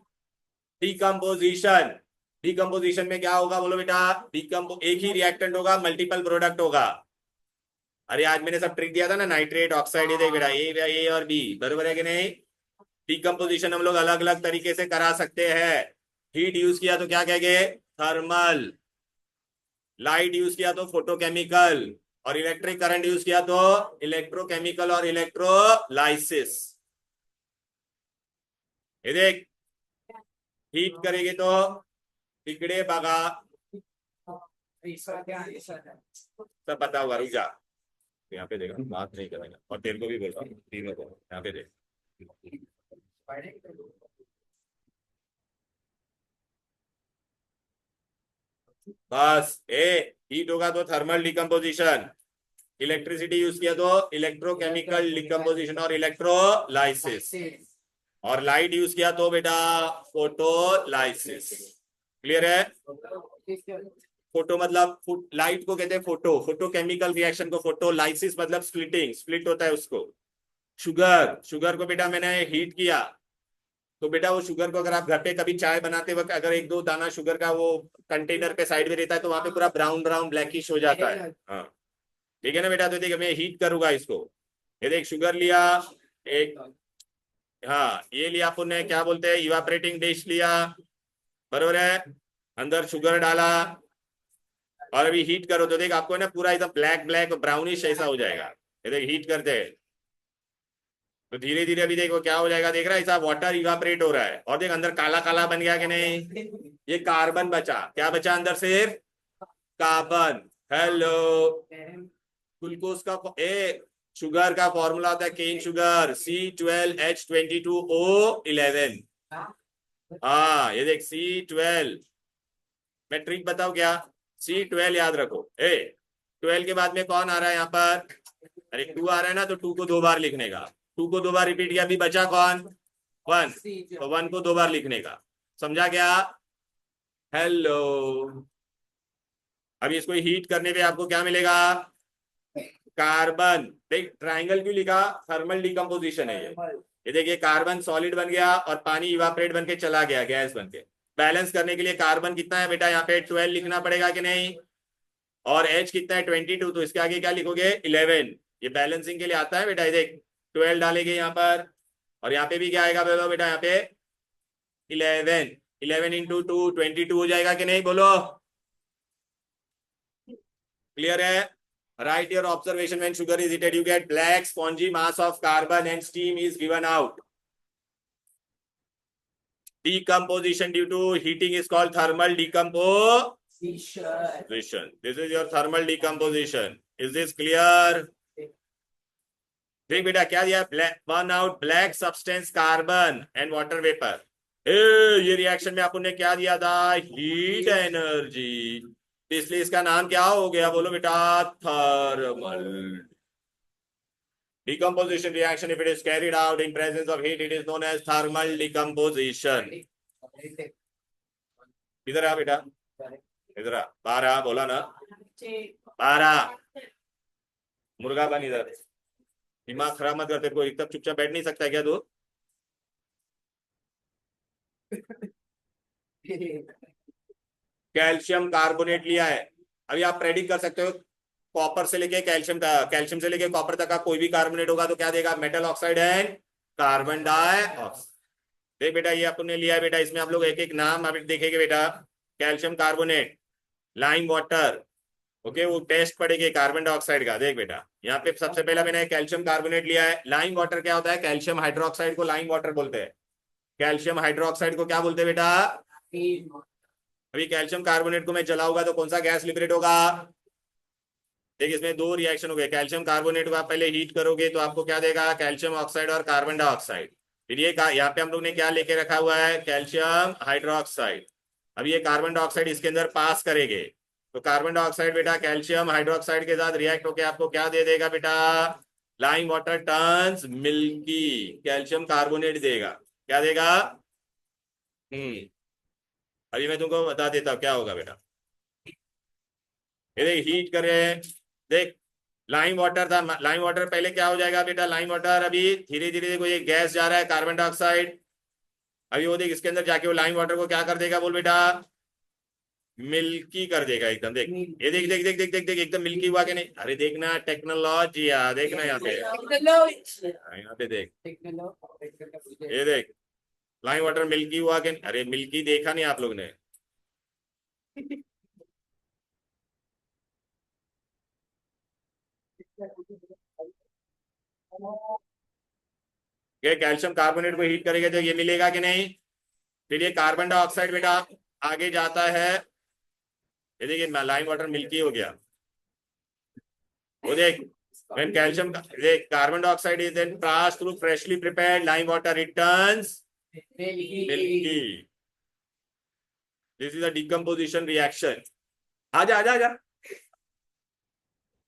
Speaker 2: डिकम्पोजिशन, डिकम्पोजिशन में क्या होगा बोलो बेटा? एक ही रिएक्टेंट होगा, मल्टीपल प्रोडक्ट होगा। अरे आज मैंने सब ट्रिक दिया था ना, नाइट्रेट ऑक्साइड, ये देख बेटा, ए और बी, बराबर है कि नहीं? डिकम्पोजिशन हम लोग अलग अलग तरीके से करा सकते हैं। हीट यूज किया तो क्या कहेंगे? थर्मल। लाइट यूज किया तो फोटोकेमिकल, और इलेक्ट्रिक करंट यूज किया तो इलेक्ट्रोकेमिकल और इलेक्ट्रोलाइसिस। ये देख, हीट करेंगे तो टिकड़े बगा, सब पता होगा, रुक जा, यहाँ पे देखा, बात नहीं करेंगे, और तेरे को भी बोल रहा हूँ, तीनों को यहाँ पे देख। बस हीट होगा तो थर्मल डिकम्पोजिशन, इलेक्ट्रिसिटी यूज किया तो इलेक्ट्रोकेमिकल डिकम्पोजिशन और इलेक्ट्रोलाइसिस, और लाइट यूज किया तो बेटा फोटोलाइसिस। क्लियर है? फोटो मतलब लाइट को कहते हैं फोटो, फोटोकेमिकल रिएक्शन को फोटोलाइसिस मतलब स्प्लिटिंग, स्प्लिट होता है उसको। शुगर को बेटा मैंने हीट किया तो बेटा वो शुगर को अगर आप घर पे कभी चाय बनाते वक्त अगर 1-2 दाना शुगर का वो कंटेनर पे साइड में रहता है तो वहां पे पूरा ब्राउन ब्राउन ब्लैकिश हो जाता है। हाँ ठीक है ना बेटा? तो देख मैं हीट करूंगा इसको, ये देख शुगर लिया एक, हाँ ये लिया अपन ने, क्या बोलते हैं, इवापोरेटिंग डिश लिया, बरोबर है। अंदर शुगर डाला और अभी हीट करो तो देख आपको ना पूरा एकदम ब्लैक ब्लैक ब्राउनिश ऐसा हो जाएगा। ये देख हीट करते हैं तो धीरे धीरे अभी देखो क्या हो जाएगा, देख रहा है ऐसा वाटर इवापरेट हो रहा है और देख अंदर काला काला बन गया कि नहीं, ये कार्बन बचा, क्या बचा अंदर सिर्फ कार्बन। हेलो, ग्लूकोज का शुगर का फॉर्मूला होता है केन शुगर C12H22O11। हाँ ये देख C12, मैं ट्रिक बताऊं क्या, C12 याद रखो। 12 के बाद में कौन आ रहा है यहाँ पर, अरे 2 आ रहा है ना, तो 2 को 2 बार लिखने का, 2 को 2 बार रिपीट किया, अभी बचा कौन 1, तो 1 को 2 बार लिखने का, समझा क्या। हेलो, अभी इसको हीट करने पे आपको क्या मिलेगा, कार्बन। देख ट्राइंगल क्यों लिखा, थर्मल डिकम्पोजिशन है ये देखिए कार्बन सॉलिड बन गया और पानी इवापरेट बन के चला गया गैस बन के। बैलेंस करने के लिए कार्बन कितना है बेटा, यहाँ पे 12 लिखना पड़ेगा कि नहीं, और H कितना है 22, तो इसके आगे क्या लिखोगे 11। ये बैलेंसिंग के लिए आता है बेटा, ये देख 12 डालेंगे यहाँ पर, और यहाँ पे भी क्या आएगा बोलो बेटा, यहाँ पे 11, 11 इंटू 2 22 हो जाएगा कि नहीं, बोलो क्लियर है। Write your observation when sugar is heated. You get black spongy mass of carbon and steam is given out. Decomposition due to heating is called thermal decomposition. This is your thermal decomposition. Is this clear? देख बेटा क्या दिया, burn out black substance carbon and water vapor. ये reaction में अपन ने क्या दिया था, हीट एनर्जी, इसलिए इसका नाम क्या हो गया, बोलो बेटा thermal decomposition reaction. If it is carried out in presence of heat, it is known as thermal decomposition. इधर आ बेटा, इधर आ, बाहर आ, बोला ना बाहर आ, मुर्गा बन इधर, दिमाग खराब मत कर, तेरे को एकदम चुपचाप बैठ नहीं सकता क्या तू। कैल्शियम कार्बोनेट लिया है, अभी आप प्रेडिक्ट कर सकते हो कॉपर से लेके कैल्शियम तक, कैल्शियम से लेके कॉपर तक का कोई भी कार्बोनेट होगा तो क्या देगा, metal oxide and carbon dioxide. देख बेटा ये अपन ने लिया है बेटा, इसमें आप लोग एक एक नाम आप देखेंगे बेटा, calcium carbonate, lime water, okay वो टेस्ट पड़ेगी कार्बन डाइऑक्साइड का। देख बेटा यहाँ पे सबसे पहला मैंने कैल्शियम कार्बोनेट लिया है, लाइम वाटर क्या होता है, कैल्शियम हाइड्रोक्साइड को लाइम वाटर बोलते हैं, कैल्शियम हाइड्रोक्साइड को क्या बोलते हैं बेटा। अभी कैल्शियम कार्बोनेट को मैं जलाऊंगा तो कौन सा गैस लिबरेट होगा, देखिए इसमें 2 रिएक्शन हो गए, कैल्शियम कार्बोनेट को आप पहले हीट करोगे तो आपको क्या देगा, कैल्शियम ऑक्साइड और कार्बन डाइऑक्साइड। फिर ये यहाँ पे हम लोग ने क्या लेके रखा हुआ है, कैल्शियम हाइड्रोक्साइड। अब ये कार्बन डाइऑक्साइड इसके अंदर पास करेंगे तो कार्बन डाइऑक्साइड बेटा कैल्शियम हाइड्रोक्साइड के साथ रिएक्ट होकर आपको क्या दे देगा बेटा, lime water turns milky, calcium carbonate देगा, क्या देगा। अभी मैं तुमको बता देता हूँ क्या होगा बेटा, ये देख हीट करें, देख लाइम वाटर था, लाइम वाटर पहले क्या हो जाएगा बेटा, लाइम वाटर अभी धीरे धीरे देखो ये गैस जा रहा है कार्बन डाइऑक्साइड, अभी वो देख इसके अंदर जाके वो लाइम वाटर को क्या कर देगा, बोल बेटा मिल्की कर देगा एकदम। देख ये देख देख देख देख देख देख एकदम मिल्की हुआ कि नहीं, अरे देखना टेक्नोलॉजी, देखना यहाँ पे, यहाँ पे देख, ये देख लाइम वाटर मिल्की हुआ कि नहीं, अरे मिल्की देखा नहीं आप लोग ने। ये कैल्शियम कार्बोनेट को हीट करेंगे तो ये मिलेगा कि नहीं, फिर ये कार्बन डाइऑक्साइड बेटा आगे जाता है, ये देखिए लाइम वाटर मिल्की हो गया, वो देख when calcium देख carbon dioxide is then passed through freshly prepared lime water it turns milky. This is a decomposition reaction. आजा आजा आजा,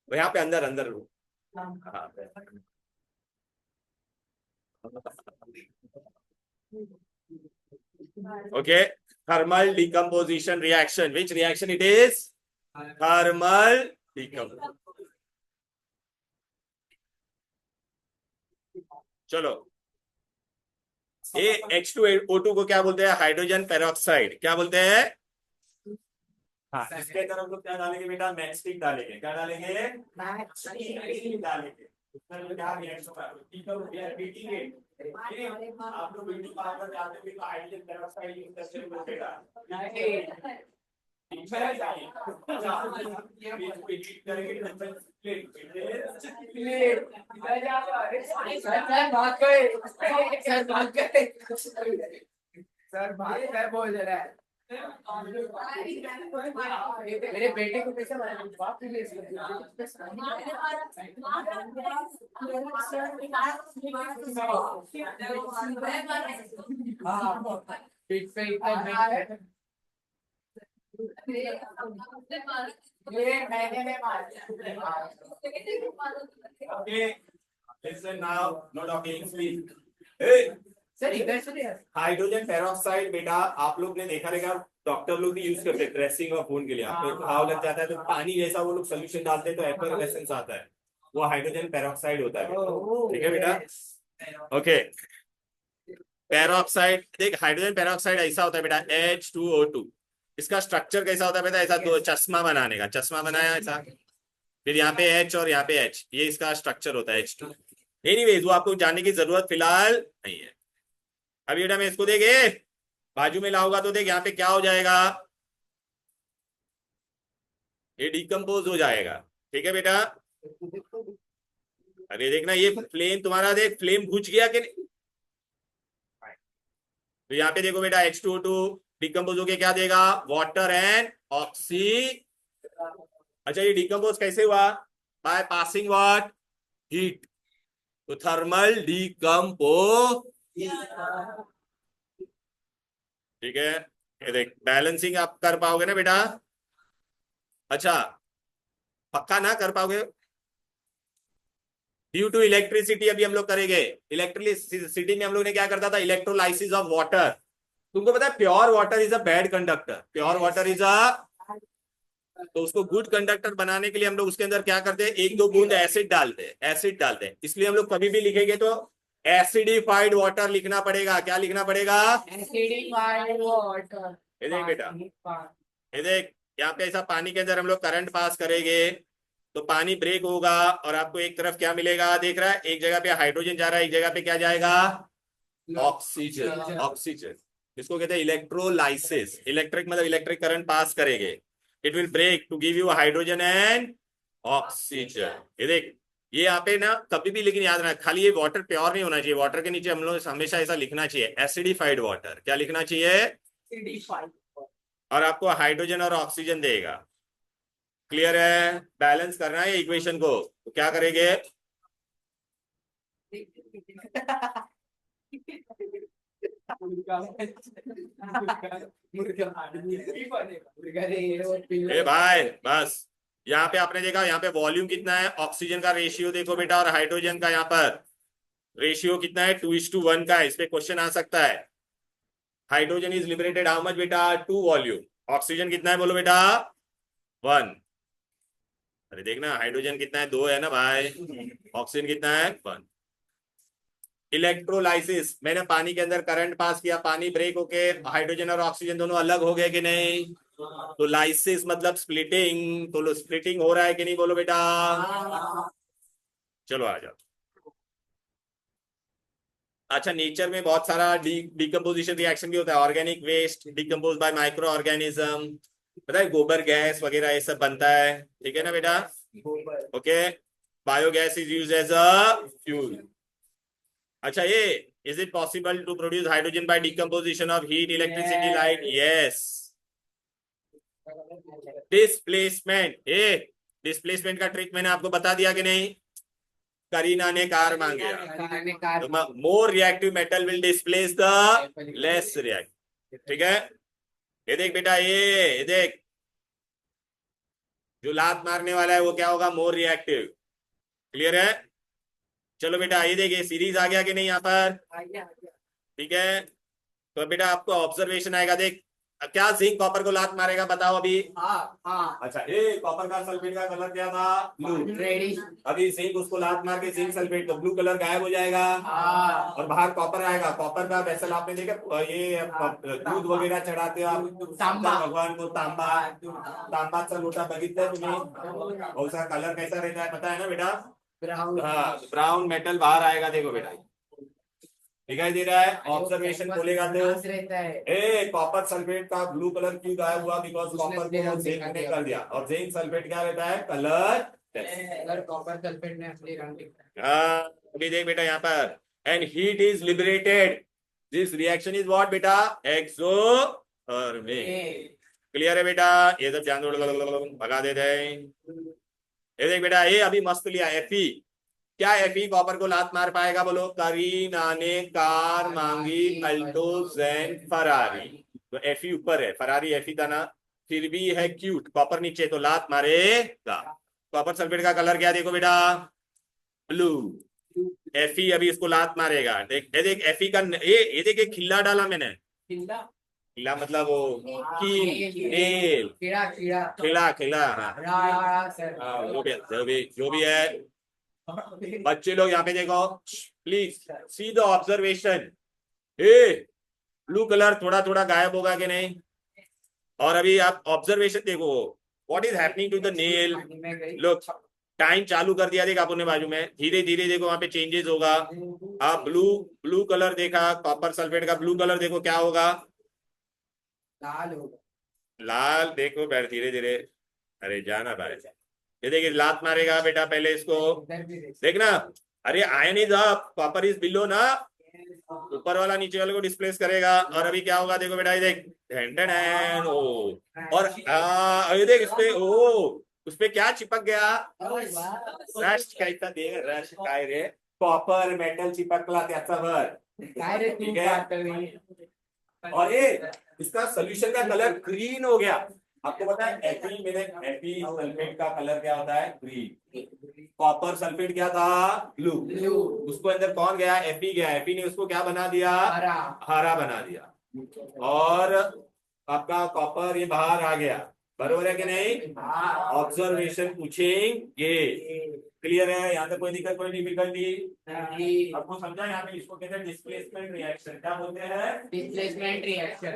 Speaker 2: यहाँ पे अंदर अंदर okay, thermal decomposition reaction. Which reaction it is? Thermal decomposition. चलो ये H2O2 को क्या बोलते हैं, हाइड्रोजन पेरोक्साइड, क्या बोलते हैं। हाँ इसके अंदर हम लोग क्या डालेंगे बेटा, मैचस्टिक डालेंगे, क्या डालेंगे, मैचस्टिक डालेंगे। उसमें क्या रिएक्शन होगा ठीक है वी आर बीटिंग इट आप लोग वीडियो पावर पर जाते हुए तो हाइड्रोजन पेरोक्साइड यूज करते हुए बोलेगा
Speaker 3: सर भाग कर बोल रहा है मेरे बेटे को कैसे बाप के लिए हाँ पीठ पे इतना ये मैंने मारा
Speaker 2: Okay, listen now, no talking, please. Hey,
Speaker 3: sir इधर से
Speaker 2: हाइड्रोजन पेरोक्साइड बेटा आप लोग ने देखा रहेगा डॉक्टर लोग भी यूज करते हैं ड्रेसिंग और खून के लिए आपको घाव लग जाता है तो पानी जैसा वो लोग सोल्यूशन डालते हैं तो एफलोरेसेंस आता है वो हाइड्रोजन पेरोक्साइड होता है ठीक है बेटा ओके पेरोक्साइड देख हाइड्रोजन पेरोक्साइड ऐसा होता है बेटा H2O2 इसका स्ट्रक्चर कैसा होता है बेटा ऐसा दो चश्मा बनाने का चश्मा बनाया ऐसा फिर यहाँ पे H और यहाँ पे H ये इसका स्ट्रक्चर होता है H2 एनीवेज वो आपको जानने की जरूरत फिलहाल नहीं है अभी बेटा मैं इसको देखे बाजू में लाऊंगा तो देख यहाँ पे क्या हो जाएगा ये डिकम्पोज हो जाएगा ठीक है बेटा अरे देखना ये फ्लेम तुम्हारा देख फ्लेम बुझ गया कि नहीं तो यहाँ पे देखो बेटा H2O2 डिकम्पोज होके क्या देगा वाटर एंड ऑक्सी अच्छा ये डिकम्पोज कैसे हुआ बाय पासिंग व्हाट हीट तो थर्मल डिकम्पोज ठीक है ये देख बैलेंसिंग आप कर पाओगे ना बेटा अच्छा पक्का ना कर पाओगे ड्यू टू इलेक्ट्रिसिटी अभी हम लोग करेंगे इलेक्ट्रिसिटी में हम लोग ने क्या करता था इलेक्ट्रोलाइसिस ऑफ वाटर तुमको पता है pure water is a bad conductor pure water is a तो उसको गुड कंडक्टर बनाने के लिए हम लोग उसके अंदर क्या करते हैं एक दो बूंद एसिड डालते हैं इसलिए हम लोग कभी भी लिखेंगे तो एसिडिफाइड वाटर लिखना पड़ेगा क्या लिखना पड़ेगा
Speaker 3: एसिडिफाइड वाटर
Speaker 2: ये देख बेटा ये देख यहाँ पे ऐसा पानी के अंदर हम लोग करंट पास करेंगे तो पानी ब्रेक होगा और आपको एक तरफ क्या मिलेगा देख रहा है एक जगह पे हाइड्रोजन जा रहा है एक जगह पे क्या जाएगा ऑक्सीजन ऑक्सीजन इसको कहते हैं इलेक्ट्रोलाइसिस इलेक्ट्रिक मतलब इलेक्ट्रिक करंट पास करेंगे it will break to give you hydrogen and oxygen ये देख ये यहाँ पे ना कभी भी लेकिन याद रखना खाली ये वाटर प्योर नहीं होना चाहिए वाटर के नीचे हम लोग हमेशा ऐसा लिखना चाहिए एसिडिफाइड वाटर क्या लिखना चाहिए और आपको हाइड्रोजन और ऑक्सीजन देगा क्लियर है बैलेंस करना है इक्वेशन को तो क्या करेंगे ए भाई बस यहाँ पे आपने देखा यहाँ पे वॉल्यूम कितना है ऑक्सीजन का रेशियो देखो बेटा और हाइड्रोजन का यहाँ पर रेशियो कितना है 2:1 का है इस पे क्वेश्चन आ सकता है hydrogen is liberated how much बेटा 2 वॉल्यूम ऑक्सीजन कितना है बोलो बेटा 1 अरे देखना हाइड्रोजन कितना है 2 है ना भाई ऑक्सीजन कितना है 1 इलेक्ट्रोलाइसिस मैंने पानी के अंदर करंट पास किया पानी ब्रेक होके हाइड्रोजन और ऑक्सीजन दोनों अलग हो गए कि नहीं तो लाइसिस मतलब स्प्लिटिंग तो स्प्लिटिंग हो रहा है कि नहीं बोलो बेटा चलो आ जाओ अच्छा नेचर में बहुत सारा डिकम्पोजिशन रिएक्शन भी होता है organic waste decompose by microorganism पता है गोबर गैस वगैरह ये सब बनता है ठीक है ना बेटा okay biogas is used as a fuel अच्छा ये is it possible to produce hydrogen by decomposition of heat electricity light yes displacement ये डिस्प्लेसमेंट का ट्रिक मैंने आपको बता दिया कि नहीं करीना ने कार मांगे more reactive metal will displace the less reactive ठीक है ये देख बेटा ये देख जो लात मारने वाला है वो क्या होगा मोर रिएक्टिव क्लियर है चलो बेटा ये देखिए सीरीज आ गया कि नहीं यहाँ पर ठीक है तो बेटा आपको ऑब्जर्वेशन आएगा देख क्या जिंक कॉपर को लात मारेगा बताओ अभी अच्छा ये कॉपर का सल्फेट का कलर क्या था ब्लू अभी जिंक उसको लात मार के जिंक सल्फेट तो ब्लू कलर गायब हो जाएगा और बाहर कॉपर आएगा कॉपर का वैसल आपने देखा ये दूध वगैरह चढ़ाते हो आप भगवान को तांबाचा लोटा बघितलाय तुम्ही और उसका कलर कैसा रहता है पता है ना बेटा
Speaker 3: Brown.
Speaker 1: हाँ ब्राउन मेटल बाहर आएगा, देखो बेटा दिखाई दे रहा है। ऑब्जर्वेशन बोलेगा तो
Speaker 3: Glass रहता है.
Speaker 1: ए कॉपर सल्फेट का ब्लू कलर क्यों गायब हुआ? बिकॉज
Speaker 3: उसने
Speaker 1: कॉपर को
Speaker 3: रंग
Speaker 1: जिंक
Speaker 3: दिखा
Speaker 1: ने
Speaker 3: दिया।
Speaker 1: कर दिया, और जिंक सल्फेट क्या रहता है? कलर।
Speaker 3: अगर कॉपर सल्फेट ने असली रंग दिखाया.
Speaker 1: हाँ अभी देख बेटा यहाँ पर, and heat is liberated, this reaction is what बेटा? एक्सोथर्मिक। क्लियर है बेटा? ये सब जान दो, भगा देते हैं। ये देख बेटा, ये अभी मस्त लिया एफी। क्या एफी कॉपर को लात मार पाएगा? बोलो। करीना ने कार मांगी अल्टो जैन फरारी, तो एफी ऊपर है, फरारी एफी था ना, फिर भी है क्यूट, कॉपर नीचे, तो लात मारेगा। कॉपर सल्फेट का कलर क्या देखो बेटा? ब्लू। एफी अभी इसको लात मारेगा। देख ये देख एफी का ये देख एक खिल्ला डाला मैंने।
Speaker 3: खिल्ला.
Speaker 1: खिल्ला मतलब वो कील, नेल,
Speaker 3: खीरा खीरा.
Speaker 1: खिला खिला। हाँ
Speaker 3: रा सर.
Speaker 1: हाँ, जो भी है। बच्चे लोग यहाँ पे देखो please, see the observation. A blue colour थोड़ा थोड़ा गायब होगा कि नहीं? और अभी आप ऑब्जर्वेशन देखो, what is happening to the nail. लोग टाइम चालू कर दिया, देख अपने बाजू में, धीरे धीरे देखो वहां पे चेंजेस होगा। आप ब्लू ब्लू कलर देखा, कॉपर सल्फेट का ब्लू कलर देखो क्या होगा?
Speaker 3: लाल होगा.
Speaker 1: लाल। देखो बैठ धीरे धीरे, अरे जाना भाई, ये देखिए लात मारेगा बेटा, पहले इसको
Speaker 3: इधर भी देख.
Speaker 1: देखना। अरे ion is up, copper is below ना, ऊपर वाला नीचे वाले को डिस्प्लेस करेगा। और अभी क्या होगा देखो बेटा, ये देख ढन ढन ढन, ओ और ये देख इसपे, ओ उसपे क्या चिपक गया? रस्ट कैसा दे, रस्ट काय रे, कॉपर मेटल चिपकला त्याच्यावर.
Speaker 3: काय रे तू
Speaker 1: ठीक है?
Speaker 3: बात कर रही है.
Speaker 1: और ये इसका सोल्यूशन का कलर ग्रीन हो गया। आपको पता है एफी मेरे एफी सल्फेट का कलर क्या होता है? ग्रीन। कॉपर सल्फेट क्या था? ब्लू।
Speaker 3: ब्लू.
Speaker 1: उसको अंदर कौन गया? एफी गया, एफी ने उसको क्या बना दिया?
Speaker 3: हरा.
Speaker 1: हरा बना दिया। और आपका कॉपर ये बाहर आ गया, बरोबर है कि नहीं? ऑब्जर्वेशन पूछेंगे। क्लियर है? यहाँ तक कोई दिक्कत, कोई डिफिकल्टी? आपको समझा? यहाँ पे इसको कहते हैं डिस्प्लेसमेंट रिएक्शन। क्या बोलते हैं?
Speaker 3: Displacement reaction.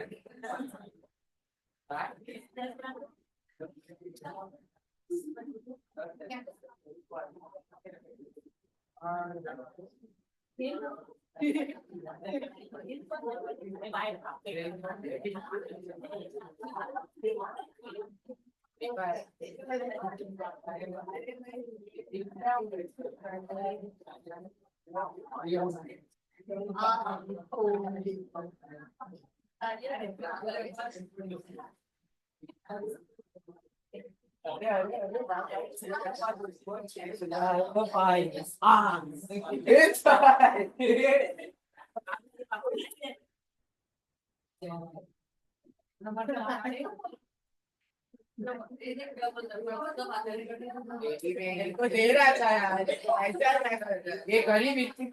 Speaker 3: इनको दे रहा था यार, ऐसा नहीं कर. ये गरीब इतनी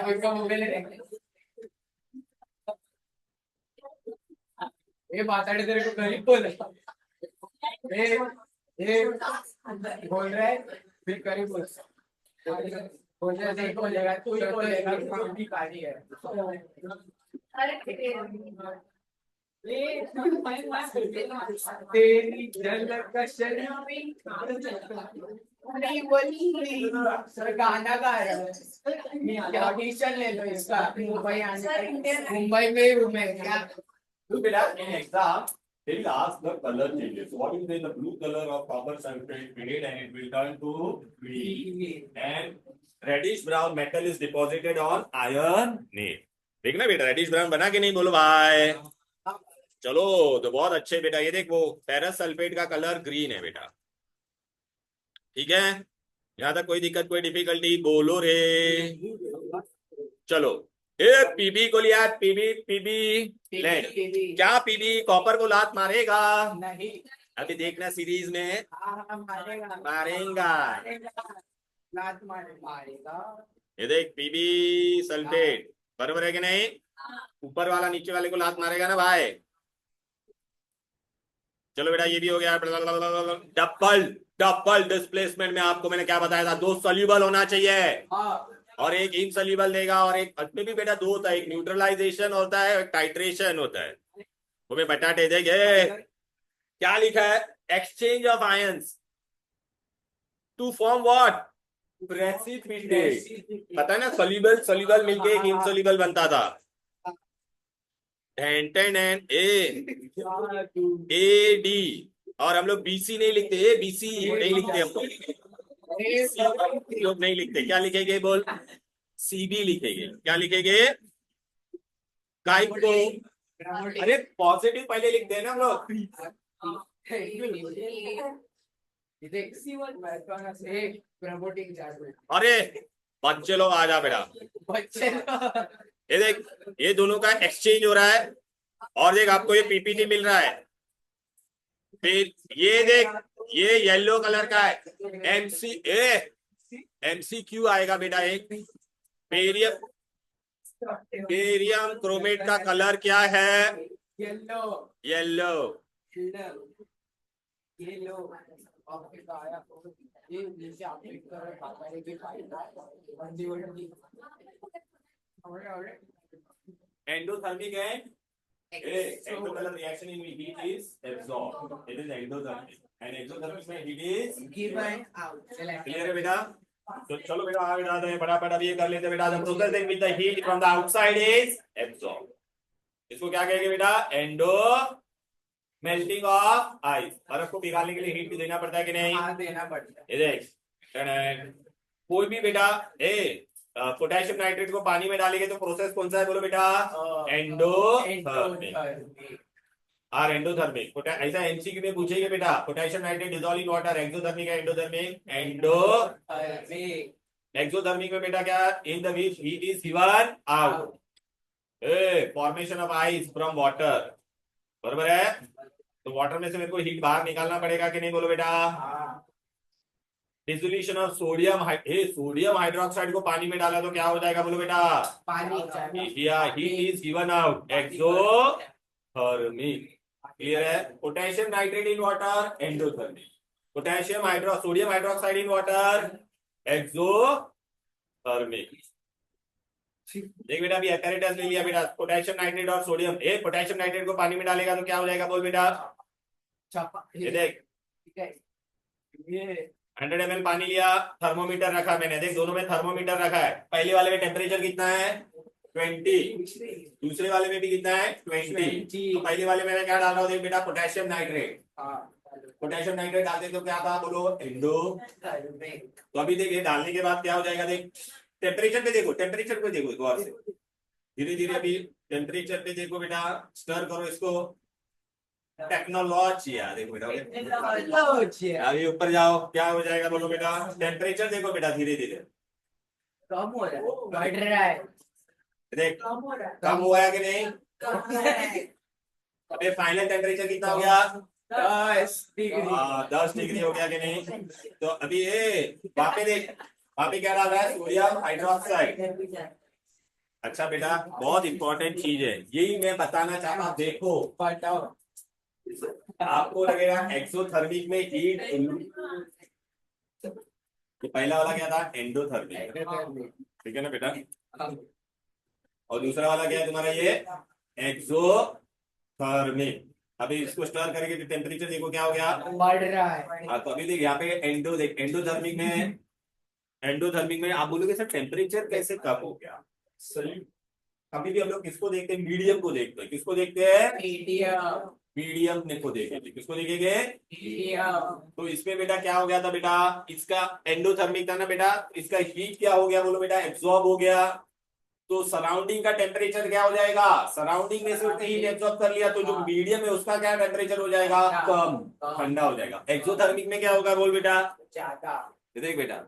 Speaker 3: उसका मोबाइल है. ये माताड़ी तेरे को गरीब बोल ये बोल रहा है, फिर गरीब बोल रहा है, नहीं बोलेगा तू ही बोलेगा कि काली है. तेरी झलक शर्मी नहीं बोली. सर गाना गा रहा है, ऑडिशन ले लो इसका. मुंबई आने, मुंबई में रूम है क्या?
Speaker 1: Look at in exam, they will ask the color changes. So what is the blue color of copper sulfate green, and it will turn to green. And reddish brown metal is deposited on iron nail. देखना बेटा reddish brown बना के नहीं, बोलो भाई। चलो तो बहुत अच्छे बेटा। ये देख वो फेरस सल्फेट का कलर ग्रीन है बेटा, ठीक है? यहाँ तक कोई दिक्कत, कोई डिफिकल्टी? बोलो रे। चलो ए पीबी को लिया, पीबी पीबी लेड। क्या पीबी कॉपर को लात मारेगा?
Speaker 3: नहीं.
Speaker 1: अभी देखना सीरीज में
Speaker 3: मारेगा.
Speaker 1: मारेगा।
Speaker 3: लात मारेगा.
Speaker 1: ये देख पीबी सल्फेट, बरोबर है कि नहीं? ऊपर वाला नीचे वाले को लात मारेगा ना भाई। चलो बेटा ये भी हो गया। डबल डबल डिस्प्लेसमेंट में आपको मैंने क्या बताया था? 2 सोल्यूबल होना चाहिए और एक इनसोल्यूबल देगा, और एक में भी बेटा 2 होता है, एक न्यूट्रलाइजेशन होता है, एक टाइट्रेशन होता है। वो मैं बटाटे देखे क्या लिखा है? exchange of ions to form what? Precipitate. पता है ना, soluble soluble मिलके एक insoluble बनता था. एन ए डी, और हम लोग बीसी नहीं लिखते, ए बीसी नहीं लिखते हम लोग नहीं लिखते. क्या लिखेंगे बोल? सीबी लिखेंगे. क्या लिखेंगे? गाइड को. अरे पॉजिटिव पहले लिखते हैं ना हम लोग.
Speaker 3: Promoting charge.
Speaker 1: अरे बच्चे लोग आ जा बेटा.
Speaker 3: बच्चे
Speaker 1: ये देख, ये दोनों का एक्सचेंज हो रहा है. और देख, आपको ये पीपीटी मिल रहा है. फिर ये देख, ये येलो कलर का है. एमसीक्यू आएगा बेटा. एक बेरियम बेरियम क्रोमेट का कलर क्या है?
Speaker 3: येलो.
Speaker 1: येलो.
Speaker 3: ये नीचे आपको एक तरह खाता है कि
Speaker 1: एंडोथर्मिक है. Endocolor reaction in heat is absorbed. It is endothermic. And exothermic में heat is
Speaker 3: given out.
Speaker 1: clear है बेटा? तो चलो बेटा आगे बढ़ाते हैं. फटाफट अब ये कर लेते हैं बेटा. The process with the heat from the outside is absorbed. इसको क्या कहेंगे बेटा? Endo melting of ice. बर्फ को पिघालने के लिए हीट भी देना पड़ता है कि नहीं?
Speaker 3: हाँ, देना पड़ता है.
Speaker 1: ये देख, कोई भी बेटा पोटेशियम नाइट्रेट को पानी में डालेंगे तो प्रोसेस कौन सा है बोलो बेटा? एंडोथर्मिक और एंडोथर्मिक. ऐसा एमसीक्यू में पूछेंगे बेटा. Potassium nitrate dissolve in water. Exothermic है एंडोथर्मिक? एक्सोथर्मिक में बेटा क्या? In the which heat is given out. Formation of ice from water. बराबर है. तो वाटर में से मेरे को हीट बाहर निकालना पड़ेगा कि नहीं बोलो बेटा? Dissolution of sodium sodium hydroxide को पानी में डाला तो क्या हो जाएगा बोलो बेटा?
Speaker 3: पानी.
Speaker 1: या heat is given out. Exothermic. Clear है. Potassium nitrate in water endothermic. Potassium sodium hydroxide in water exothermic. देख बेटा, अभी एपैरेटस ले लिया बेटा. पोटेशियम नाइट्रेट और सोडियम. पोटेशियम नाइट्रेट को पानी में डालेगा तो क्या हो जाएगा बोल बेटा? ये देख,
Speaker 3: ये
Speaker 1: 100 ml पानी लिया, थर्मोमीटर रखा मैंने. देख, दोनों में थर्मोमीटर रखा है. पहले वाले में टेम्परेचर कितना है? 20. दूसरे वाले में भी कितना है? 20. तो पहले वाले में मैं क्या डाल रहा हूँ देख बेटा? Potassium nitrate. पोटेशियम नाइट्रेट डालते तो क्या था बोलो? एंडो. तो अभी देख, ये डालने के बाद क्या हो जाएगा? देख, टेम्परेचर पे देखो, टेम्परेचर पे देखो गौर से. धीरे धीरे अभी टेम्परेचर पे देखो बेटा. स्टर करो इसको. टेक्नोलॉजी देखो बेटा. अभी ऊपर जाओ, क्या हो जाएगा बोलो बेटा? टेम्परेचर देखो बेटा, धीरे धीरे
Speaker 3: कम हो रहा है, बढ़ रहा है.
Speaker 1: देख,
Speaker 3: कम हो रहा है.
Speaker 1: कम हुआ है कि नहीं? अबे फाइनल टेम्परेचर कितना हो गया?
Speaker 3: 10 डिग्री.
Speaker 1: 10 डिग्री हो गया कि नहीं? तो अभी वहां पे देख, वहां पे क्या डाल रहा है? Sodium hydroxide. अच्छा बेटा, बहुत इंपॉर्टेंट चीज है, यही मैं बताना चाहता हूँ. देखो,
Speaker 3: बताओ.
Speaker 1: आपको लगेगा एक्सोथर्मिक में हीट. तो पहला वाला क्या था? एंडोथर्मिक. ठीक है ना बेटा? और दूसरा वाला क्या है तुम्हारा? ये एक्सोथर्मिक. अभी इसको स्टर करेंगे तो टेम्परेचर देखो क्या हो गया?
Speaker 3: बढ़ रहा है.
Speaker 1: हाँ, तो अभी देख यहाँ पे एंडोथर्मिक में आप बोलोगे सर टेम्परेचर कैसे कम हो गया? अभी भी हम लोग किसको देखते हैं? मीडियम को देखते हैं. किसको देखते हैं? मीडियम को देखेंगे. किसको देखेंगे? तो इसमें बेटा क्या हो गया था बेटा? इसका एंडोथर्मिक था ना बेटा. इसका हीट क्या हो गया बोलो बेटा? एब्जॉर्ब हो गया. तो सराउंडिंग का टेम्परेचर क्या हो जाएगा? सराउंडिंग में से उसने हीट एब्जॉर्ब कर लिया, तो जो मीडियम है उसका क्या टेम्परेचर हो जाएगा? कम, ठंडा हो जाएगा. एक्सोथर्मिक में क्या होगा बोल बेटा?
Speaker 3: ज्यादा.
Speaker 1: देख बेटा,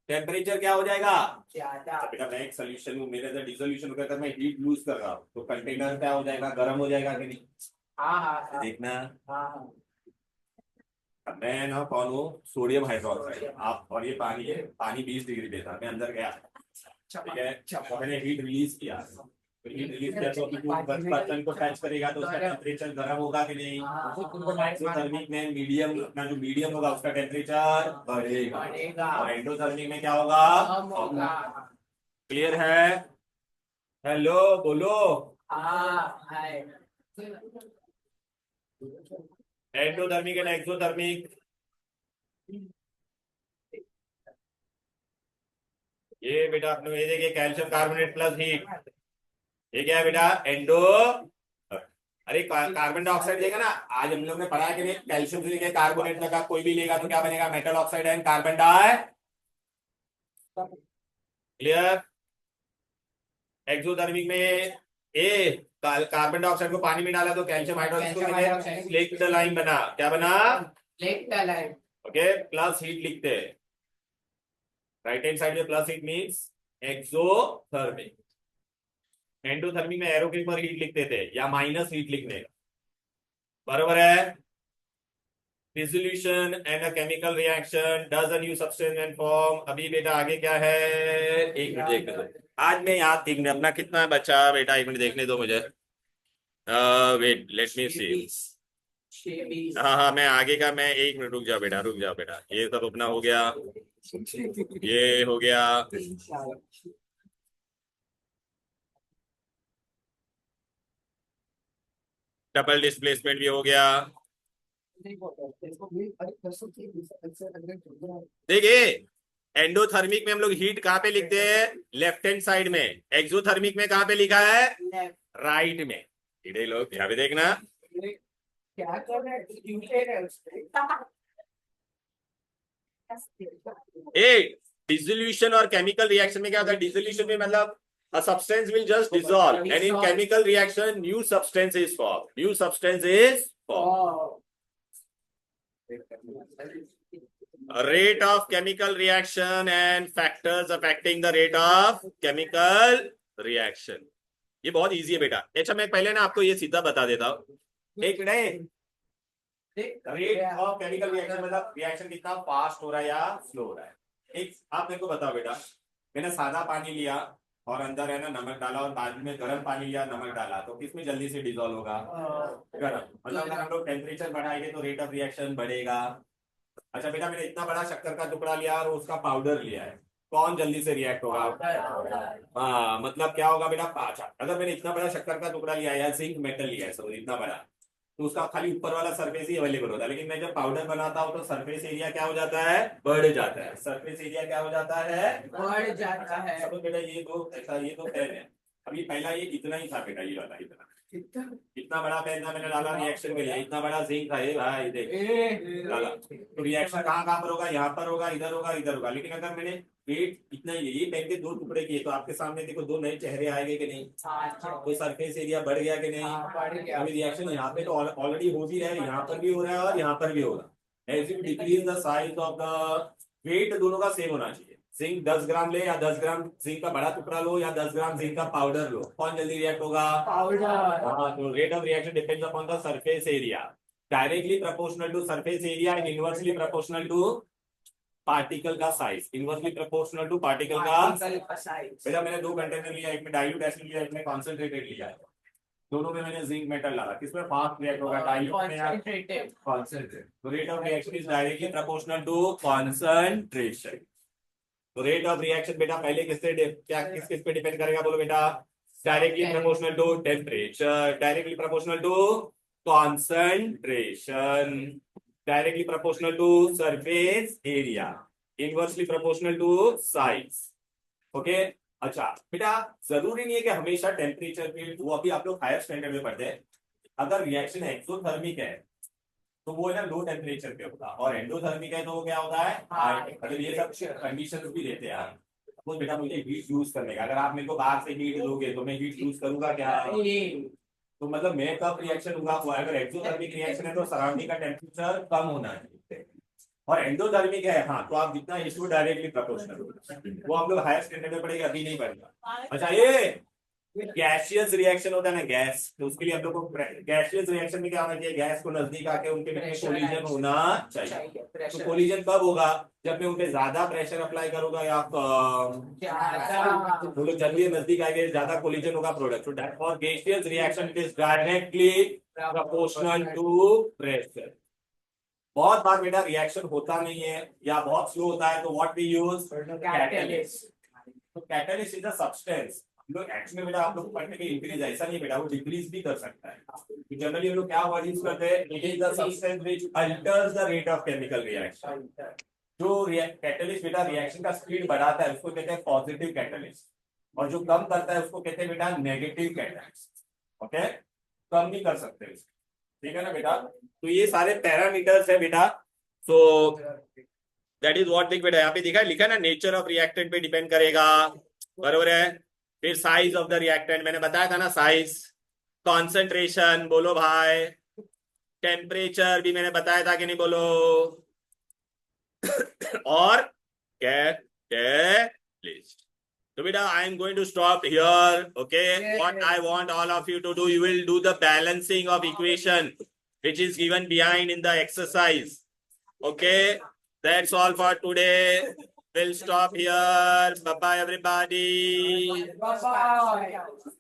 Speaker 1: टेम्परेचर क्या हो जाएगा?
Speaker 3: ज्यादा.
Speaker 1: बेटा मैं एक सोल्यूशन हूँ, मेरे अंदर डिसोल्यूशन होकर अगर मैं हीट लूज कर रहा हूँ तो कंटेनर क्या हो जाएगा? गर्म हो जाएगा कि नहीं?
Speaker 3: हाँ.
Speaker 1: देखना.
Speaker 3: हाँ.
Speaker 1: अब मैं ना कौन हूँ? Sodium hydroxide. आप, और ये पानी है. पानी 20 डिग्री पे था, मैं अंदर गया. ठीक है, तो मैंने हीट रिलीज किया. तो हीट रिलीज किया तो बर्तन को टच करेगा तो उसका टेम्परेचर गर्म होगा कि नहीं? एक्सोथर्मिक में मीडियम, अपना जो मीडियम होगा उसका टेम्परेचर बढ़ेगा. और एंडोथर्मिक में क्या होगा? क्लियर है? हेलो बोलो.
Speaker 3: हाँ है.
Speaker 2: Endothermic and exothermic. ये बेटा आपने ये देखिए कैल्शियम कार्बोनेट प्लस हीट, ये क्या है बेटा एंडो। अरे कार्बन डाइऑक्साइड देगा ना, आज हम लोग ने पढ़ा है कि नहीं, कैल्शियम से लेके कार्बोनेट तक का कोई भी लेगा तो क्या बनेगा, metal oxide and carbon di. Clear. Exothermic में ए कार्बन डाइऑक्साइड को पानी में डाला तो कैल्शियम हाइड्रोक्साइड लिख द लाइन बना, क्या बना, ओके प्लस हीट लिखते हैं, राइट हैंड साइड में plus heat means exothermic. Endothermic में एरो के ऊपर हीट लिखते थे या माइनस हीट लिखने का, बराबर है। Dissolution and a chemical reaction does a new substance and form. अभी बेटा आगे क्या है, एक मिनट देखने दो, आज मैं याद, एक मिनट अपना कितना बचा बेटा, एक मिनट देखने दो मुझे, वेट लेट मी सी। हाँ हाँ मैं आगे का, मैं एक मिनट रुक जाओ बेटा, रुक जाओ बेटा, ये सब अपना हो गया, ये हो गया, डबल डिस्प्लेसमेंट भी हो गया। देखिए एंडोथर्मिक में हम लोग हीट कहाँ पे लिखते हैं, लेफ्ट हैंड साइड में। एक्सोथर्मिक में कहाँ पे लिखा है, राइट में। इधर लोग यहाँ पे देखना,
Speaker 3: क्या कर रहे
Speaker 2: ए डिसोल्यूशन और केमिकल रिएक्शन में क्या होता है, डिसोल्यूशन में मतलब a substance will just dissolve and in chemical reaction new substance is formed, new substance is formed. Rate of chemical reaction and factors affecting the rate of chemical reaction, ये बहुत easy है बेटा। अच्छा मैं पहले ना आपको ये सीधा बता देता हूँ, एक minute, rate of chemical reaction मतलब रिएक्शन कितना फास्ट हो रहा है या स्लो हो रहा है। एक आप मेरे को बताओ बेटा, मैंने सादा पानी लिया और अंदर है ना नमक डाला और बाद में गर्म पानी लिया नमक डाला, तो किसमें जल्दी से डिसॉल्व होगा, गर्म। मतलब अगर हम लोग टेम्परेचर बढ़ाएंगे तो रेट ऑफ रिएक्शन बढ़ेगा। अच्छा बेटा मैंने इतना बड़ा शक्कर का टुकड़ा लिया और उसका पाउडर लिया है, कौन जल्दी से रिएक्ट होगा, हाँ मतलब क्या होगा बेटा। अच्छा अगर मैंने इतना बड़ा शक्कर का टुकड़ा लिया या जिंक मेटल लिया है सब इतना बड़ा, तो उसका खाली ऊपर वाला सरफेस ही अवेलेबल होता है, लेकिन मैं जब पाउडर बनाता हूँ तो सरफेस एरिया क्या हो जाता है, बढ़ जाता है। सरफेस एरिया क्या हो जाता है,
Speaker 3: बढ़ जाता है।
Speaker 2: सब बेटा ये तो ऐसा, ये तो पेन है, अभी पहला ये इतना ही था बेटा, ये वाला इतना इतना बड़ा पेन था, मैंने डाला रिएक्शन के लिए, इतना बड़ा जिंक था ये भाई देख डाला, तो रिएक्शन कहाँ कहाँ पर होगा, यहाँ पर होगा, इधर होगा, इधर होगा। लेकिन अगर मैंने वेट इतना ही, ये पेन के दो टुकड़े किए तो आपके सामने देखो दो नए चेहरे आएंगे कि नहीं, तो सरफेस एरिया बढ़ गया कि नहीं। अभी रिएक्शन यहाँ पे तो ऑलरेडी हो भी रहा है, यहाँ पर भी हो रहा है और यहाँ पर भी हो रहा है। As you decrease the size of the weight, दोनों का सेम होना चाहिए। जिंक 10 ग्राम ले या 10 ग्राम जिंक का बड़ा टुकड़ा लो या 10 ग्राम जिंक का पाउडर लो, कौन जल्दी रिएक्ट होगा,
Speaker 3: पाउडर।
Speaker 2: हाँ तो rate of reaction depends upon the surface area, directly proportional to surface area and inversely proportional to particle का size, inversely proportional to particle का साइज। बेटा मैंने दो कंटेनर लिया, एक में डाइल्यूट एसिड लिया, एक में कॉन्सेंट्रेटेड लिया है, दोनों में मैंने जिंक मेटल डाला, किसमें फास्ट रिएक्ट होगा, डाइल्यूट में या कॉन्सेंट्रेटेड। तो rate of reaction is directly proportional to concentration. तो रेट ऑफ रिएक्शन बेटा पहले किससे क्या किस पे डिपेंड करेगा, बोलो बेटा, directly proportional to temperature, directly proportional to concentration, directly proportional to surface area, inversely proportional to size. Okay अच्छा बेटा जरूरी नहीं है कि हमेशा टेम्परेचर पे, वो अभी आप लोग हायर स्टैंडर्ड में पढ़ते हैं। अगर रिएक्शन एक्सोथर्मिक है तो वो है ना लो टेम्परेचर पे होगा, और एंडोथर्मिक है तो वो क्या होता है हाई। मतलब ये सब कंडीशंस भी देते हैं आप तो बेटा मुझे हीट यूज करने का, अगर आप मेरे को बाहर से हीट दोगे तो मैं हीट यूज करूंगा क्या, तो मतलब मैं कब रिएक्शन होगा वो, अगर एक्सोथर्मिक रिएक्शन है तो सराउंडिंग का टेम्परेचर कम होना चाहिए, और एंडोथर्मिक है हाँ तो आप जितना इसको डायरेक्टली प्रोपोर्शनल, वो हम लोग हायर स्टैंडर्ड में पढ़ेगा, अभी नहीं पढ़ेगा। अच्छा ये गैसियस रिएक्शन होता है ना गैस, तो उसके लिए हम लोग को गैसियस रिएक्शन में क्या होना चाहिए, गैस को नजदीक आके उनके बीच में कोलिजन होना चाहिए। तो कोलिजन कब होगा, जब मैं उनपे ज्यादा प्रेशर अप्लाई करूंगा या वो लोग जल्दी नजदीक आएंगे, ज्यादा कोलिजन होगा प्रोडक्ट। तो for gaseous reaction it is directly proportional to pressure. बहुत बार बेटा रिएक्शन होता नहीं है या बहुत स्लो होता है, तो व्हाट वी यूज कैटलिस्ट। तो कैटलिस्ट इज अ सब्सटेंस
Speaker 1: हम लोग एक्चुअली बेटा आप लोग पढ़ने में इंक्रीज ऐसा नहीं बेटा वो डिक्रीज भी कर सकता है जनरली हम लोग क्या वर्ड यूज करते हैं it is the substance which altars the rate of chemical reaction जो कैटलिस्ट बेटा रिएक्शन का स्पीड बढ़ाता है उसको कहते हैं पॉजिटिव कैटलिस्ट और जो कम करता है उसको कहते हैं बेटा नेगेटिव कैटलिस्ट ओके कम नहीं कर सकते ठीक है ना बेटा तो ये सारे पैरामीटर्स है बेटा सो दैट इज व्हाट बेटा यहाँ पे दिखा है लिखा है ना नेचर ऑफ रिएक्टेंट पे डिपेंड करेगा बरोबर है फिर साइज ऑफ द रिएक्टेंट मैंने बताया था ना साइज कॉन्सेंट्रेशन बोलो भाई टेम्परेचर भी मैंने बताया था कि नहीं बोलो और catalyst so beta I am going to stop here okay what I want all of you to do you will do the balancing of equation which is given behind in the exercise okay that's all for today we'll stop here bye bye everybody
Speaker 3: Bye-bye.